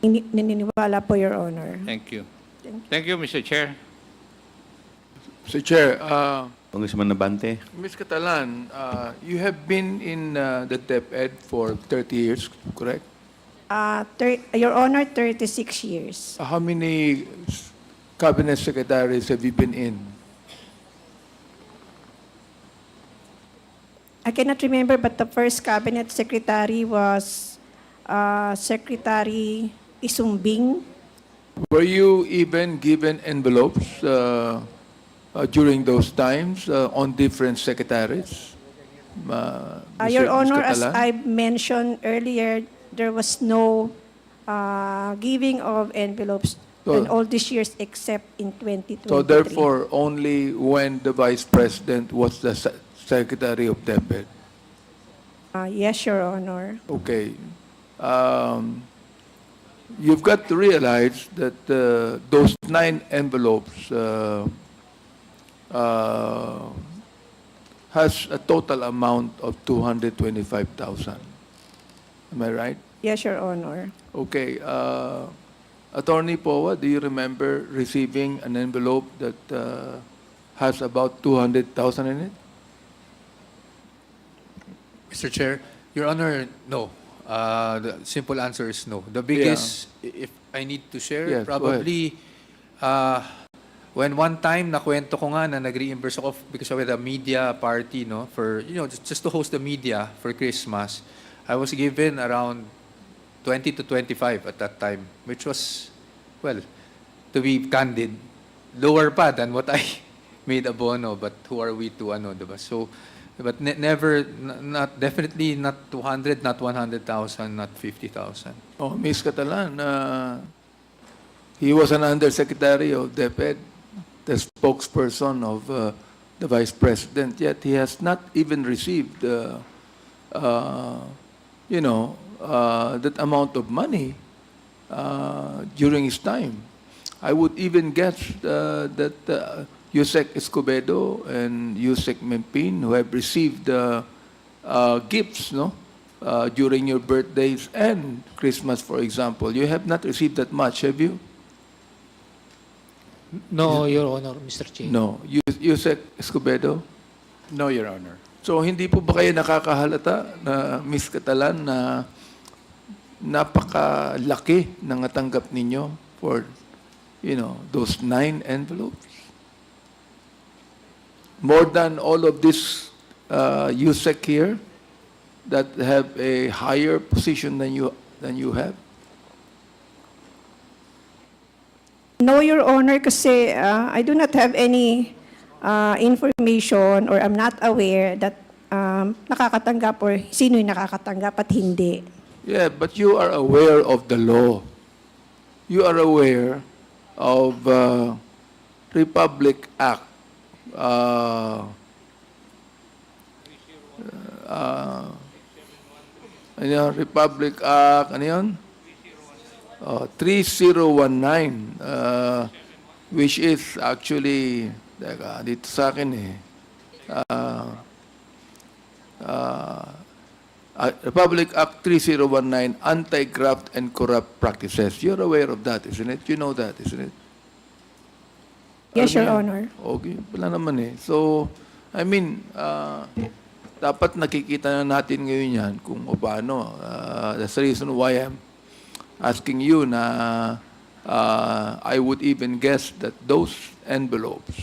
Naniniwala po, Your Honor. Thank you. Thank you, Mr. Chair. Mr. Chair, Congressman Nabante. Ms. Catalan, you have been in the DepEd for 30 years, correct? Your Honor, 36 years. How many cabinet secretaries have you been in? I cannot remember, but the first cabinet secretary was Secretary Isumbing. Were you even given envelopes during those times on different secretaries? Your Ms. Honor, as Catalan? I mentioned earlier, there was no giving of envelopes in all these years except in 2023. So therefore, only when the Vice President was the Secretary of DepEd. Yes, Your Honor. Okay. You've got to realize that those 9 envelopes has a total amount of 225,000. Am I right? Yes, Your Honor. Okay. Attorney Powa, do you remember receiving an envelope that has about 200,000 in it? Mr. Chair, Your Honor, no. The simple answer is no. The biggest, if I need to share, Yes, go probably when one time nakwento ko nga na nag-reimburse ako because of the media party, no, for just to host the media for Christmas, I was given around 20 to 25 at that time, which was, well, to be candid, lower pa than what I made abono, but who are we to diba? So, but never, not definitely not 200, not 100,000, not 50,000. Oh, Ms. Catalan, he was an undersecretary of DepEd, the spokesperson of the Vice President, yet he has not even received, that amount of money during his time. I would even guess that Yusek Escobedo and Yusek Mempin, who have received gifts, during your birthdays and Christmas, for example, you have not received that much, have you? No, Your Honor, Mr. Chair. No. Yusek Escobedo? No, Your Honor. So, hindi po ba kayo nakakahalata na Ms. Catalan na napakalaki ng natanggap ninyo for, those 9 envelopes? More than all of this USEC here that have a higher position than you have? No, Your Honor, kasi I do not have any information or I'm not aware that nakakatanggap or sino'y nakakatanggap at hindi. Yeah, but you are aware of the law. You are aware of Republic Act. Republic Act, 3019, which is actually, dito sa akin Republic Act 3019, Anti-Graft and Corrupt Practices. You're aware of that, isn't it? You know that, isn't it? Yes, Your Honor. Okay, wala naman So, I mean, dapat nakikita na natin ngayon yan kung paano. That's the reason why I'm asking you na I would even guess that those envelopes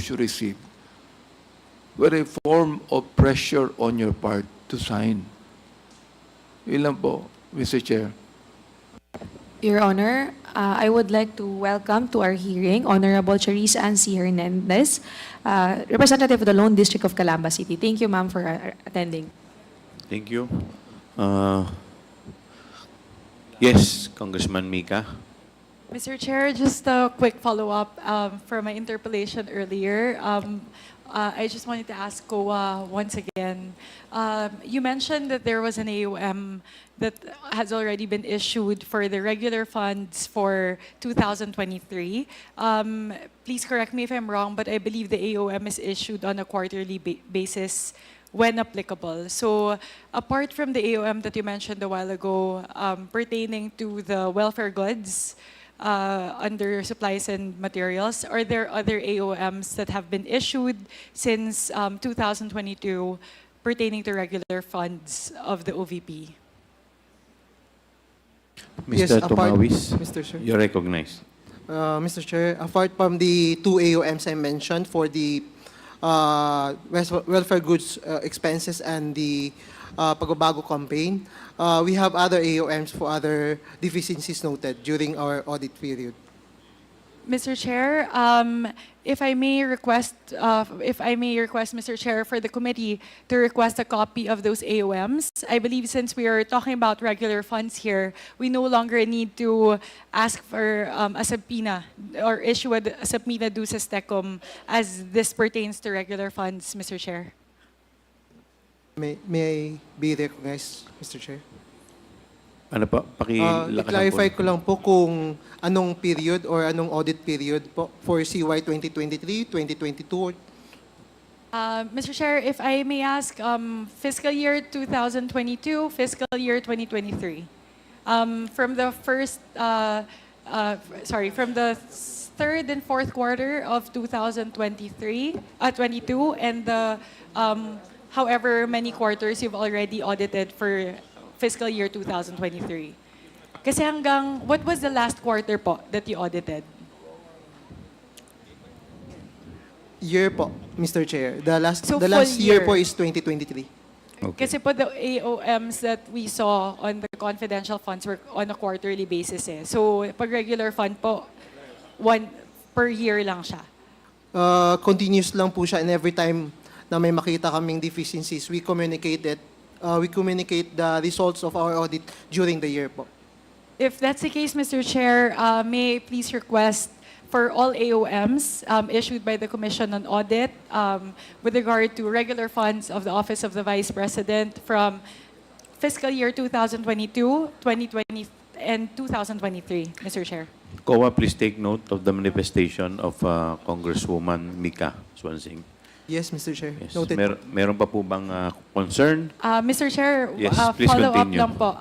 you received were a form of pressure on your part to sign. Ilan po, Mr. Chair? Your Honor, I would like to welcome to our hearing Honorable Charissa Ansi Hernandez, representative of the Lone District of Calamba City. Thank you, ma'am, for attending. Thank you. Yes, Congressman Mika. Mr. Chair, just a quick follow-up for my interpellation earlier. I just wanted to ask COA once again. You mentioned that there was an AOM that has already been issued for the regular funds for 2023. Please correct me if I'm wrong, but I believe the AOM is issued on a quarterly basis when applicable. So apart from the AOM that you mentioned a while ago pertaining to the welfare goods, under supplies and materials, are there other AOMs that have been issued since 2022 pertaining to regular funds of the OVP? Yes, Mr. apart- Tumawis, Mr. Chair. you're recognized. Mr. Chair, apart from the two AOMs I mentioned for the welfare goods expenses and the pagbabago campaign, we have other AOMs for other deficiencies noted during our audit period. Mr. Chair, if I may request, Mr. Chair, for the committee to request a copy of those AOMs. I believe since we are talking about regular funds here, we no longer need to ask for a subpoena or issue a subpoena duces tecum as this pertains to regular funds, Mr. Chair. May I be recognized, Mr. Chair? Ano pa? Pakilakas I-clarify ko lang po kung anong period or anong audit period po for CY 2023, 2022. Mr. Chair, if I may ask, fiscal year 2022, fiscal year 2023. From the third and fourth quarter of 2023, 22, and the however many quarters you've already audited for fiscal year 2023. Kasi what was the last quarter po that you audited? Year po, Mr. Chair. The last So last full year year. po is 2023. Kasi po the AOMs that we saw on the confidential funds were on a quarterly basis eh. So pag regular fund po, one per year lang siya. Continuous lang po siya, and every time na may makita kaming deficiencies, we communicate the results of our audit during the year po. If that's the case, Mr. Chair, may I please request for all AOMs issued by the Commission on Audit with regard to regular funds of the Office of the Vice President from fiscal year 2022, 2020, and 2023, Mr. Chair. COA, please take note of the manifestation of Congresswoman Mika Swansing. Yes, Mr. Chair. Yes. Noted. Meron pa po bang concern? Mr. Chair, Yes, please follow-up continue. lang po.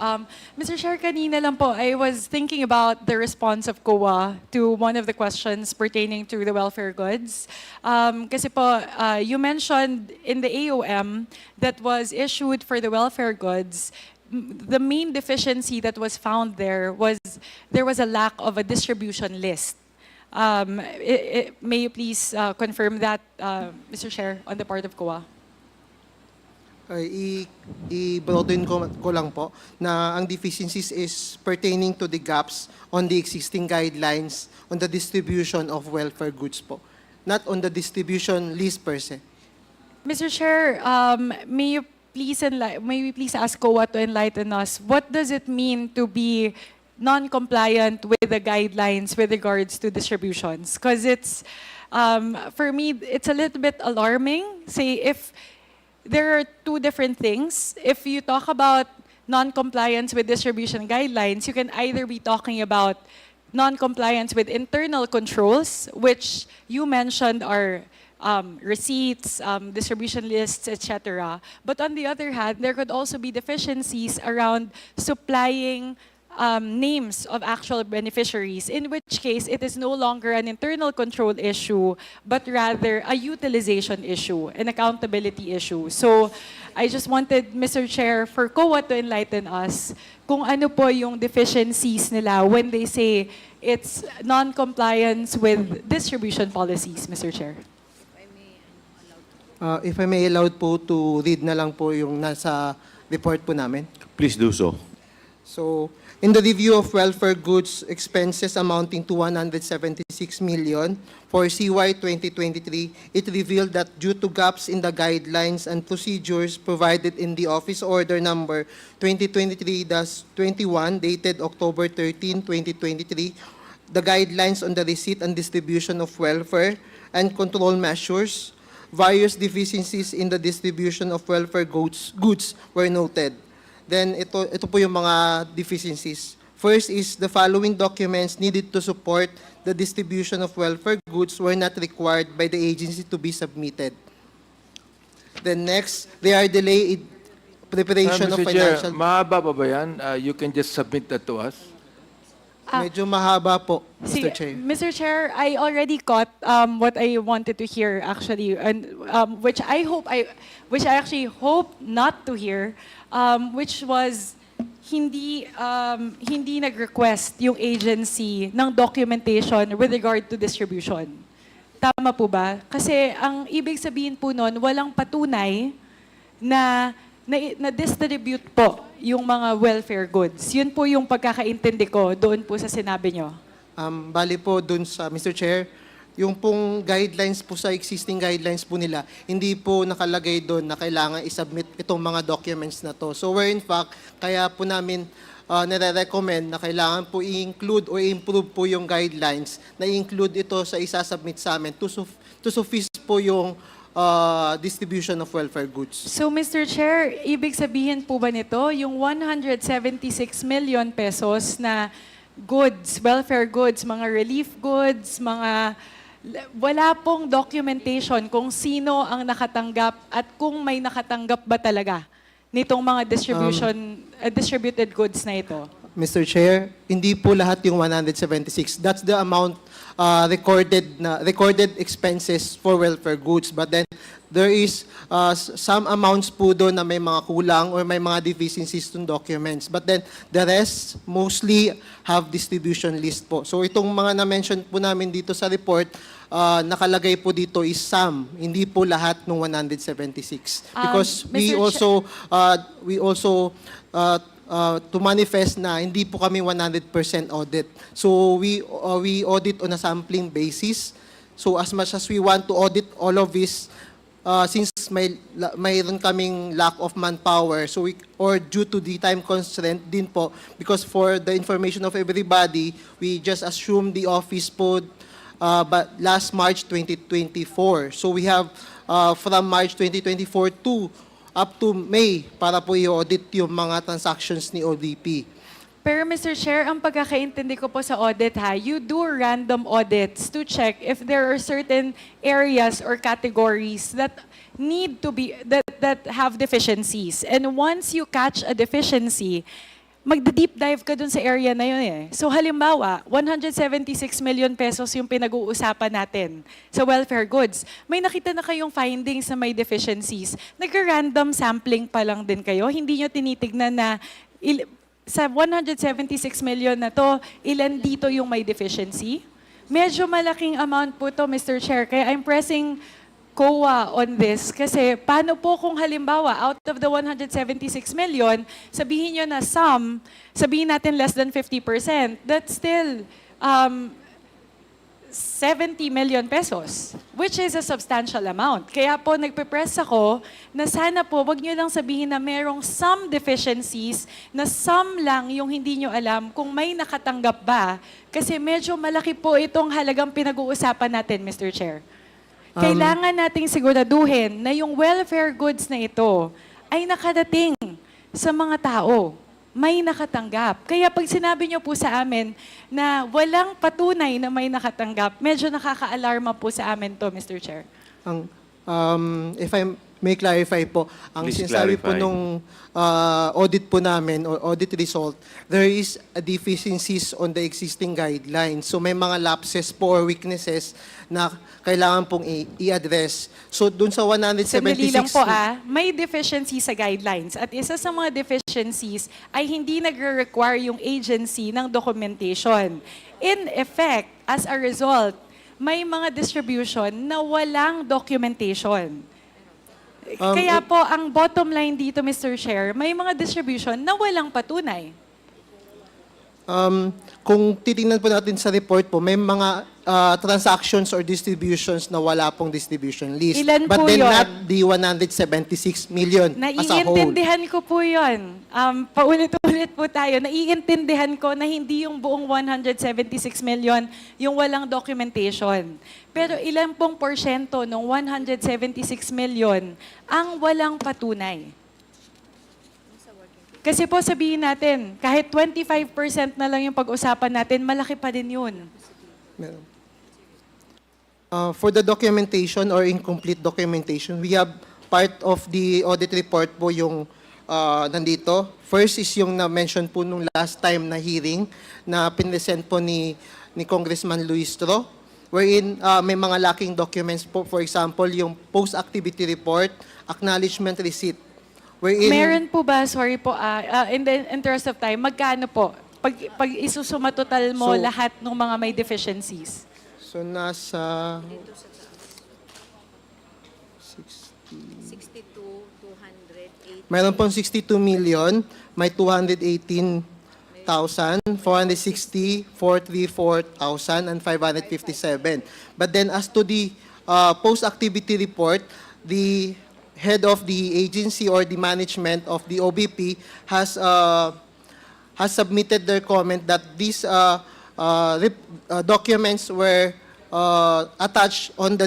Mr. Chair, kanina lang po, I was thinking about the response of COA to one of the questions pertaining to the welfare goods. Kasi po, you mentioned in the AOM that was issued for the welfare goods, the main deficiency that was found there was a lack of a distribution list. May you please confirm that, Mr. Chair, on the part of COA? I-broaden ko lang po na ang deficiencies is pertaining to the gaps on the existing guidelines on the distribution of welfare goods po, not on the distribution list per se. Mr. Chair, may we please ask COA to enlighten us, what does it mean to be non-compliant with the guidelines with regards to distributions? Because it's, for me, it's a little bit alarming. Say, if there are two different things, if you talk about non-compliance with distribution guidelines, you can either be talking about non-compliance with internal controls, which you mentioned are receipts, distribution lists, etc. But on the other hand, there could also be deficiencies around supplying names of actual beneficiaries, in which case it is no longer an internal control issue, but rather a utilization issue, an accountability issue. So I just wanted, Mr. Chair, for COA to enlighten us kung ano po yung deficiencies nila when they say it's non-compliance with distribution policies, Mr. Chair. If I may allowed po to read na lang po yung nasa report po namin. Please do so. So, in the review of welfare goods expenses amounting to 176 million for CY 2023, it revealed that due to gaps in the guidelines and procedures provided in the Office Order Number 2023-21 dated October 13, 2023, the guidelines on the receipt and distribution of welfare and control measures. Various deficiencies in the distribution of welfare goods were noted. Then ito po yung mga deficiencies. First is the following documents needed to support the distribution of welfare goods were not required by the agency to be submitted. Then next, they are delayed preparation of Mr. Chair, financial... mahaba pa ba yan? You can just submit that to us. Medyo mahaba po, See, Mr. Chair. Mr. Chair, I already got what I wanted to hear actually, and which I actually hope not to hear, which was hindi nag-request yung agency ng documentation with regard to distribution. Tama po ba? Kasi ang ibig sabihin po nun, walang patunay na distribute po yung mga welfare goods. Yun po yung pagkakaintindi ko doon po sa sinabi nyo. Bali po dun sa, Mr. Chair, yung pong guidelines po sa existing guidelines po nila, hindi po nakalagay doon na kailangan isubmit itong mga documents na to. So where in fact, kaya po namin nire-recommend na kailangan po i-include or improve po yung guidelines na i-include ito sa isasubmit sa amin to suffice po yung distribution of welfare goods. So Mr. Chair, ibig sabihin po ba nito, yung 176 million pesos na goods, welfare goods, mga relief goods, wala pong documentation kung sino ang nakatanggap at kung may nakatanggap ba talaga nitong mga distributed goods na ito? Mr. Chair, hindi po lahat yung 176. That's the amount recorded expenses for welfare goods. But then there is some amounts po doon na may mga kulang or may mga deficiencies in documents. But then the rest mostly have distribution list po. So itong mga na-mention po namin dito sa report, nakalagay po dito is some, hindi po lahat ng 176. Because we also to manifest na hindi po kami 100% audit. So we audit on a sampling basis. So as much as we want to audit all of this, since mayroon kaming lack of manpower, so or due to the time constraint din po, because for the information of everybody, we just assume the office po but last March 2024. So we have from March 2024 up to May para po i-audit yung mga transactions ni OVP. Pero Mr. Chair, ang pagkakaintindi ko po sa audit you do random audits to check if there are certain areas or categories that need to be, that have deficiencies. And once you catch a deficiency, magda-deep dive ka dun sa area na yun eh. So halimbawa, 176 million pesos yung pinag-uusapan natin sa welfare goods. May nakita na kayong findings na may deficiencies. Nag-random sampling pa lang din kayo. Hindi nyo tinitignan na sa 176 million na to, ilan dito yung may deficiency? Medyo malaking amount po to, Mr. Chair. Kaya I'm pressing COA on this. Kasi paano po kung halimbawa, out of the 176 million, sabihin nyo na sabihin natin less than 50%, that's still 70 million pesos, which is a substantial amount. Kaya po nagpe-press ako na sana po, wag nyo lang sabihin na merong some deficiencies, na some lang yung hindi nyo alam kung may nakatanggap ba. Kasi medyo malaki po itong halagang pinag-uusapan natin, Mr. Chair. Kailangan nating siguraduhin na yung welfare goods na ito ay nakadating sa mga tao. May nakatanggap. Kaya pag sinabi nyo po sa amin na walang patunay na may nakatanggap, medyo nakaka-alarma po sa amin to, Mr. Chair. If I may clarify po, ang Please sinasabi po clarify. nung audit po namin or audit result, there is a deficiencies on the existing guidelines. So may mga lapses po or weaknesses na kailangan pong i-address. So dun sa 176... Sandali lang po may deficiency sa guidelines. At isa sa mga deficiencies ay hindi nagre-require yung agency ng documentation. In effect, as a result, may mga distribution na walang documentation. Kaya po, ang bottom line dito, Mr. Chair, may mga distribution na walang patunay. Kung titingnan po natin sa report po, may mga transactions or distributions na wala pong distribution list. Ilan But po then yun? not the 176 million as a whole. Naiintindihan ko po yun. Paulit-ulit po tayo. Naiintindihan ko na hindi yung buong 176 million yung walang documentation. Pero ilan pong porsyento ng 176 million ang walang patunay? Kasi po sabihin natin, kahit 25% na lang yung pag-usapan natin, malaki pa din yun. Meron. For the documentation or incomplete documentation, we have part of the audit report po yung nandito. First is yung na-mention po nung last time na hearing na pinresent po ni Congressman Luis Tro, wherein may mga lacking documents po. For example, yung post-activity report, acknowledgement receipt. Wherein, Meron po ba, sorry po, in the interest of time, magkano po? Pag isusuma total mo So, lahat ng mga may deficiencies. So, nasa... 62,208. Mayroon pong 62 million, may 218,000, 460, 434,000, and 557. But then as to the post-activity report, the head of the agency or the management of the OBP has submitted their comment that these documents were attached on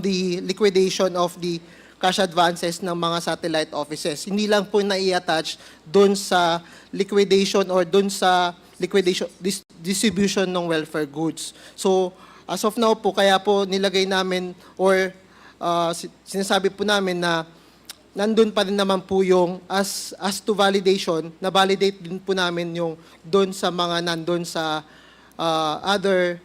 the liquidation of the cash advances ng mga satellite offices. Hindi lang po na-i-attach doon sa liquidation or doon sa liquidation distribution ng welfare goods. So as of now po, kaya po nilagay namin or sinasabi po namin na nandun pa rin naman po yung as to validation, na validate din po namin yung doon sa mga nandun sa other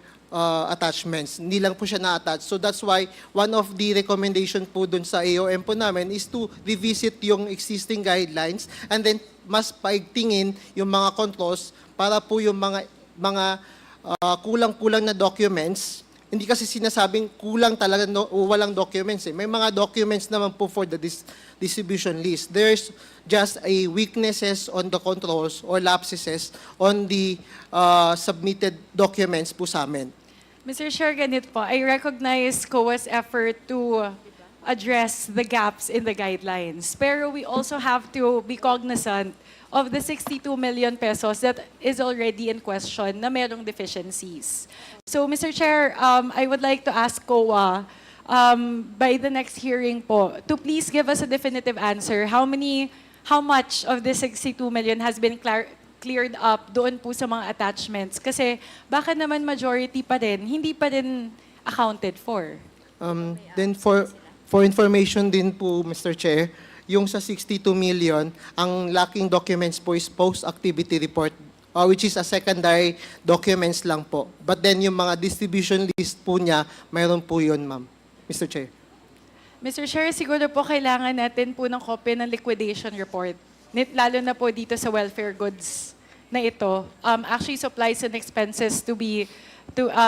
attachments. Hindi lang po siya na-attach. So that's why one of the recommendation po dun sa AOM po namin is to revisit yung existing guidelines and then mas paigtingin yung mga controls para po yung mga kulang-kulang na documents. Hindi kasi sinasabing kulang talaga o walang documents. May mga documents naman po for the distribution list. There's just a weaknesses on the controls or lapses on the submitted documents po sa amin. Mr. Chair, ganito po, I recognize COA's effort to address the gaps in the guidelines. Pero we also have to be cognizant of the 62 million pesos that is already in question na merong deficiencies. So, Mr. Chair, I would like to ask COA, by the next hearing po, to please give us a definitive answer. How much of the 62 million has been cleared up doon po sa mga attachments? Kasi baka naman majority pa din, hindi pa din accounted for. Then for information din po, Mr. Chair, yung sa 62 million, ang lacking documents po is post-activity report, which is a secondary documents lang po. But then yung mga distribution list po niya, mayroon po yun, ma'am. Mr. Chair. Mr. Chair, siguro po kailangan natin po ng kopya ng liquidation report. Lalo na po dito sa welfare goods na ito. Actually, supplies and expenses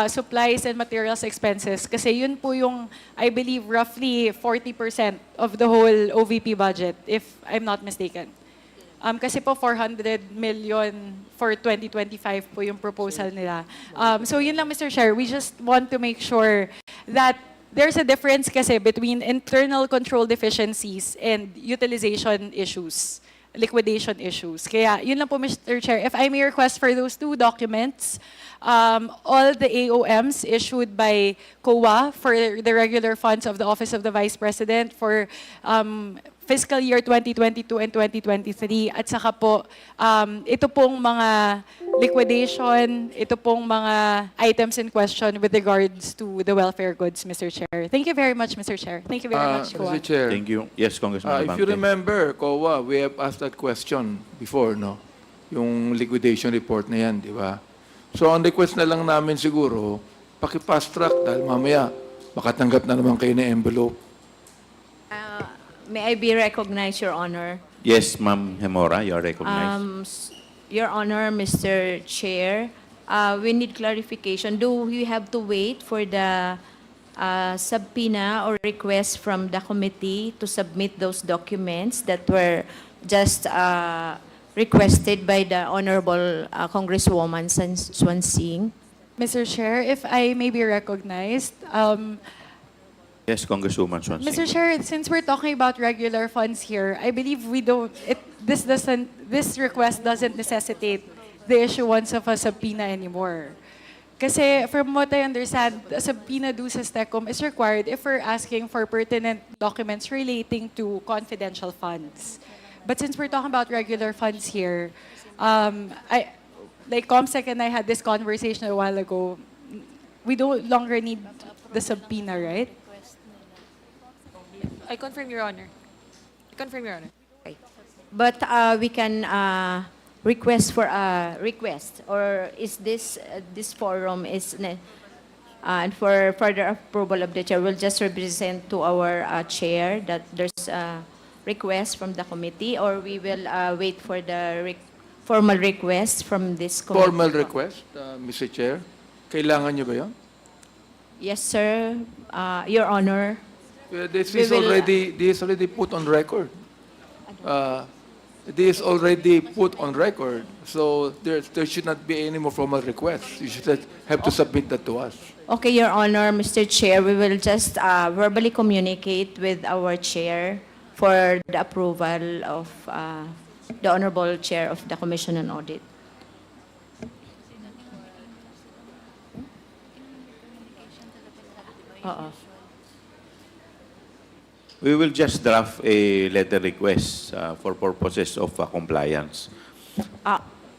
supplies and materials expenses. Kasi yun po yung, I believe, roughly 40% of the whole OVP budget, if I'm not mistaken. Kasi po 400 million for 2025 po yung proposal nila. So yun lang, Mr. Chair. We just want to make sure that there's a difference kasi between internal control deficiencies and utilization issues, liquidation issues. Kaya yun lang po, Mr. Chair. If I may request for those two documents, all the AOMs issued by COA for the regular funds of the Office of the Vice President for fiscal year 2022 and 2023. At saka po, ito pong mga liquidation, ito pong mga items in question with regards to the welfare goods, Mr. Chair. Thank you very much, Mr. Chair. Thank you very much, COA. Mr. Chair, Thank you. Yes, Congressman if you Abante. remember, COA, we have asked that question before, no? Yung liquidation report na yan, di ba? So, ang request na lang namin siguro, paki-fast track dahil mamaya, makatanggap na naman kayo ng envelope. May I be recognized, Your Honor? Yes, Ma'am Hemora, you are recognized. Your Honor, Mr. Chair, we need clarification. Do we have to wait for the subpoena or request from the committee to submit those documents that were just requested by the Honorable Congresswoman Swansing? Mr. Chair, if I may be recognized, Yes, Congresswoman Swansea. Mr. Chair, since we're talking about regular funds here, I believe this request doesn't necessitate the issuance of a subpoena anymore. Kasi from what I understand, a subpoena due sa STECOM is required if we're asking for pertinent documents relating to confidential funds. But since we're talking about regular funds here, like ComSec and I had this conversation a while ago, we don't longer need the subpoena, right? I confirm, Your Honor. I confirm, Your Honor. But we can request for a request, or is this this forum is and for further approval of the chair, we'll just represent to our chair that there's a request from the committee, or we will wait for the formal request from this committee. Formal request, Mr. Chair. Kailangan niyo ba yun? Yes, sir. Your Honor. This We is will, already put on record. This is already put on record. So there should not be any more formal requests. You should have to submit that to us. Okay, Your Honor, Mr. Chair, we will just verbally communicate with our chair for the approval of the Honorable Chair of the Commission on Audit. We will just draft a letter request for purposes of compliance.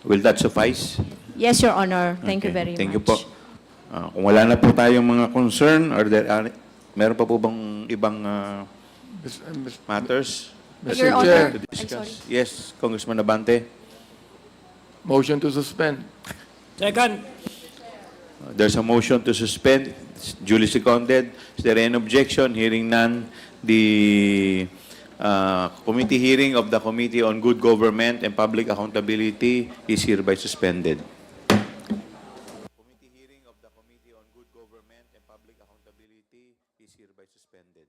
Will that suffice? Yes, Your Honor. Thank you Okay. very Thank you much. po. Kung wala na po tayong mga concern, or meron pa po bang ibang matters? Your Mr. Honor, Chair, to I'm discuss? sorry. Yes, Congressman Abante. motion to suspend. Second. There's a motion to suspend. It's duly seconded. Is there any objection? Hearing none, the committee hearing of the Committee on Good Government and Public Accountability is hereby suspended. Committee hearing of the Committee on Good Government and Public Accountability is hereby suspended.